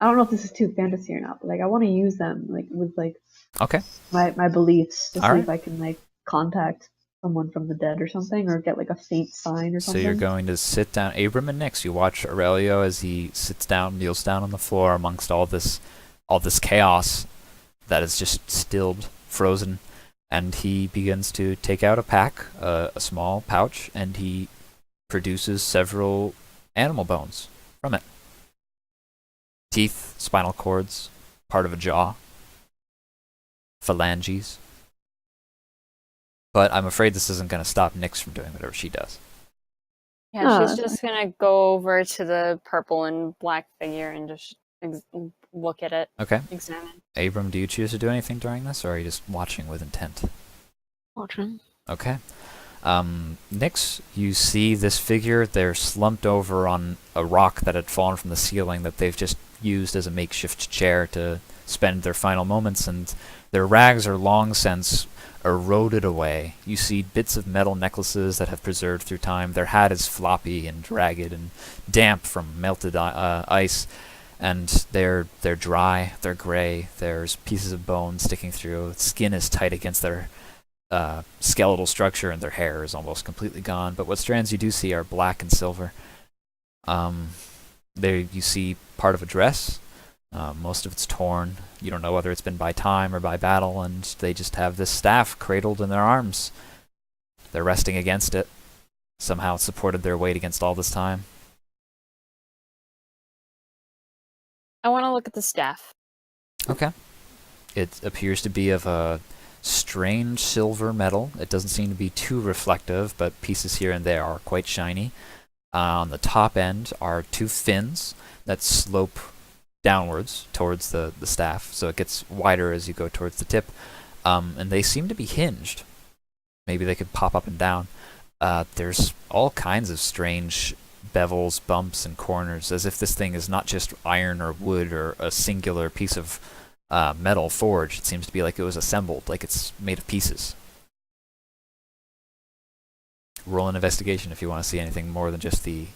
don't know if this is too fantasy or not, but like I want to use them like with like Okay. my beliefs to see Alright. if I can like contact someone from the dead or something, or get like a faint sign or So something. you're going to sit down, Abram and Nyx, you watch Aurelio as he sits down, kneels down on the floor amongst all this chaos that is just stilled, frozen, and he begins to take out a pack, a small pouch, and he produces several animal bones from it. Teeth, spinal cords, part of a jaw, phalanges. But I'm afraid this isn't going to stop Nyx from doing whatever she does. Yeah, Oh, she's that's just gonna go over to the purple and black figure and just look at it, Okay. examine. Abram, do you choose to do anything during this, or are you just watching with intent? Watching. Okay. Nyx, you see this figure. They're slumped over on a rock that had fallen from the ceiling that they've just used as a makeshift chair to spend their final moments, and their rags are long since eroded away. You see bits of metal necklaces that have preserved through time. Their hat is floppy and ragged and damp from melted ice, and they're dry, they're gray. There's pieces of bone sticking through. Skin is tight against their skeletal structure, and their hair is almost completely gone. But what strands you do see are black and silver. There you see part of a dress. Most of it's torn. You don't know whether it's been by time or by battle, and they just have this staff cradled in their arms. They're resting against it. Somehow it supported their weight against all this time. I want to look at the staff. Okay. It appears to be of a strange silver metal. It doesn't seem to be too reflective, but pieces here and there are quite shiny. On the top end are 2 fins that slope downwards towards the staff, so it gets wider as you go towards the tip, and they seem to be hinged. Maybe they could pop up and down. There's all kinds of strange bevels, bumps, and corners, as if this thing is not just iron or wood or a singular piece of metal forged. It seems to be like it was assembled, like it's made of pieces. Roll an investigation if you want to see anything more than just the...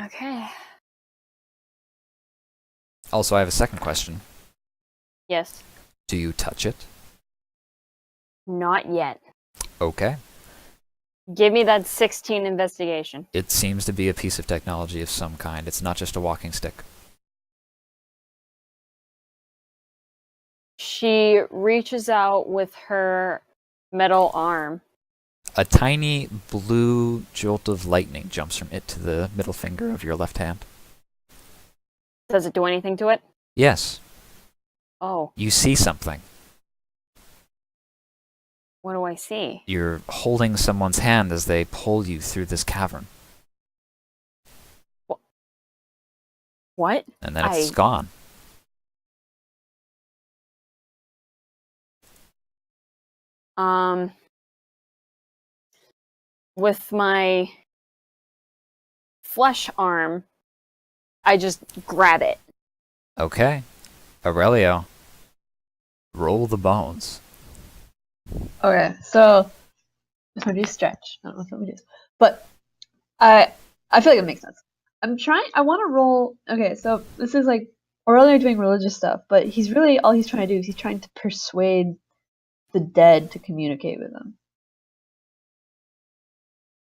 Okay. Also, I have a second question. Yes. Do you touch it? Not yet. Okay. Give me that 16 investigation. It seems to be a piece of technology of some kind. It's not just a walking stick. She reaches out with her metal arm. A tiny blue jolt of lightning jumps from it to the middle finger of your left hand. Does it do anything to it? Yes, Oh, you see something. what do I see? You're holding someone's hand as they pull you through this cavern. What? And then it's I- gone. With my flesh arm, I just grab it. Okay. Aurelio, roll the bones. Okay, so this one do stretch. I don't know if it is, but I feel like it makes sense. I want to roll. Okay, so this is like Aurelio doing religious stuff, but he's really all he's trying to do is he's trying to persuade the dead to communicate with him.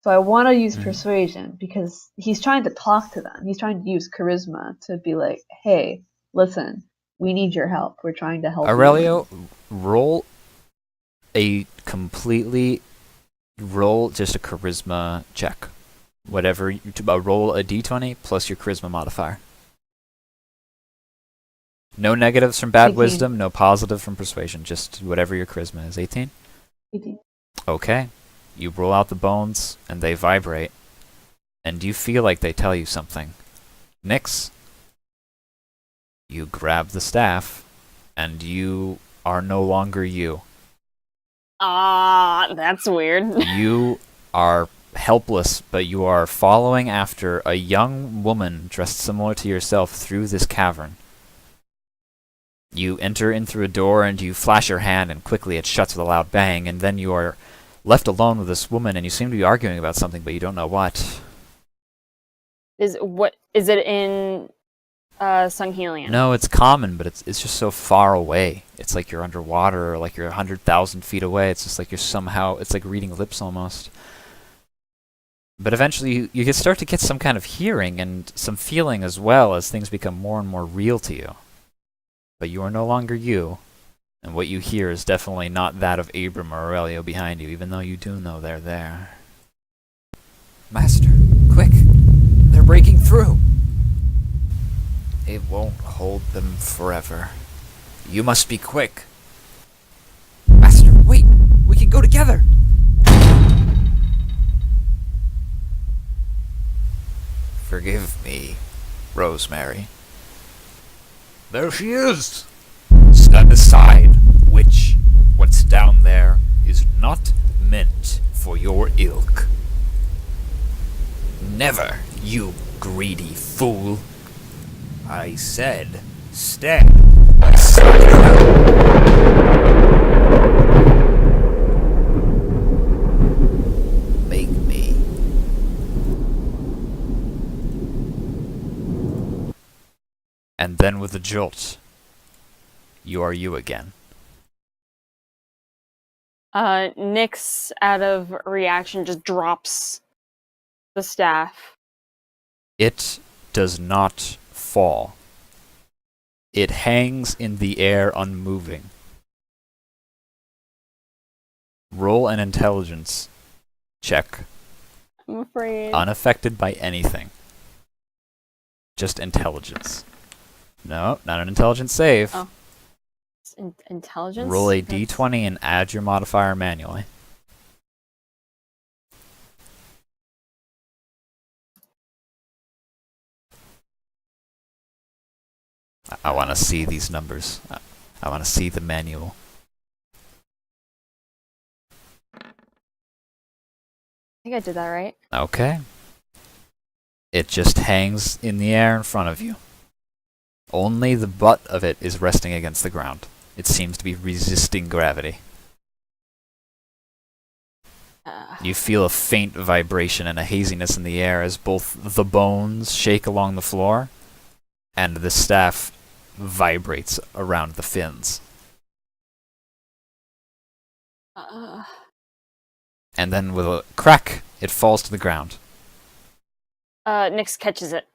So I want to use persuasion because he's trying to talk to them. He's trying to use charisma to be like, "Hey, listen, we need your help. We're trying to help Aurelio, you." roll just a charisma check. Whatever, roll a d20 plus your charisma modifier. No negatives from bad 18. wisdom, no positive from persuasion, just whatever your charisma is. 18? 18. Okay. You roll out the bones, and they vibrate. And you feel like they tell you something. Nyx, you grab the staff, and you are no longer you. Ah, that's weird. You are helpless, but you are following after a young woman dressed similar to yourself through this cavern. You enter in through a door and you flash your hand, and quickly it shuts with a loud bang, and then you are left alone with this woman, and you seem to be arguing about something, but you don't know what. Is it in Sunghelion? No, it's common, but it's just so far away. It's like you're underwater, or like you're 100,000 feet away. It's just like you're somehow, it's like reading lips almost. But eventually you start to get some kind of hearing and some feeling as well as things become more and more real to you. But you are no longer you, and what you hear is definitely not that of Abram or Aurelio behind you, even though you do know they're there. Master, quick! They're breaking through! It won't hold them forever. You must be quick. Master, wait! We can go together! Forgive me, Rosemary. There she is! Stand aside, witch. What's down there is not meant for your ilk. Never, you greedy fool. I said, stand aside. Make me. And then with a jolt, you are you again. Nyx, out of reaction, just drops the staff. It does not fall. It hangs in the air unmoving. Roll an intelligence check. I'm afraid. Unaffected by anything. Just intelligence. No, not an intelligence save. Oh. Intelligence? Roll a That's- d20 and add your modifier manually. I want to see these numbers. I want to see the manual. I think I did that right. Okay. It just hangs in the air in front of you. Only the butt of it is resting against the ground. It seems to be resisting gravity. You feel a faint vibration and a haziness in the air as both the bones shake along the floor and the staff vibrates around the fins. And then with a crack, it falls to the ground. Nyx catches it.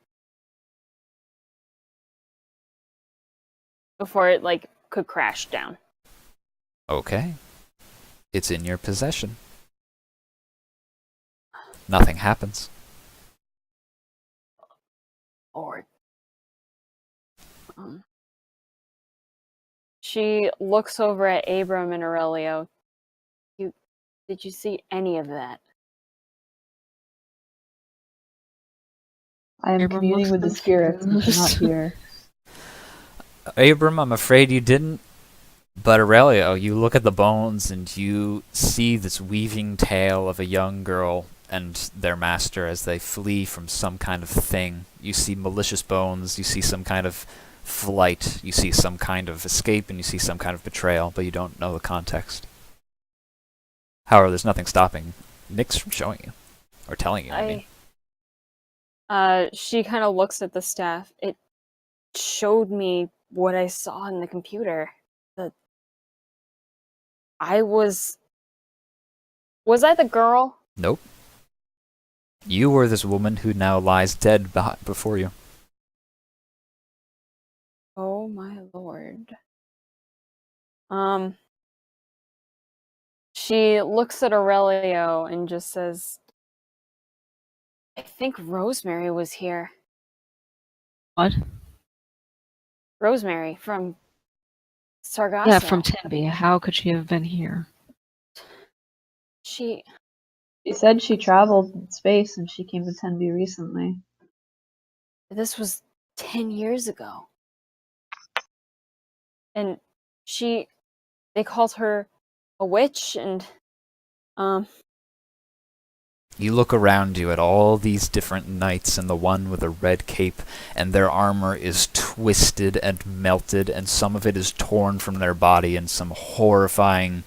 Before it, could crash down. Okay. It's in your possession. Nothing happens. Or She looks over at Abram and Aurelio. Did you see any of that? I am Abram communing looks with the spirits which are not confused. here. Abram, I'm afraid you didn't. But Aurelio, you look at the bones and you see this weaving tale of a young girl and their master as they flee from some kind of thing. You see malicious bones, you see some kind of flight, you see some kind of escape, and you see some kind of betrayal, but you don't know the context. However, there's nothing stopping Nyx from showing you, or telling you, I mean. She kind of looks at the staff. It showed me what I saw in the computer. Was I the girl? Nope. You were this woman who now lies dead before you. Oh my lord. She looks at Aurelio and just says, I think Rosemary was here. What? Rosemary from Sargasso. Yeah, from Tembe. How could she have been here? She said she traveled in space and she came to Tenby recently. This was 10 years ago. And they called her a witch, and You look around you at all these different knights and the one with a red cape, and their armor is twisted and melted, and some of it is torn from their body, and some horrifying,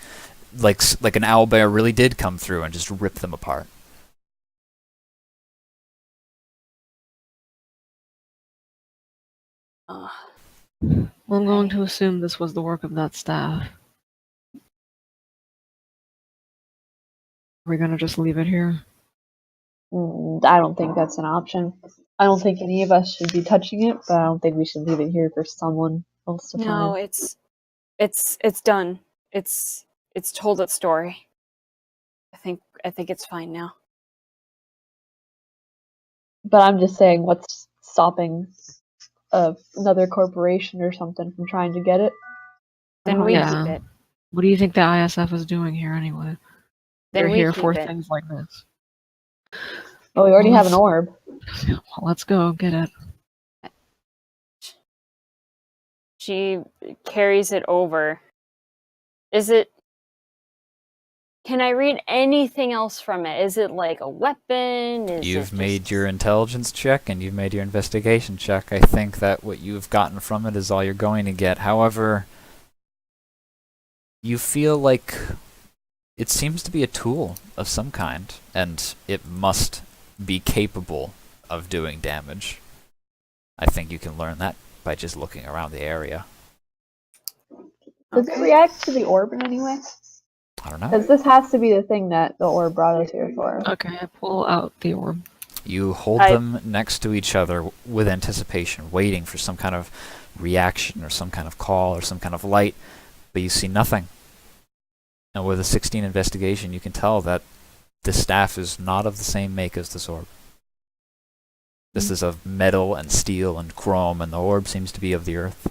like an owlbear really did come through and just rip them apart. Well, I'm going to assume this was the work of that staff. Are we gonna just leave it here? I don't think that's an option. I don't think any of us should be touching it, but I don't think we should leave it here for someone else to no, find. it's done. It's told its story. I think it's fine now. But I'm just saying, what's stopping another corporation or something from trying to get it? Then we Yeah. keep it. What do you think the ISF is doing here anyway? Then They're we here keep for it. things like this. Oh, we already have an orb. Well, let's go get it. She carries it over. Can I read anything else from it? Is it like a weapon? You've made your intelligence check and you've made your investigation check. I think that what you've gotten from it is all you're going to get. However, you feel like it seems to be a tool of some kind, and it must be capable of doing damage. I think you can learn that by just looking around the area. Does it react to the orb in any way? I don't know. Because this has to be the thing that the orb brought us here for. Okay, I pull out the orb. You hold them next to each other with anticipation, waiting for some kind of reaction or some kind of call or some kind of light, but you see nothing. And with a 16 investigation, you can tell that the staff is not of the same make as this orb. This is of metal and steel and chrome, and the orb seems to be of the earth.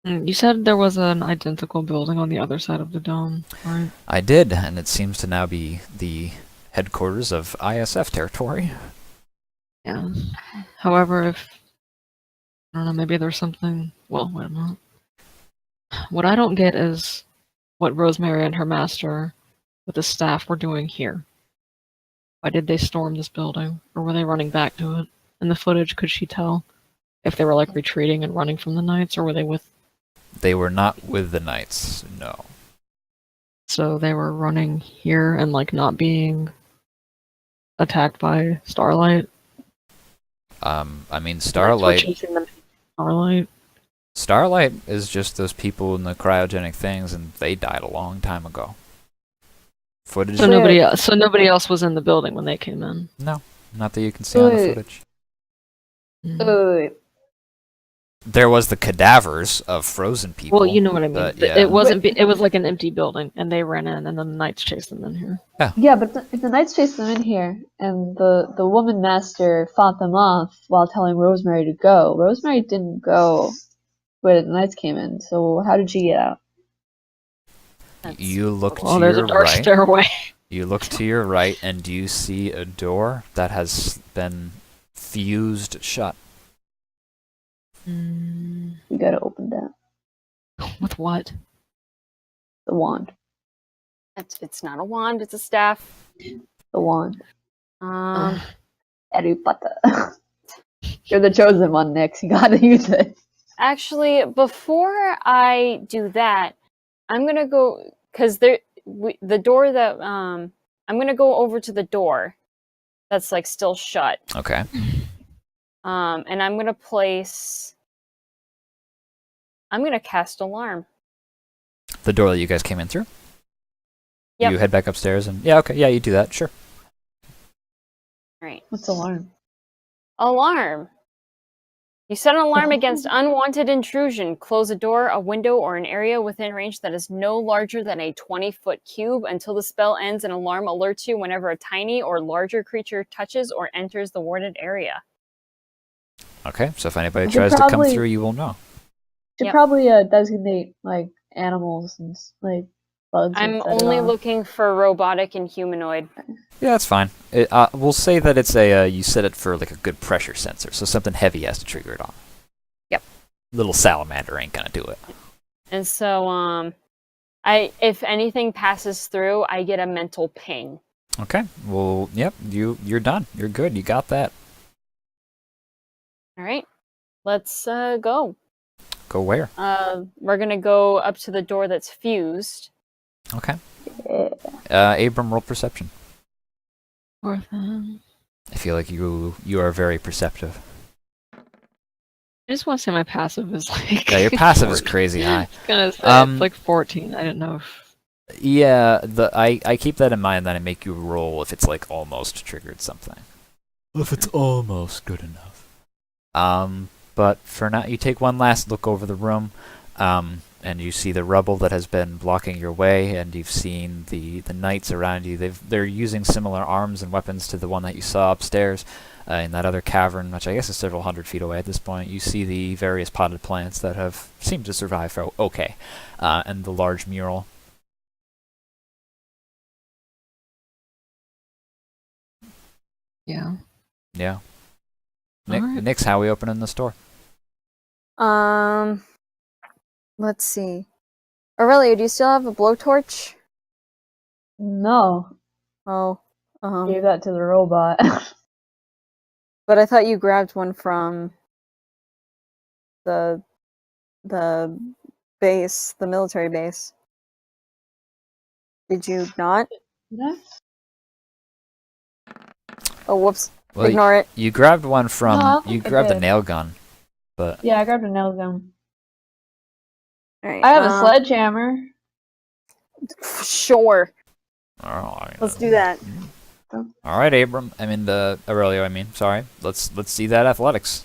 You said there was an identical building on the other side of the dome, right? I did, and it seems to now be the headquarters of ISF territory. Yeah. However, I don't know, maybe there's something. Well, wait a minute. What I don't get is what Rosemary and her master with the staff were doing here. Why did they storm this building? Or were they running back to it? In the footage, could she tell if they were like retreating and running from the knights, or were they with? They were not with the knights, no. So they were running here and like not being attacked by Starlight? I mean, Knights were chasing them. Starlight is just those people in the cryogenic things, and they died a long time ago. Footage. So nobody else was in the building when they came in. No, not that you can see on the footage. Wait. there was the cadavers of frozen people. Well, you know what I mean. but, yeah. It wasn't. It was like an empty building, and they ran in, and then the knights chased them in here. Yeah, but if the knights chased them in here, and the woman master fought them off while telling Rosemary to go, Rosemary didn't go when the knights came in. So how did she get out? You look Oh, to there's your a dark right. stairway. You look to your right, and you see a door that has been fused shut. Mm, We gotta open that. with what? The wand. It's not a wand, it's a staff. The wand. Um, Harry Potter. You're the chosen one, Nix. You gotta use it. Actually, before I do that, I'm gonna go because the door that I'm gonna go over to the door that's like still shut. Okay. And I'm gonna cast alarm. The door that you guys came in through? Yep. You head back upstairs and... Yeah, okay. Yeah, you do that. Sure. Right. What's alarm? Alarm. You set an alarm against unwanted intrusion. Close a door, a window, or an area within range that is no larger than a 20-foot cube. Until the spell ends, an alarm alerts you whenever a tiny or larger creature touches or enters the warded area. Okay, so if anybody should tries to come probably- through, you will know. Should Yep. probably designate like animals and like bugs. and I'm set it only off. looking for robotic and humanoid. Yeah, that's fine. We'll say that it's you set it for like a good pressure sensor, so something heavy has to trigger it on. Yep. Little salamander ain't gonna do it. And so, if anything passes through, I get a mental ping. Okay. Well, yep. You're done. You're good. You got that. All right, let's go. Go where? We're gonna go up to the door that's fused. Okay. Yeah. Abram, roll perception. Or then... I feel like you are very perceptive. I just want to say my passive is like. Yeah, your passive is 14. crazy high. I was gonna say Um, it's like 14. I didn't know if. Yeah, I keep that in mind, then I make you roll if it's like almost triggered something. If it's almost good enough. But for now, you take one last look over the room, and you see the rubble that has been blocking your way, and you've seen the knights around you. They're using similar arms and weapons to the one that you saw upstairs in that other cavern, which I guess is several hundred feet away at this point. You see the various potted plants that have seemed to survive okay, and the large mural. Yeah. Yeah. Alright. Nix, how we opening the store? Let's see. Aurelia, do you still have a blowtorch? No, Oh, gave that to the robot. but I thought you grabbed one from the base, the military base. Did you not? No? Oh, whoops. Well, Ignore it. you grabbed one from... No, I don't you think I grabbed the did. nail gun, but... Yeah, I grabbed a nail gun. All right. I have a sledgehammer. Sure. Let's do that. All right, Abram. I mean, Aurelio. I mean, sorry. Let's see that athletics.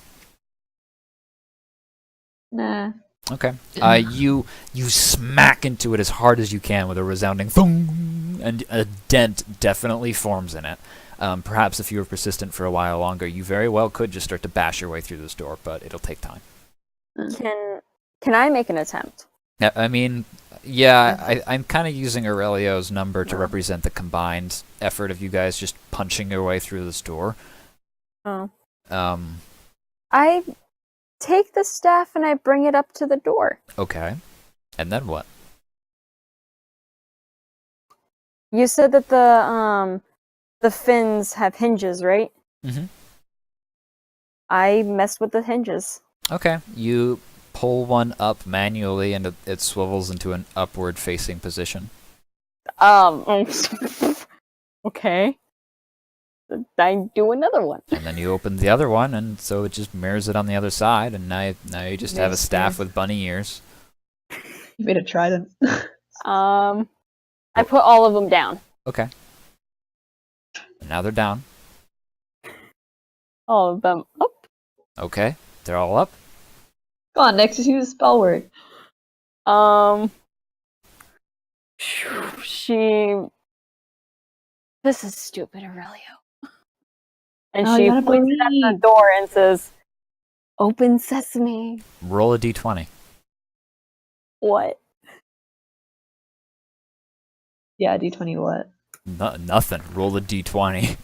Nah. Okay. You smack into it as hard as you can with a resounding thung, and a dent definitely forms in it. Perhaps if you were persistent for a while longer, you very well could just start to bash your way through this door, but it'll take time. Can I make an attempt? Yeah, I mean, yeah, I'm kind of using Aurelio's number to represent the combined effort of you guys just punching your way through this door. Oh. Um, I take the staff and I bring it up to the door. okay. And then what? You said that the fins have hinges, right? Mm-hmm. I mess with the hinges. Okay. You pull one up manually, and it swivels into an upward-facing position. Okay. I do another one. And then you open the other one, and so it just mirrors it on the other side, and now you just have a Nice, staff nice. with bunny ears. You made a trident. I put all of them down. Okay. And now they're down. All of them up. Okay. They're all up. Come on, next just use a spell word. She. This is stupid, Aurelio. And Oh, she you gotta points it at the believe. door and says, "Open sesame." Roll a d20. What? Yeah, D20 what? Nothing. Roll a d20.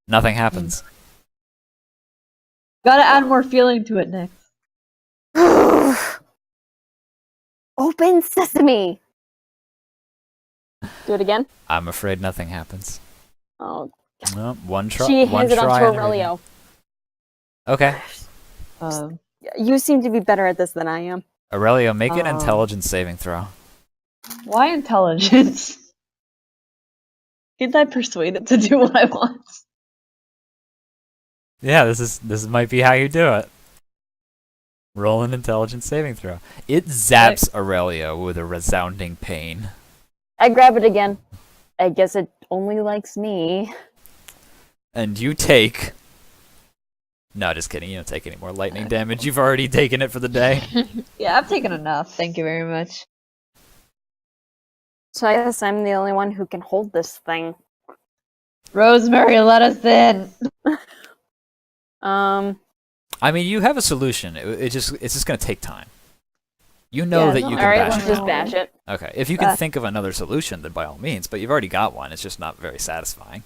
Nothing happens. Gotta add more feeling to it next. Open sesame. Do it again. I'm afraid nothing happens. Oh, No, one try. she one hands it on try to and everything. Aurelio. Okay. You seem to be better at this than I am. Aurelio, make an Um, intelligence saving throw. Why intelligence? Can't I persuade it to do what I want? Yeah, this might be how you do it. Roll an intelligence saving throw. It zaps Aurelio with a resounding pain. I grab it again. I guess it only likes me. And you take... No, just kidding. You don't take any more lightning damage. You've already taken it for the day. Yeah, I've taken enough. Thank you very much. So I guess I'm the only one who can hold this thing. Rosemary, let us in. I mean, you have a solution. It's just going to take time. You know Yeah, that no, you All can right, bash let's it. just now. bash it. Okay, if you can Bash. think of another solution, then by all means. But you've already got one. It's just not very satisfying.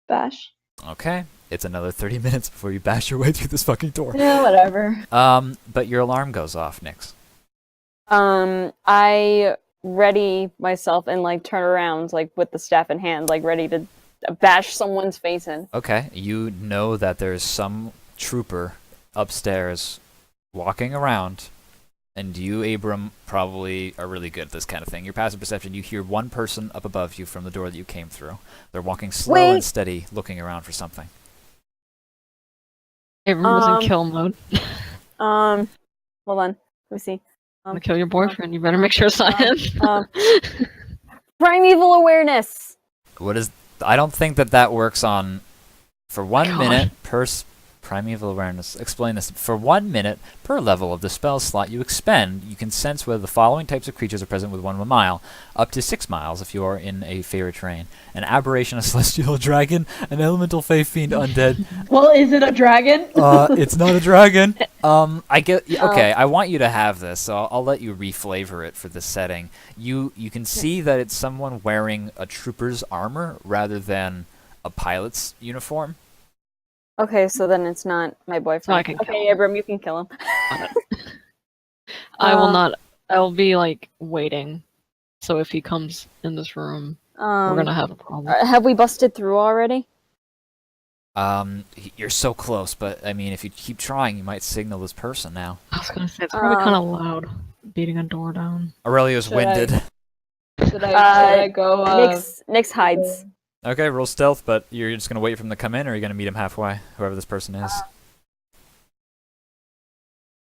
Bash. Okay, it's another 30 minutes before you bash your way through this fucking door. Yeah, whatever. But your alarm goes off, Nix. I ready myself and like turn around like with the staff in hand, like ready to bash someone's face in. Okay, you know that there's some trooper upstairs walking around, and you, Abram, probably are really good at this kind of thing. Your passive perception, you hear one person up above you from the door that you came through. They're walking slow and Wait. steady, looking around for something. Abram was in kill mode. Hold on. Let me see. I'm gonna kill your boyfriend. You better make sure it's not him. Primeval awareness. What is... I don't think that works on... For 1 God. minute per... Primeval awareness. Explain this. For 1 minute per level of the spell slot you expend, you can sense whether the following types of creatures are present within 1 mile, up to 6 miles if you are in a favorite terrain: an aberration, a celestial dragon, an elemental fae fiend, undead. Well, is it a dragon? It's not a dragon. I get... Okay, I want you to have this, so I'll let you reflavor it for this setting. You can see that it's someone wearing a trooper's armor rather than a pilot's uniform. Okay, so then it's not my boyfriend. So I can kill okay, him. Abram, you can kill him. I will not. I'll be like waiting. So if he comes in this room, we're gonna have a problem. Have we busted through already? You're so close, but I mean, if you keep trying, you might signal this person now. I was gonna say it's probably kind of loud, beating a door down. Aurelio's Should winded. Should I go? Nyx hides. Okay, roll stealth, but you're just gonna wait for him to come in, or are you gonna meet him halfway, whoever this person is?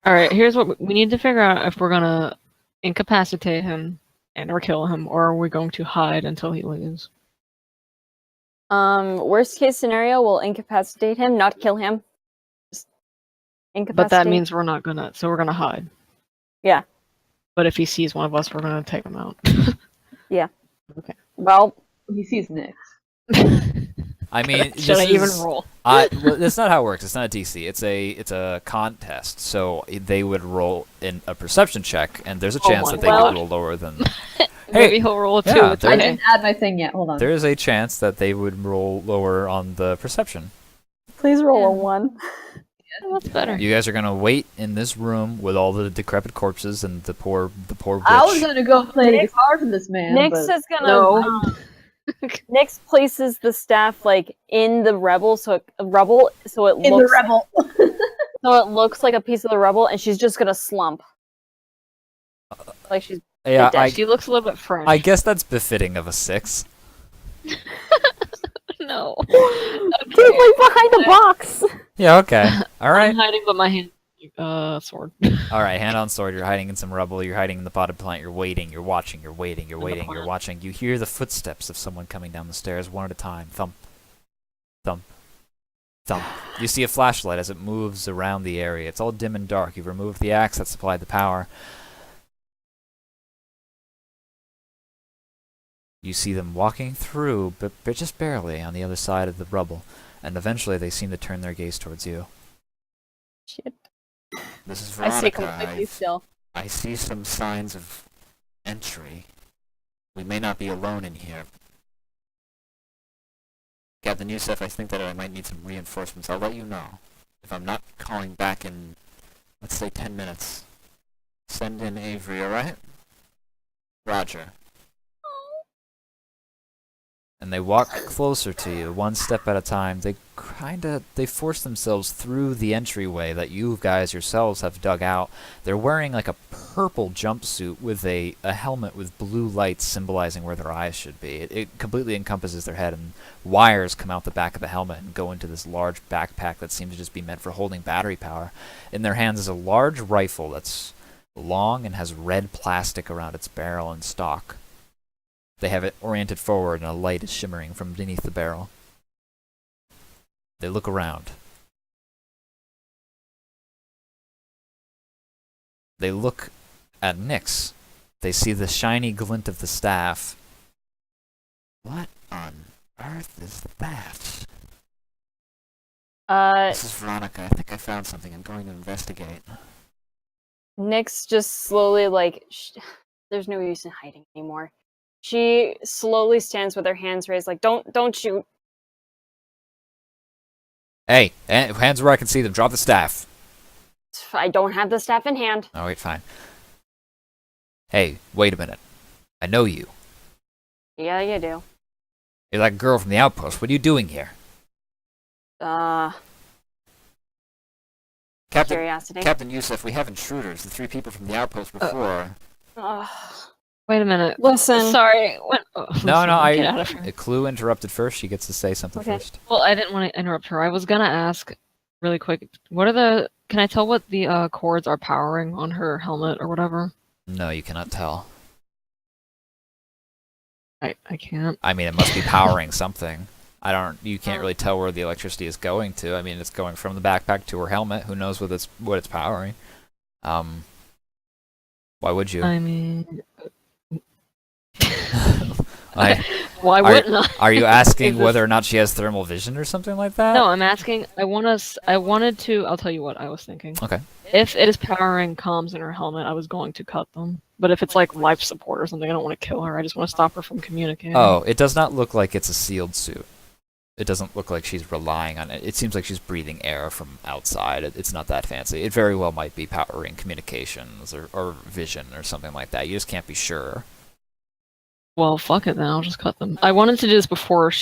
All right, here's what we need to figure out: if we're gonna incapacitate him and/or kill him, or are we going to hide until he leaves? Worst case scenario, we'll incapacitate him, not kill him. Just incapacitate. But that means we're not gonna. So we're gonna hide. Yeah. But if he sees one of us, we're gonna take him out. Well, He sees Nick. I mean, Should I even roll? well, that's not how it works. It's not a DC. It's a contest. So they would roll in a perception check, and there's a chance my that they God. could roll lower than. Maybe he'll roll a 2. yeah, It's there- I okay. didn't add my thing yet. Hold on. There is a chance that they would roll lower on the perception. please roll a Yeah. 1. That's better. You guys are gonna wait in this room with all the decrepit corpses and the poor witch. I was gonna go play Nick's- guitar for this man. Nyx but is gonna. No. Nyx places the staff like in the rubble, so it in the looks rebel. so it looks like a piece of the rubble, and she's just gonna slump. Like she's Yeah, dead. She looks a little bit French. I guess that's befitting of a 6. No. she's like behind the box. Yeah. Okay. All right. I'm hiding, but my hand. Sword. All right, hand on sword. You're hiding in some rubble. You're hiding in the potted plant. You're waiting. You're watching. You're waiting. You're the waiting. You're plant. watching. You hear the footsteps of someone coming down the stairs one at a time. Thump, thump, Thump. You see a flashlight as it moves around the area. It's all dim and dark. You've removed the axe that supplied the power. You see them walking through, but just barely, on the other side of the rubble, and eventually they seem to turn their gaze towards you. Shit. This is I stay Veronica. completely still. I see some signs of entry. We may not be alone in here. Captain Yusef, I think that I might need some reinforcements. I'll let you know. If I'm not calling back in, let's say 10 minutes. Send in Avery, alright? Roger. And they walk closer to you, one step at a time. They force themselves through the entryway that you guys yourselves have dug out. They're wearing like a purple jumpsuit with a helmet with blue lights symbolizing where their eyes should be. It completely encompasses their head, and wires come out the back of the helmet and go into this large backpack that seems to just be meant for holding battery power. In their hands is a large rifle that's long and has red plastic around its barrel and stock. They have it oriented forward, and a light is shimmering from beneath the barrel. They look around. They look at Nyx. They see the shiny glint of the staff. What on earth is that? Uh, This is Veronica. I think I found something. I'm going to investigate. Nyx just slowly, like, there's no use in hiding anymore. She slowly stands with her hands raised, like, don't shoot. Hey, hands where I can see them. Drop the staff. I don't have the staff in hand. Oh, wait, fine. Hey, wait a minute. I know you. Yeah, you do. You're that girl from the outpost. What are you doing here? Curiosity. Captain Yusef, we have intruders. The 3 people from the outpost before. Wait a minute. Listen. Sorry. No, Get out of here. Clue interrupted first. She gets to say something Okay. first. Well, I didn't want to interrupt her. I was gonna ask really quick. Can I tell what the cords are powering on her helmet or whatever? No, you cannot tell. I can't. I mean, it must be powering something. You can't really tell where the electricity is going to. I mean, it's going from the backpack to her helmet. Who knows what it's powering? Why would you? I mean, Why why wouldn't I? Are you asking Is this- whether or not she has thermal vision or something like that? No, I'm asking. I wanted to. I'll tell you what I was thinking. Okay. If it is powering comms in her helmet, I was going to cut them. But if it's like life support or something, I don't want to kill her. I just want to stop her from communicating. Oh, it does not look like it's a sealed suit. It doesn't look like she's relying on it. It seems like she's breathing air from outside. It's not that fancy. It very well might be powering communications or vision or something like that. You just can't be sure. Well, fuck it then. I'll just cut them. I wanted to do this before once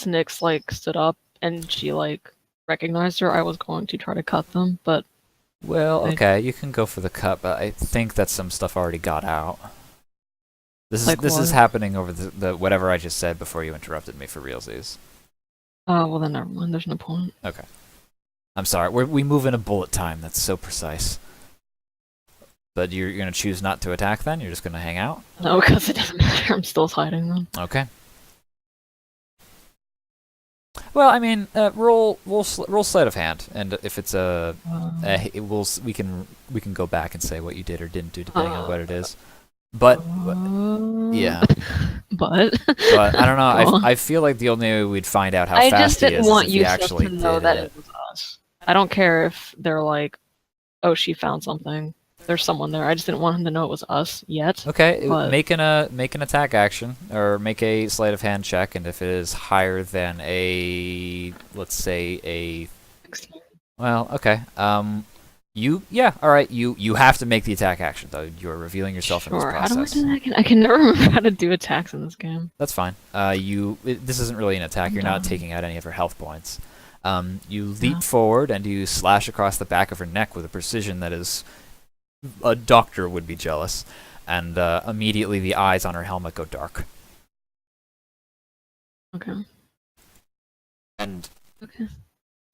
Nyx stood up and she recognized her. I was going to try to cut them, but Well, okay, you can go for the cut, but I think that some stuff already got out. This is what? happening over the whatever I just said before you interrupted me for realsies. well then never mind. There's no point. Okay. I'm sorry. We move in a bullet time. That's so precise. But you're gonna choose not to attack then? You're just gonna hang out? No, because it doesn't matter. I'm still hiding them. Okay. Well, I mean, roll sleight of hand, and if it's we can go back and say what you did or didn't do depending on what it is. But yeah. But I don't know. Well. I feel like the only way we'd find out how I fast just he didn't is want if he you actually to know did that it. it was us. I don't care if they're like, oh, she found something. There's someone there. I just didn't want him to know it was us yet. Okay, but- make an attack action or make a sleight of hand check, and if it is higher than let's say well, okay. All right. You have to make the attack action though. You are revealing yourself in this Sure. How process. do I do that? I can never remember how to do attacks in this game. That's fine. This isn't really an attack. You're not No. taking out any of her health points. You leap forward and you slash across the back of her neck with a precision that is a doctor would be jealous, and immediately the eyes on her helmet go dark. Okay. And Okay.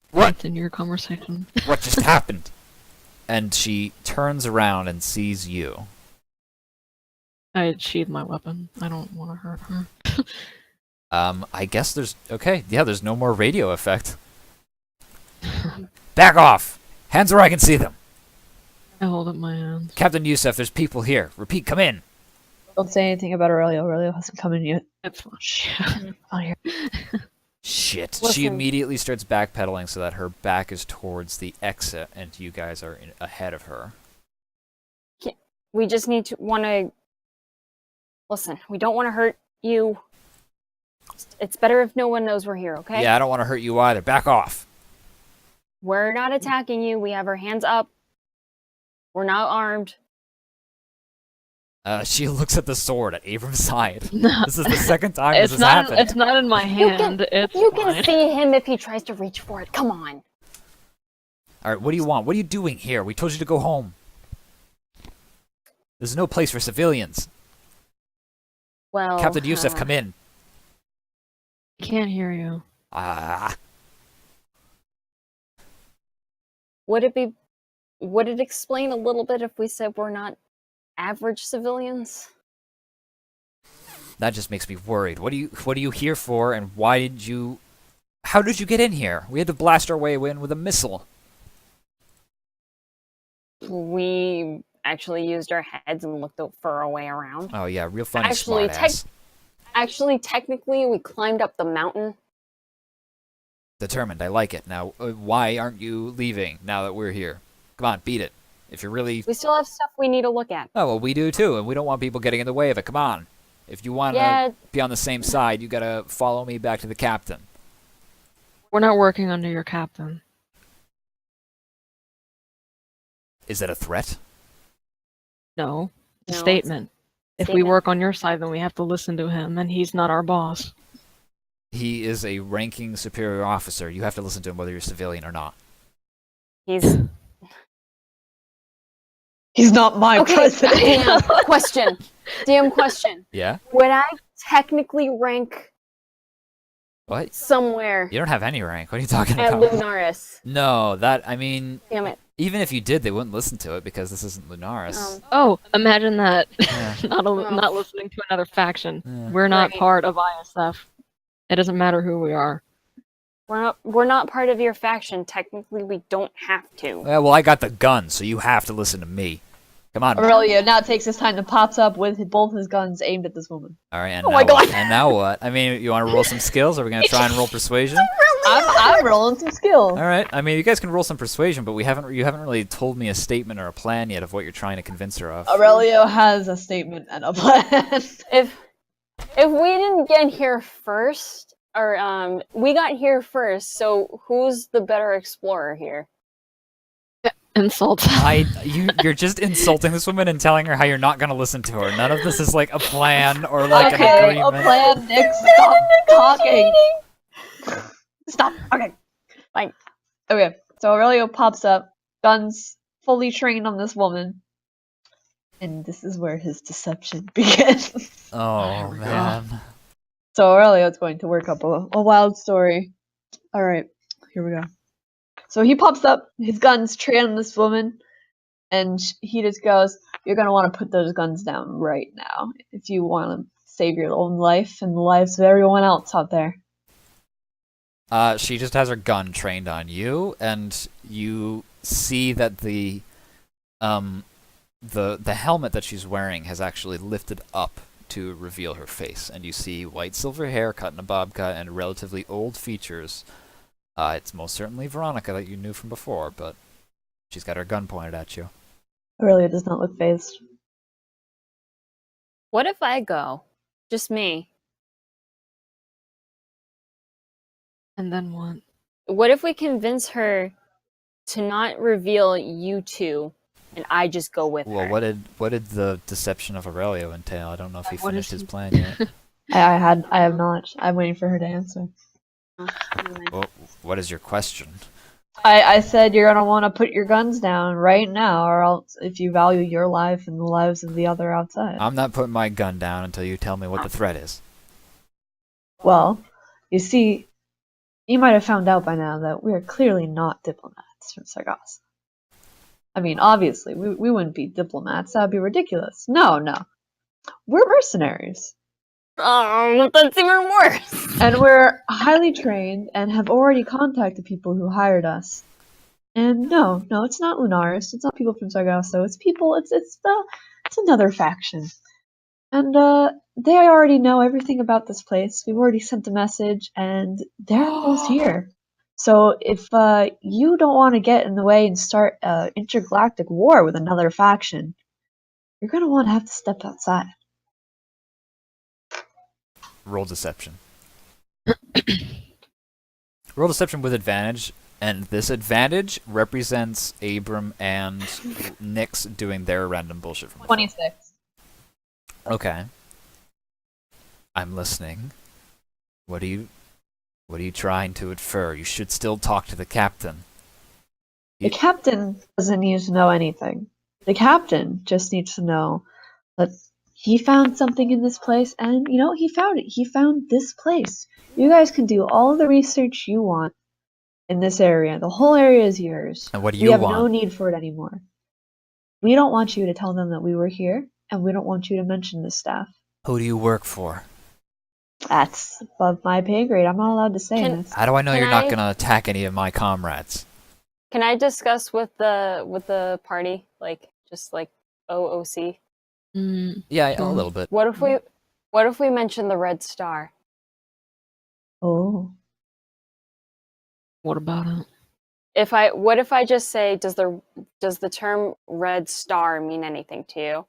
What? Continue your conversation. what just happened? And she turns around and sees you. I sheathe my weapon. I don't want to hurt her. I guess there's no more radio effect. Back off! Hands where I can see them! I hold up my hands. Captain Yusef, there's people here. Repeat, come in! Don't say anything about Aurelio. Aurelio hasn't come in yet. It's fine. Shit. Oh, here. Shit. She Listen. immediately starts backpedaling so that her back is towards the exit and you guys are ahead of her. We just want to... Listen, we don't want to hurt you. It's better if no one knows we're here, okay? Yeah, I don't want to hurt you either. Back off! We're not attacking you. We have our hands up. We're not armed. She looks at the sword at Abram's side. No, This is the second time this it's has not. happened. It's not in my hand. It's You can fine. see him if he tries to reach for it. Come on. Alright, what do you want? What are you doing here? We told you to go home. There's no place for civilians. Well, Captain Yusef, come in. I can't hear you. Ah. Would it explain a little bit if we said we're not average civilians? That just makes me worried. What are you here for, and how did you get in here? We had to blast our way in with a missile. We actually used our heads and looked for our way around. Oh yeah, real funny Actually, smartass. Technically, we climbed up the mountain. Determined, I like it. Now, why aren't you leaving now that we're here? Come on, beat it. If you're really... We still have stuff we need to look at. Oh, well, we do too, and we don't want people getting in the way of it. Come on. If you want to Yeah, be on the same side, you gotta follow me back to the captain. We're not working under your captain. Is that a threat? No, No, a statement. If we statement. work on your side, then we have to listen to him, and he's not our boss. He is a ranking superior officer. You have to listen to him whether you're civilian or not. he's He's not my okay. president. Damn question. Yeah? Would I technically rank What? somewhere You don't have any rank. What are you talking at about? Lunaris? No, I mean, Damn it. even if you did, they wouldn't listen to it because this isn't Lunaris. Oh, imagine that. Yeah. Not listening to another faction. Yeah. We're not Right. part of ISF. It doesn't matter who we are. We're not part of your faction. Technically, we don't have to. Yeah, well, I got the gun, so you have to listen to me. Come on. Aurelio now takes his time to pops up with both his guns aimed at this woman. All right, and Oh now my God. what? And now what? I mean, you want to roll some skills? Are we going to try and roll persuasion? I'm rolling some skills. All right. I mean, you guys can roll some persuasion, but you haven't really told me a statement or a plan yet of what you're trying to convince her of. Aurelio has a statement and a plan. If we didn't get here first, or we got here first, so who's the better explorer here? Insult. You're just insulting this woman and telling her how you're not going to listen to her. None of this is like a plan or like an Okay, a agreement. plan, Nick. Stop talking. Stop. Okay. Fine. Okay, so Aurelio pops up, guns fully trained on this woman. And this is where his deception begins. Oh, man. So Aurelio's going to work up a wild story. Alright, here we go. So he pops up, his gun's trained on this woman, and he just goes, "You're going to want to put those guns down right now if you want to save your own life and the lives of everyone else out there." She just has her gun trained on you, and you see that the helmet that she's wearing has actually lifted up to reveal her face, and you see white silver hair cut in a bob cut and relatively old features. It's most certainly Veronica that you knew from before, but she's got her gun pointed at you. Aurelio does not look phased. What if I go? Just me. And then what? What if we convince her to not reveal you two, and I just go with Well, her? what did the deception of Aurelio entail? I don't know if he What finished is his he- plan yet. I have not. I'm waiting for her to answer. Well, what is your question? I said you're gonna want to put your guns down right now, or else if you value your life and the lives of the other outside. I'm not putting my gun down until you tell me what the threat is. Well, you see, you might have found out by now that we are clearly not diplomats from Sargasso. I mean, obviously, we wouldn't be diplomats. That would be ridiculous. No. We're mercenaries. Oh, that's even worse. And we're highly trained and have already contacted people who hired us And no, it's not Lunaris. It's not people from Sargasso. It's people. It's another faction. And they already know everything about this place. We've already sent a message, and they're almost here. So if you don't want to get in the way and start an intergalactic war with another faction, you're gonna want to have to step outside. Roll deception. Roll deception with advantage, and this advantage represents Abram and Nyx doing their random bullshit from before. 26. Okay. I'm listening. What are you trying to infer? You should still talk to the captain. The captain doesn't need to know anything. The captain just needs to know that he found something in this place, and he found it. He found this place. You guys can do all the research you want in this area. The whole area is yours. And what do We you have no want? need for it anymore. We don't want you to tell them that we were here, and we don't want you to mention the staff. Who do you work for? That's above my pay grade. I'm not allowed to say this. How do I know Can you're not I- gonna attack any of my comrades? Can I discuss with the party, just like OOC? Yeah, a Sure. little bit. What if we mention the Red Star? Oh. What about it? What if I just say, does the term Red Star mean anything to you?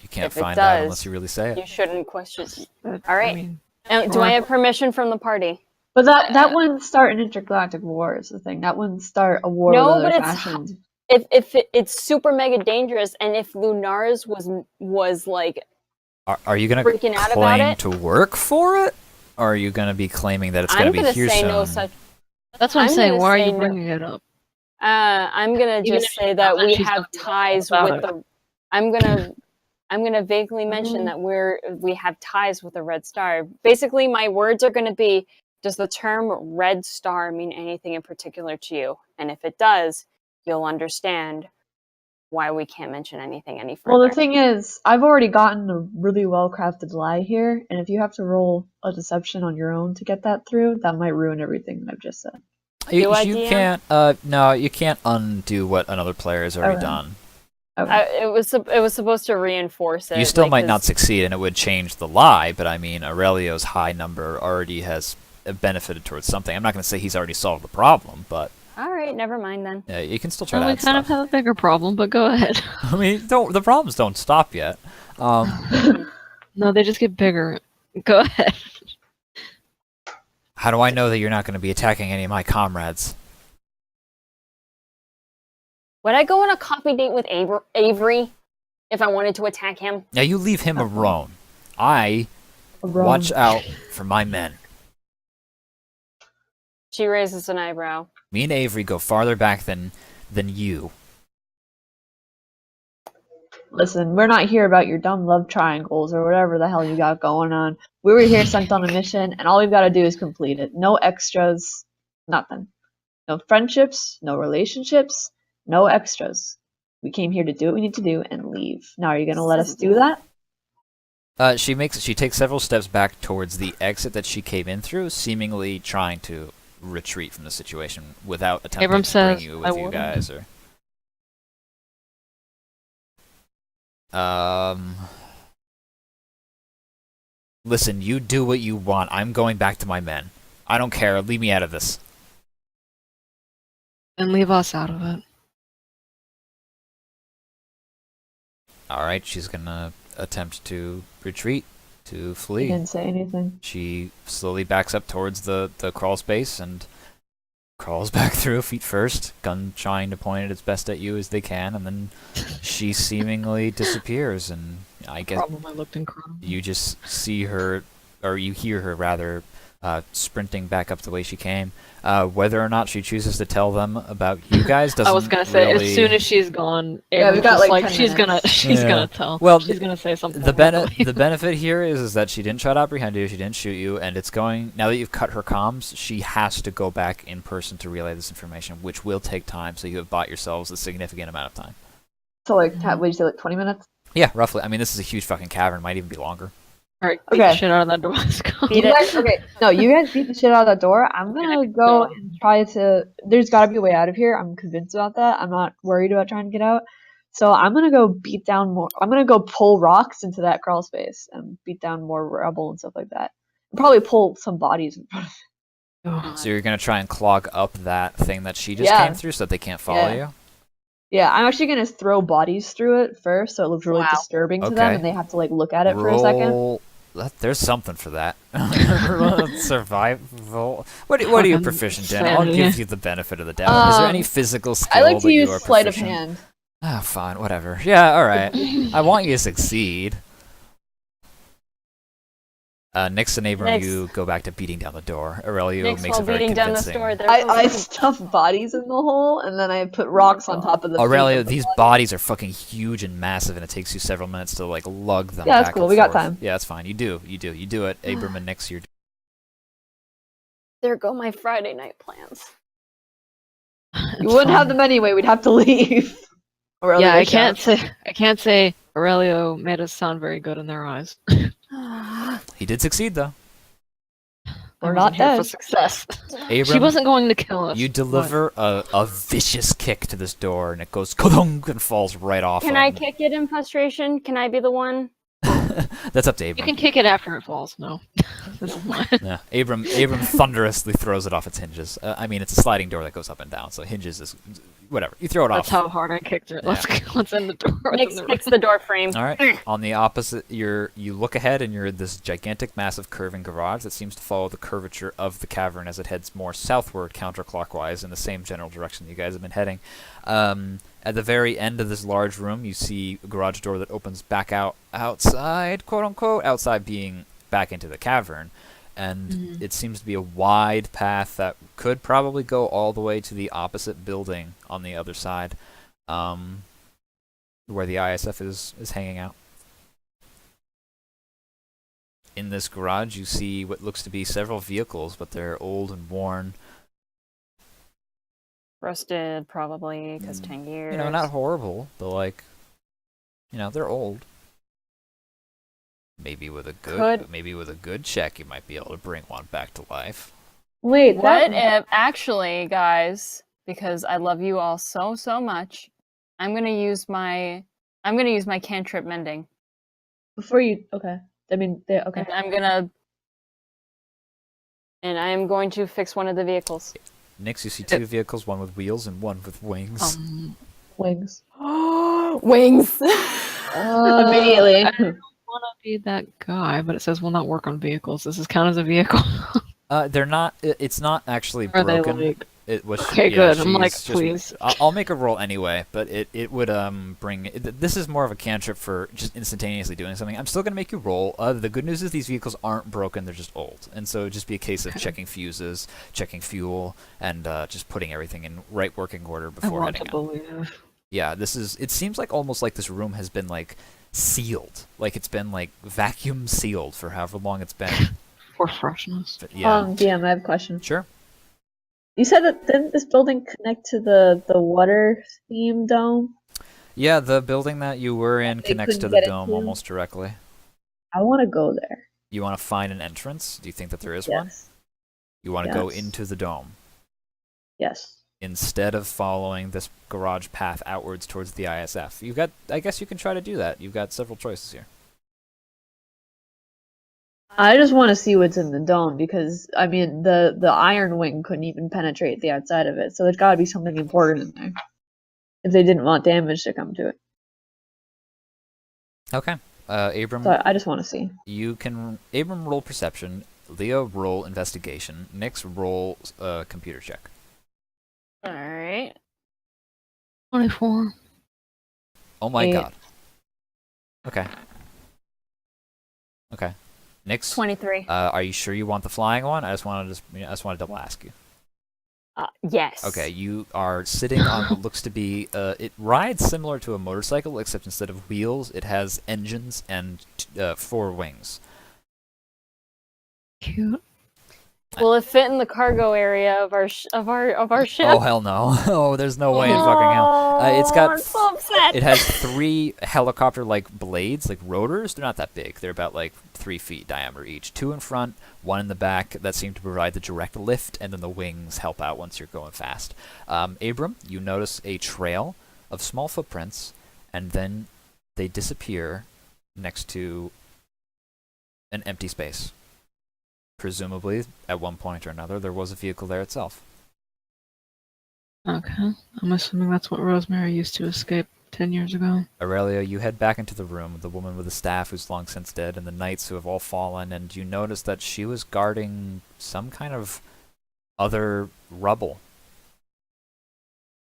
You can't If it find out does, unless you really say it. You shouldn't question. All right. Do I have permission from the party? But that wouldn't start an intergalactic war is the thing. That wouldn't start a war No, with other but it's- factions. It's super mega dangerous, and if Lunaris was like Are you gonna freaking out about claim it? to work for it? Or are you gonna be claiming that it's I'm gonna be gonna here say soon? no such. That's what I'm I'm saying. gonna Why are say you no. bringing it up? I'm gonna Even just if say she's that not- we she's have not ties about with it. the. I'm gonna vaguely mention that we have ties with the Red Star. Basically, my words are gonna be: does the term Red Star mean anything in particular to you? And if it does, you'll understand why we can't mention anything any further. Well, the thing is, I've already gotten a really well-crafted lie here, and if you have to roll a deception on your own to get that through, that might ruin everything that I've just said. You DM? can't. No, you can't undo what another player has already Okay. done. Okay. It was supposed to reinforce it. You still like, might not 'cause- succeed, and it would change the lie. But I mean, Aurelio's high number already has benefited towards something. I'm not going to say he's already solved the problem, but All right, never mind then. you can still try Well, to we add kind of stuff. have a bigger problem, but go ahead. I mean, the problems don't stop yet. No, they just get bigger. Go ahead. How do I know that you're not going to be attacking any of my comrades? Would I go on a coffee date with Avery if I wanted to attack him? Now you leave him alone. I Wrong. watch out for my men. She raises an eyebrow. Me and Avery go farther back than you. Listen, we're not here about your dumb love triangles or whatever the hell you got going on. We were here sent on a mission, and all we've got to do is complete it. No extras, nothing. No friendships, no relationships, no extras. We came here to do what we need to do and leave. Now, are you going to let us do that? She takes several steps back towards the exit that she came in through, seemingly trying to retreat from the situation without attempting Abram to says, bring you "I with you wouldn't." guys. Or listen, you do what you want. I'm going back to my men. I don't care. Leave me out of this. And leave us out of it. All right, she's gonna attempt to retreat, to I flee. didn't say anything. She slowly backs up towards the crawl space and crawls back through feet first, gun trying to point it as best at you as they can, and then she seemingly disappears, and I guess Problem I looked incredible. you just see her, or you hear her rather, sprinting back up the way she came. Whether or not she chooses to tell them about you guys doesn't I was gonna say, really... as soon as she's gone, Yeah, we've Abram's got, just like, 10 she's minutes. Yeah. gonna tell. Well, she's gonna say something. The horrible. benefit here is that she didn't try to apprehend you, she didn't shoot you, and it's going, now that you've cut her comms, she has to go back in person to relay this information, which will take time, so you have bought yourselves a significant amount of time. So, like, what did you say, like 20 minutes? Yeah, roughly. I mean, this is a huge fucking cavern, might even be longer. Alright, beat Okay. the shit out of that door. Let's go. Beat You it. guys, okay, no, you guys beat the shit out of that door. I'm gonna go and try to. There's gotta be a way out of here. I'm convinced about that. I'm not worried about trying to get out. So I'm gonna go beat down more. I'm gonna go pull rocks into that crawl space and beat down more rubble and stuff like that. And probably pull some bodies in front of Oh, So you're gonna try and clog up that thing that she just Yeah. came through, so that they can't follow Yeah. you. Yeah, I'm actually gonna throw bodies through it first, so it looks really Wow. disturbing to them, Okay. and they have to like look at it for a second. Roll. There's something for that. Survival. What are you Fucking proficient in? I'll insanity. give you the benefit of the doubt. Is there any Um, physical skill I like to that you use are sleight of proficient? hand. Ah, fine, whatever. Yeah, all right. I want you to succeed. Nix and Abram, Nix. you go back to beating down the door. Aurelio Nix, makes while a very beating down convincing. this door, they're I fucking- stuff bodies in the hole, and then I put rocks on top of the feet Aurelio, of the these body. bodies are fucking huge and massive, and it takes you several minutes to like lug them. Yeah, that's back cool. and We got forth. time. Yeah, that's fine. You do it. Abram and Nix, you're. There go my Friday night plans. You wouldn't have them anyway. We'd have to leave. Aurelio Yeah, I shouts. can't say Aurelio made us sound very good in their eyes. He did succeed though. I We're wasn't not here dead. for success. She Abram, wasn't going to kill us. you deliver a vicious kick to this door, and it goes kodong and falls right off. Can I kick it in frustration? Can I be the one? That's up to You Abram. can kick it after it falls. No, this is mine. Yeah, Abram thunderously throws it off its hinges. I mean, it's a sliding door that goes up and down, so hinges is whatever. You throw it That's off. how hard I kicked it. Yeah. Let's end the door. What's Nix in the fix the door frame. All right. On the opposite, you look ahead, and you're in this gigantic, massive, curving garage that seems to follow the curvature of the cavern as it heads more southward, counterclockwise, in the same general direction you guys have been heading. At the very end of this large room, you see a garage door that opens back outside, quote unquote, outside being back into the cavern. And it seems to be a wide path that could probably go all the way to the opposite building on the other side, where the ISF is hanging out. In this garage, you see what looks to be several vehicles, but they're old and worn. Rusted, probably, because 10 years. You know, not horrible, but like, you know, they're old. Maybe with a good check, you might be able to bring one back to life. Wait, What that if, actually, guys, because I love you all so, so much, I'm gonna use my cantrip mending. before you okay. I mean, okay. And I'm going to fix one of the vehicles. Nix, you see two vehicles, one with wheels and one with wings. Wings. Wings! Immediately. I don't want to be that guy, but it says will not work on vehicles. Does this count as a vehicle? They're not. It's not actually Or are they broken. like? It was Okay, yeah, good. I'm like, she's please. I'll make a roll anyway, but it would bring. This is more of a cantrip for just instantaneously doing something. I'm still gonna make you roll. The good news is these vehicles aren't broken; they're just old, and so it'd just be a case of checking fuses, checking fuel, and just putting everything in right working order I before want heading to out. believe. Yeah, this is. It seems like almost like this room has been like sealed, like it's been like vacuum sealed for however long it's been. For freshness. But, yeah, DM, I have a question. sure. You said that didn't this building connect to the water steam dome? Yeah, the building that you were in They connects to couldn't the get dome into? almost directly. I want to go there. You want to find an entrance? Do you think that there is one? Yes. You want to go Yes. into the dome Yes. instead of following this garage path outwards towards the ISF. You've got. I guess you can try to do that. You've got several choices here. I just want to see what's in the dome because I mean the iron wing couldn't even penetrate the outside of it, so there's got to be something important in there. If they didn't want damage to come to it, Okay. Abram, so I just want to see. you can. Abram roll perception. Leo roll investigation. Nix roll computer check. Alright. 24. Oh my 8. god. Okay. Okay. Nix. 23. Are you sure you want the flying one? I just want to double ask you. Yes. Okay, you are sitting on what looks to be. It rides similar to a motorcycle, except instead of wheels, it has engines and 4 wings. Cute. Will it fit in the cargo area of our ship? Oh hell no! Oh, there's no way in fucking hell. It's got. I'm so upset. It has 3 helicopter-like blades, like rotors. They're not that big. They're about like 3 feet diameter each. 2 in front, 1 in the back. That seem to provide the direct lift, and then the wings help out once you're going fast. Abram, you notice a trail of small footprints, and then they disappear next to an empty space. Presumably, at one point or another, there was a vehicle there itself. Okay. I'm assuming that's what Rosemary used to escape 10 years ago. Aurelia, you head back into the room with the woman with the staff who's long since dead and the knights who have all fallen, and you notice that she was guarding some kind of other rubble.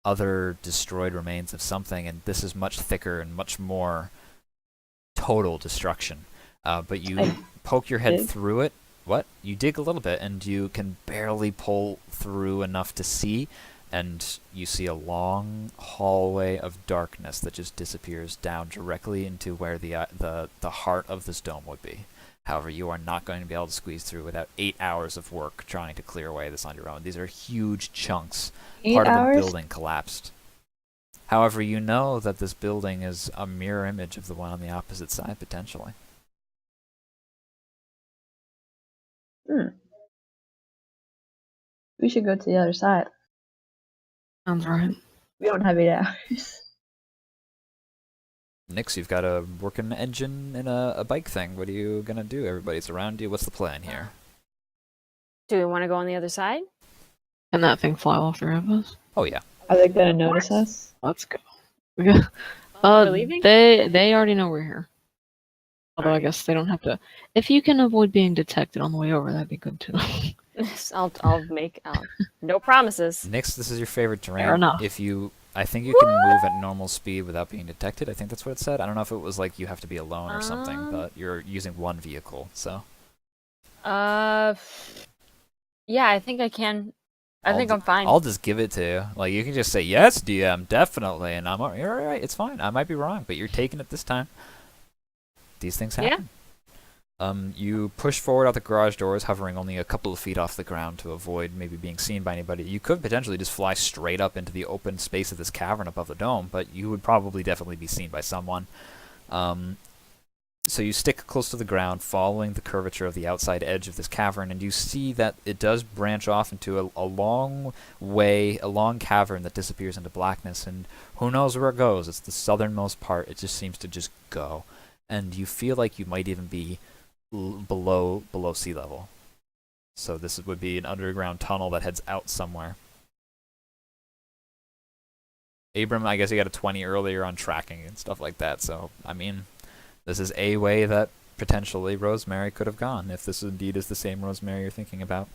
Other destroyed remains of something, and this is much thicker and much more total destruction. But you poke your head dig? through it. What? You dig a little bit, and you can barely pull through enough to see, and you see a long hallway of darkness that just disappears down directly into where the heart of this dome would be. However, you are not going to be able to squeeze through without 8 hours of work trying to clear away this on your own. These are huge chunks. 8 Part of hours? the building collapsed. However, you know that this building is a mirror image of the one on the opposite side, potentially. We should go to the other side. Sounds right. We don't have 8 hours. Nix, you've got a working engine and a bike thing. What are you gonna do? Everybody's around you. What's the plan here? Do we want to go on the other side? Can that thing fly all 3 of us? Oh yeah. Are they gonna notice us? Let's go. We're leaving? They already know we're here. Although I Alright. guess they don't have to. If you can avoid being detected on the way over, that'd be good too. I'll make no promises. Nix, this is your favorite terrain. Fair enough. I think you can move at normal speed without being detected. I think that's what it said. I don't know if it was like you have to be alone or something, but you're using one vehicle, so. Yeah, I think I can. I think I'm fine. I'll just give it to you. Like, you can just say, yes, DM, definitely, and you're alright, it's fine. I might be wrong, but you're taking it this time. These things happen. You push forward out the garage doors, hovering only a couple of feet off the ground to avoid maybe being seen by anybody. You could potentially just fly straight up into the open space of this cavern above the dome, but you would probably definitely be seen by someone. So you stick close to the ground, following the curvature of the outside edge of this cavern, and you see that it does branch off into a long cavern that disappears into blackness, and who knows where it goes. It's the southernmost part. It just seems to just go. And you feel like you might even be below sea level. So this would be an underground tunnel that heads out somewhere. Abram, I guess you got a 20 earlier on tracking and stuff like that, so, I mean, this is a way that potentially Rosemary could have gone, if this indeed is the same Rosemary you're thinking about.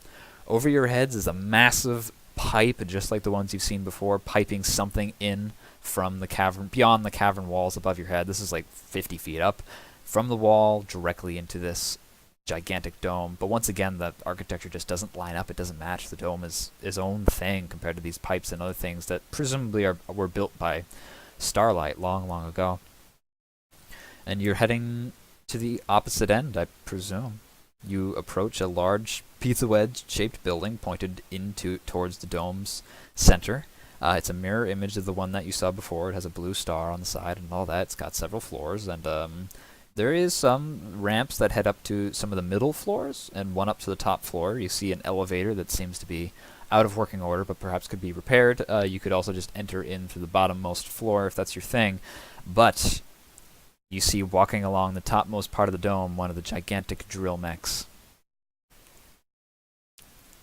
Over your heads is a massive pipe, just like the ones you've seen before, piping something in from the cavern, beyond the cavern walls above your head. This is like 50 feet up from the wall directly into this gigantic dome. But once again, the architecture just doesn't line up. It doesn't match. The dome is its own thing compared to these pipes and other things that presumably were built by Starlight long, long ago. And you're heading to the opposite end, I presume. You approach a large pizza wedge-shaped building pointed towards the dome's center. It's a mirror image of the one that you saw before. It has a blue star on the side and all that. It's got several floors, and there is some ramps that head up to some of the middle floors and one up to the top floor. You see an elevator that seems to be out of working order, but perhaps could be repaired. You could also just enter in through the bottommost floor if that's your thing. But you see walking along the topmost part of the dome one of the gigantic drill mechs.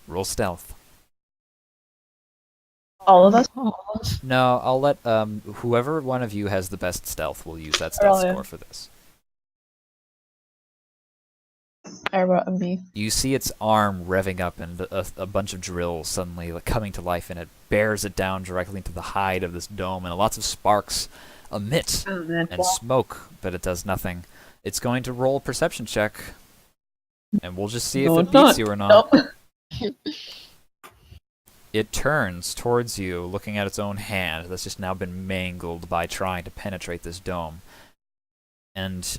Roll stealth. All of us? No, I'll let whoever one of you has the best stealth will use that stealth Aurelia. score for this. I wrote a B. You see its arm revving up and a bunch of drills suddenly coming to life, and it bears it down directly into the hide of this dome, and lots of sparks emit and smoke, but it does nothing. It's going to roll a perception check, and we'll just see if it beats you or not. Nope. It turns towards you, looking at its own hand that's just now been mangled by trying to penetrate this dome. And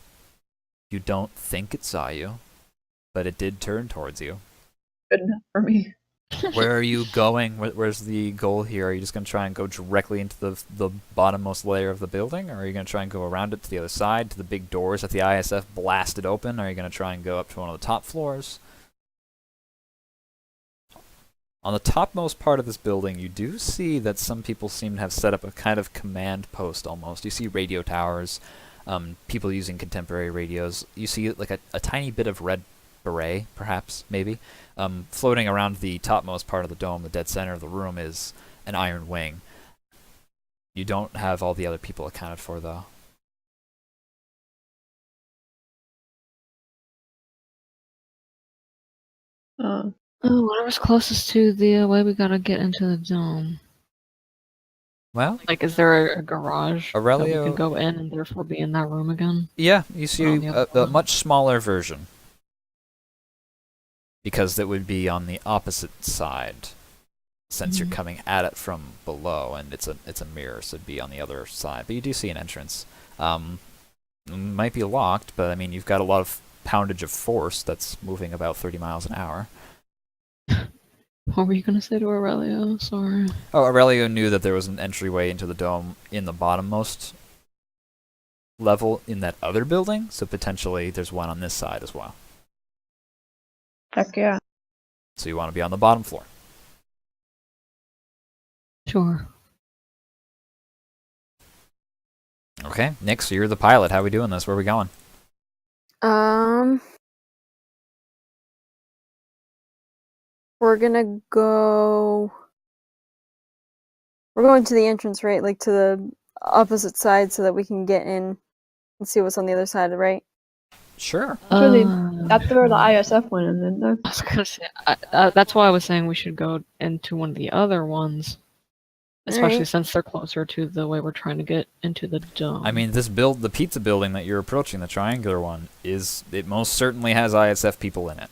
you don't think it saw you, but it did turn towards you. good enough for me. Where are you going? Where's the goal here? Are you just going to try and go directly into the bottommost layer of the building? Or are you going to try and go around it to the other side, to the big doors that the ISF blasted open? Or are you going to try and go up to one of the top floors? On the topmost part of this building, you do see that some people seem to have set up a kind of command post almost. You see radio towers, people using contemporary radios. You see like a tiny bit of red beret, perhaps, maybe. Floating around the topmost part of the dome, the dead center of the room, is an iron wing. You don't have all the other people accounted for, though. Oh, whatever's closest to the way we gotta get into the dome. Well, Like, is there a garage that we Aurelio, can go in and therefore be in that room again? yeah, you On see the other a one. much smaller version. Because that would be on the opposite side, since you're coming at it from below, and it's a mirror, so it'd be on the other side. But you do see an entrance. Might be locked, but I mean you've got a lot of poundage of force that's moving about 30 miles an hour. What were you gonna say to Aurelio? Sorry. Oh, Aurelio knew that there was an entryway into the dome in the bottommost level in that other building, so potentially there's one on this side as well. Heck yeah. So you want to be on the bottom floor. Sure. Okay, Nick, so you're the pilot. How are we doing this? Where are we going? We're gonna go. We're going to the entrance, right? Like to the opposite side, so that we can get in and see what's on the other side, right? Sure. Actually, that's where the ISF went in, didn't I was gonna say, that's why I was saying we should go into one of the other ones, especially Alright. since they're closer to the way we're trying to get into the dome. I mean, the pizza building that you're approaching, the triangular one, it most certainly has ISF people in it.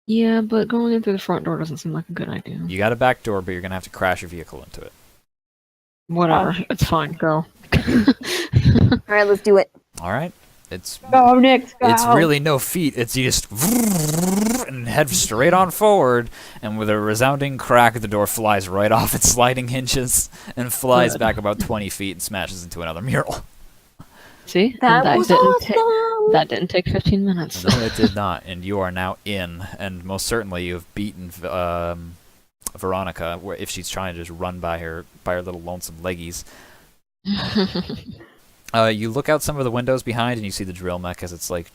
Yeah, but going in through the front door doesn't seem like a good idea. You got a back door, but you're gonna have to crash your vehicle into it. Whatever, Gosh. it's fine. Go. Alright, let's do it. All right, it's Go, Nick, go! it's really no feat. It's you just and head straight on forward, and with a resounding crack, the door flies right off its sliding hinges and flies Good. back about 20 feet and smashes into another mural. See, That And was didn't awesome. that didn't take 15 minutes. No, it did not, and you are now in, and most certainly you have beaten Veronica, if she's trying to just run by her little lonesome leggies. You look out some of the windows behind, and you see the drill mech as it's like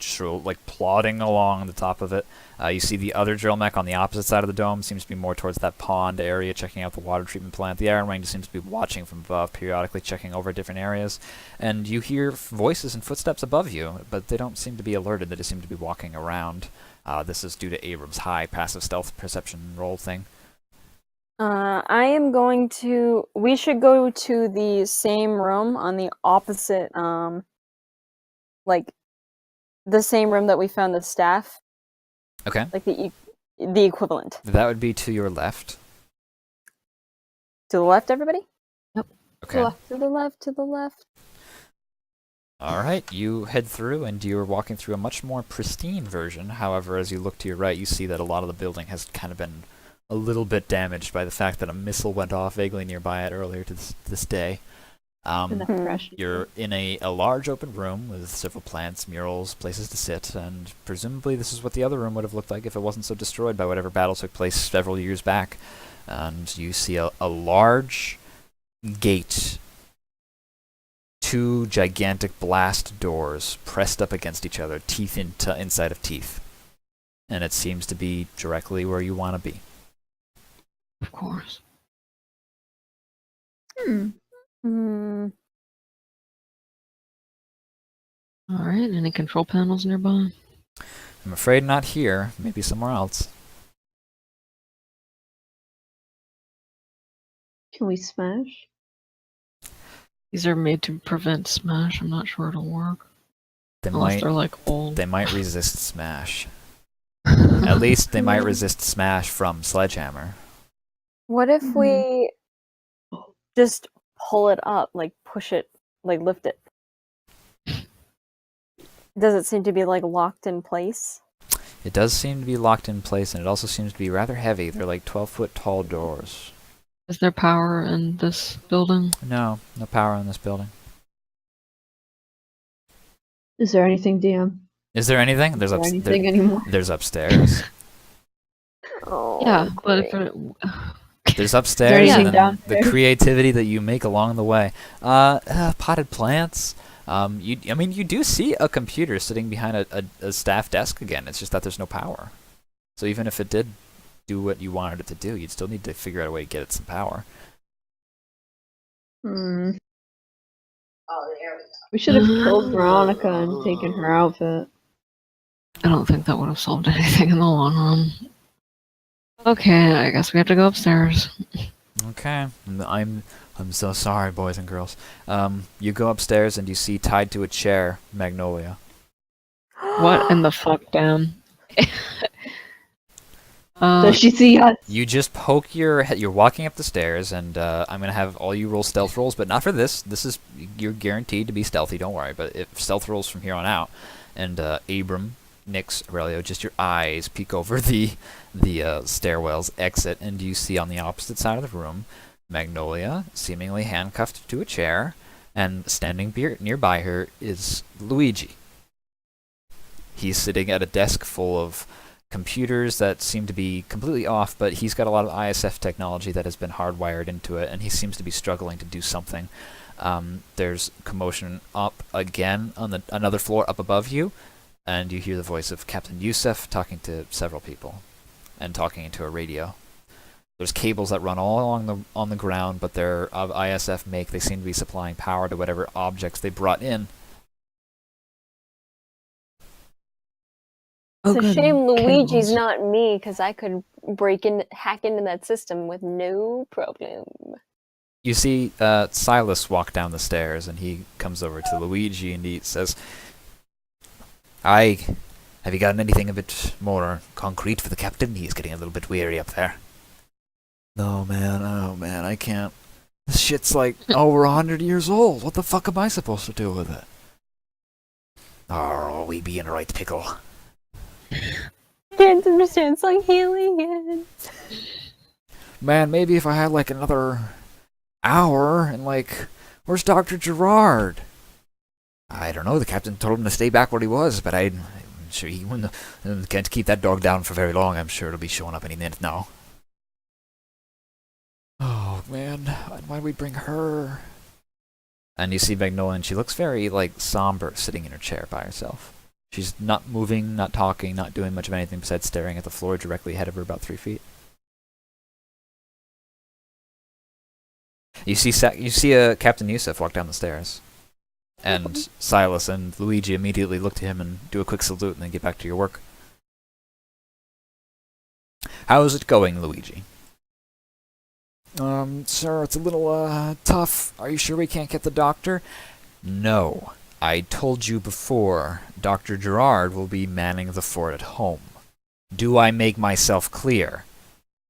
plodding along the top of it. You see the other drill mech on the opposite side of the dome, seems to be more towards that pond area, checking out the water treatment plant. The Iron Wing just seems to be watching from above, periodically checking over different areas. And you hear voices and footsteps above you, but they don't seem to be alerted. They just seem to be walking around. This is due to Abrams' high passive stealth perception roll thing. I am going to. We should go to the same room on the opposite, like the same room that we found the staff, Okay. like the equivalent. That would be to your left. To the left, everybody. Okay. To the left. To the left. All right, you head through, and you're walking through a much more pristine version. However, as you look to your right, you see that a lot of the building has kind of been a little bit damaged by the fact that a missile went off vaguely nearby it earlier to this day. And the crash. You're in a large open room with several plants, murals, places to sit, and presumably this is what the other room would have looked like if it wasn't so destroyed by whatever battle took place several years back. And you see a large gate, two gigantic blast doors pressed up against each other, teeth inside of teeth. And it seems to be directly where you want to be. Of course. Hmm. All right. Any control panels nearby? I'm afraid not here. Maybe somewhere else. Can we smash? These are made to prevent smash. I'm not sure it'll work. They Unless might they're like old. they might resist smash. At least they might resist smash from sledgehammer. What if we just pull it up, like push it, like lift it? Does it seem to be like locked in place? It does seem to be locked in place, and it also seems to be rather heavy. They're like 12-foot tall doors. Is there power in this building? No power in this building. Is there anything, DM? Is there anything? Is there anything anymore? There's upstairs. Oh, Yeah, but if great. it, There's upstairs, anything and then the downstairs? creativity that you make along the way. Potted plants. You do see a computer sitting behind a staff desk again. It's just that there's no power. So even if it did do what you wanted it to do, you'd still need to figure out a way to get it some power. Hmm. We should have killed Veronica and taken her outfit. I don't think that would have solved anything in the long run. Okay, I guess we have to go upstairs. Okay, I'm so sorry, boys and girls. You go upstairs and you see tied to a chair Magnolia. What in the fuck, damn? Does she see us? You just poke your head. You're walking up the stairs, and I'm gonna have all you roll stealth rolls, but not for this. You're guaranteed to be stealthy. Don't worry. But if stealth rolls from here on out, and Abram, Nix, Aurelio, just your eyes peek over the stairwell's exit, and you see on the opposite side of the room Magnolia, seemingly handcuffed to a chair, and standing nearby her is Luigi. He's sitting at a desk full of computers that seem to be completely off, but he's got a lot of ISF technology that has been hardwired into it, and he seems to be struggling to do something. There's commotion up again on another floor up above you, and you hear the voice of Captain Yusuf talking to several people, and talking into a radio. There's cables that run all along on the ground, but they're of ISF make. They seem to be supplying power to whatever objects they brought in. It's a good. shame Luigi's Cables. not me, because I could hack into that system with no problem. You see Silas walk down the stairs, and he comes over to Luigi, and he says, have you gotten anything a bit more concrete for the captain? He's getting a little bit weary up there. No, man. Oh, man, I can't. This shit's like over 100 years old. What the fuck am I supposed to do with it? Oh, we be in a right pickle. Can't understand, it's like healing it. Man, maybe if I had like another hour and like, where's Dr. Gerard? I don't know, the captain told him to stay back where he was, but I'm sure he can't keep that dog down for very long. I'm sure it'll be showing up any minute now. Oh man, why'd we bring her? And you see Magnolia, and she looks very like somber, sitting in her chair by herself. She's not moving, not talking, not doing much of anything besides staring at the floor directly ahead of her about 3 feet. You see Captain Yusuf walk down the stairs. And Silas and Luigi immediately look to him and do a quick salute and then get back to your work. How's it going, Luigi? Sir, it's a little, tough. Are you sure we can't get the doctor? No. I told you before, Dr. Gerard will be manning the fort at home. Do I make myself clear?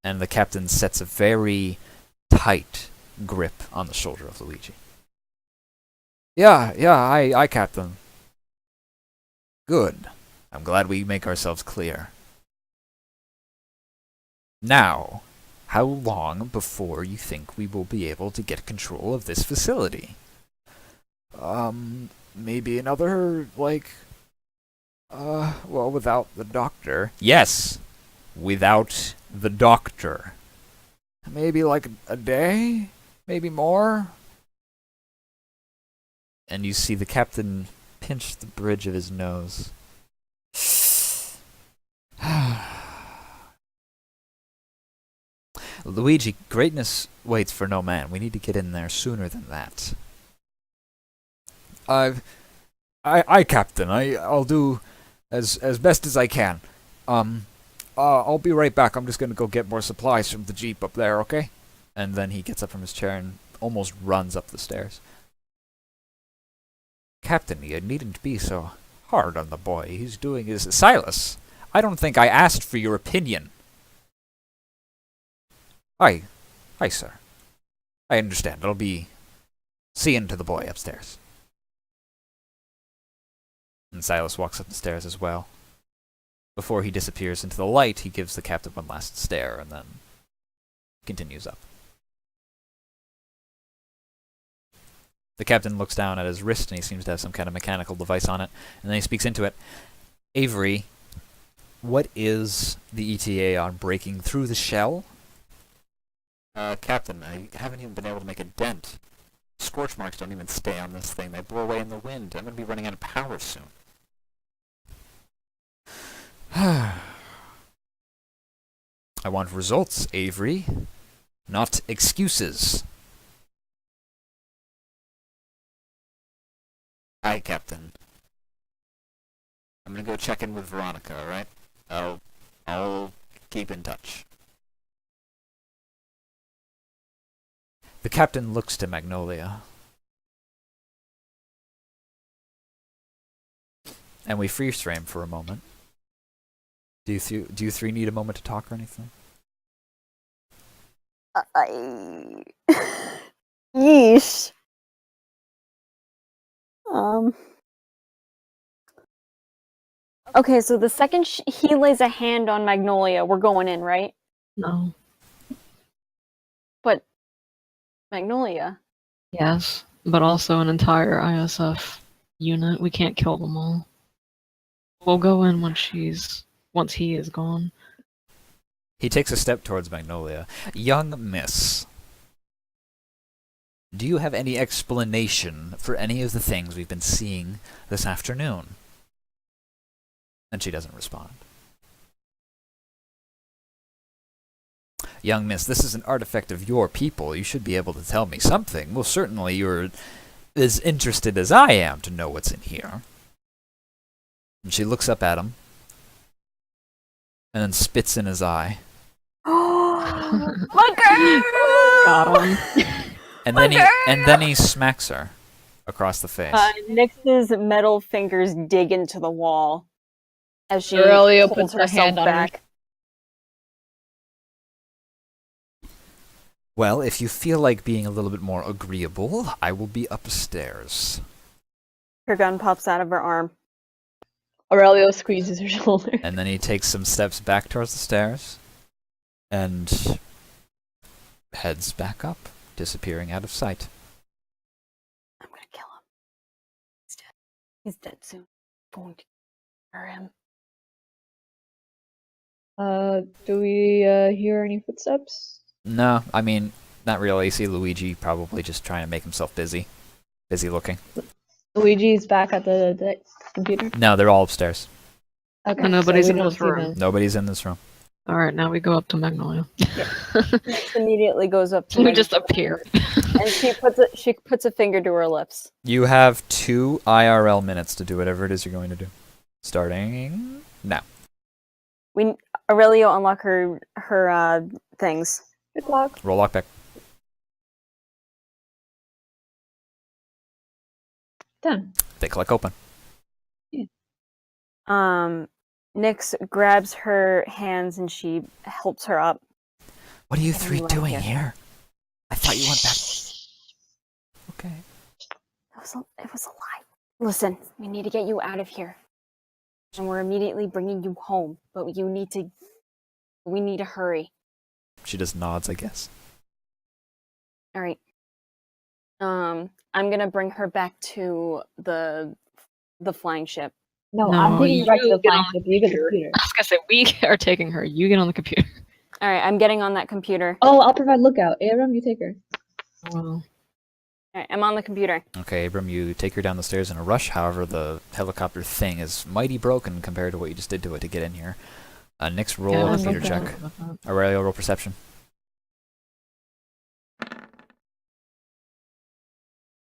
And the captain sets a very tight grip on the shoulder of Luigi. Yeah, I Captain. Good. I'm glad we make ourselves clear. Now, how long before you think we will be able to get control of this facility? Maybe another, without the doctor. Yes, without the doctor. Maybe like a day? Maybe more? And you see the captain pinch the bridge of his nose. Luigi, greatness waits for no man. We need to get in there sooner than that. I Captain. I'll do as best as I can. I'll be right back. I'm just gonna go get more supplies from the jeep up there, okay? And then he gets up from his chair and almost runs up the stairs. Captain, you needn't be so hard on the boy. He's doing his... Silas, I don't think I asked for your opinion. Aye, sir. I understand. I'll be seeing to the boy upstairs. And Silas walks up the stairs as well. before he disappears into the light, he gives the captain one last stare and then continues up. The captain looks down at his wrist and he seems to have some kind of mechanical device on it, and then he speaks into it. Avery, what is the ETA on breaking through the shell? Captain, I haven't even been able to make a dent. Scorch marks don't even stay on this thing. They blow away in the wind. I'm gonna be running out of power soon. I want results, Avery, not excuses. Aye, Captain. I'm gonna go check in with Veronica, alright? I'll keep in touch. The captain looks to Magnolia. And we freeze frame for a moment. Do you three need a moment to talk or anything? Yeesh. Okay, so the second he lays a hand on Magnolia, we're going in, right? No. But Magnolia. Yes, but also an entire ISF unit. We can't kill them all. We'll go in once he is gone. He takes a step towards Magnolia. Young miss, do you have any explanation for any of the things we've been seeing this afternoon? And she doesn't respond. Young miss, this is an artifact of your people. You should be able to tell me something. Well, certainly you're as interested as I am to know what's in here. And she looks up at him, and then spits in his eye. My girl! Got him. And then he smacks her across the face. Nyx's metal fingers dig into the wall as she Aurelia pulls puts her herself hand on her back. Well, if you feel like being a little bit more agreeable, I will be upstairs. Her gun pops out of her arm. Aurelio squeezes her shoulder. And then he takes some steps back towards the stairs and heads back up, disappearing out of sight. I'm gonna kill him. He's dead. He's dead soon. I'm going to murder him. Do we hear any footsteps? No, I mean, not really. You see Luigi probably just trying to make himself busy. Busy looking. Luigi's back at the computer? No, they're all upstairs. Okay, And nobody's we in don't this see room. them. Nobody's in this room. Alright, now we go up to Magnolia. Nyx immediately goes up to We Magnolia, just appear. and she puts a finger to her lips. You have 2 IRL minutes to do whatever it is you're going to do. Starting now. Aurelio unlock her things. Good luck. Roll lockpick. 10. They click open. Nyx grabs her hands and she helps her up. What are you Getting three you out doing here. here? I thought you went back. Okay. It was a lie. Listen, we need to get you out of here. And we're immediately bringing you home, but we need to hurry. She just nods, I guess. All right. I'm gonna bring her back to the flying ship. No, No, I'm taking you you back to the get flying on ship. You get the computer. computer. I was gonna say, we are taking her. You get on the computer. All right, I'm getting on that computer. Oh, I'll provide lookout. Abram, you take her. Well, All right, I'm on the computer. Okay, Abram, you take her down the stairs in a rush. However, the helicopter thing is mighty broken compared to what you just did to it to get in here. Nyx, roll yeah, a I'm computer okay check. with that. Aurelio, roll perception.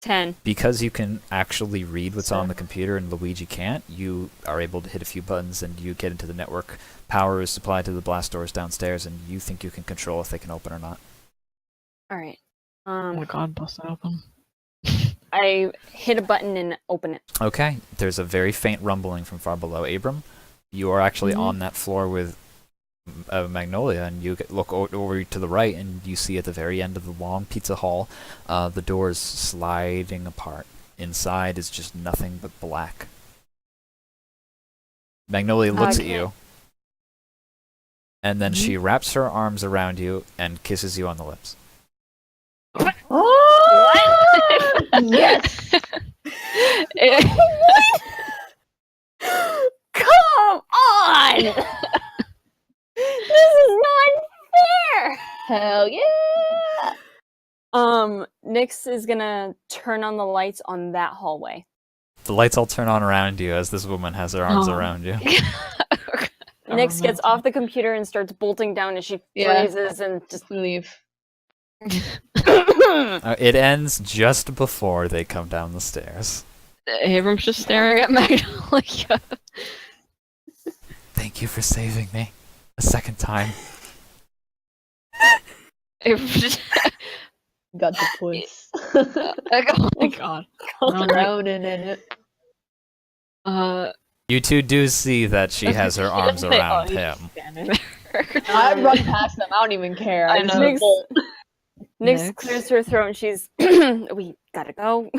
10. Because you can actually read what's on the computer and Luigi can't, you are able to hit a few buttons and you get into the network. Power is supplied to the blast doors downstairs, and you think you can control if they can open or not. All right. Oh my god, bust it open. I hit a button and open it. Okay, there's a very faint rumbling from far below. Abram, you are actually on that floor with Magnolia, and you look over to the right, and you see at the very end of the long pizza hall, the doors sliding apart. Inside is just nothing but black. Magnolia looks at Okay. you, and then she wraps her arms around you and kisses you on the lips. Oh! Yes! Come on! This is not fair! Hell yeah! Nyx is gonna turn on the lights on that hallway. The lights all turn on around you as this woman has her arms Oh. around you. Nyx gets off the computer and starts bolting down as she freezes and just leave. It ends just before they come down the stairs. Abram's just staring at Magnolia. Thank you for saving me a second time. Abram's just Got the puss. like, oh my god. Drowning in it. You two do see that she has her arms around him. I run past them. I don't even care. I just Nyx, bolt. Nyx clears her throat and she's, we gotta go.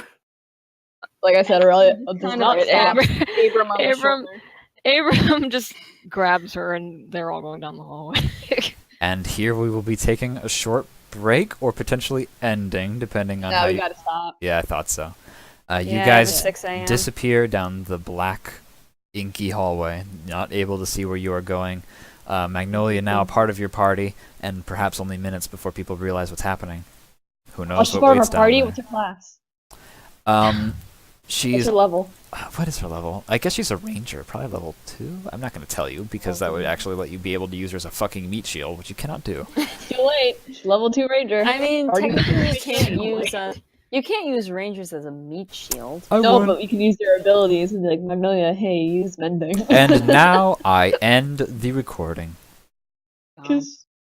Like I said earlier, Kind of Abram just grabs her and they're all going down the hallway. And here we will be taking a short break, or potentially ending, depending on how we you... gotta stop. Yeah, I thought so. You Yeah, guys it's 6 a.m. disappear down the black, inky hallway, not able to see where you are going. Magnolia now a part of your party, and perhaps only minutes before people realize what's happening. Who knows What's what part of waits our down party? there. What's your class? What's She's... your level? What is her level? I guess she's a ranger, probably level 2. I'm not going to tell you, because that would actually let you be able to use her as a fucking meat shield, which you cannot do. Too late. Level 2 ranger. I mean, Already technically you can't use rangers as a meat shield. No, but we can use their abilities and be like, Magnolia, hey, use mending. And now I end the recording. Kiss.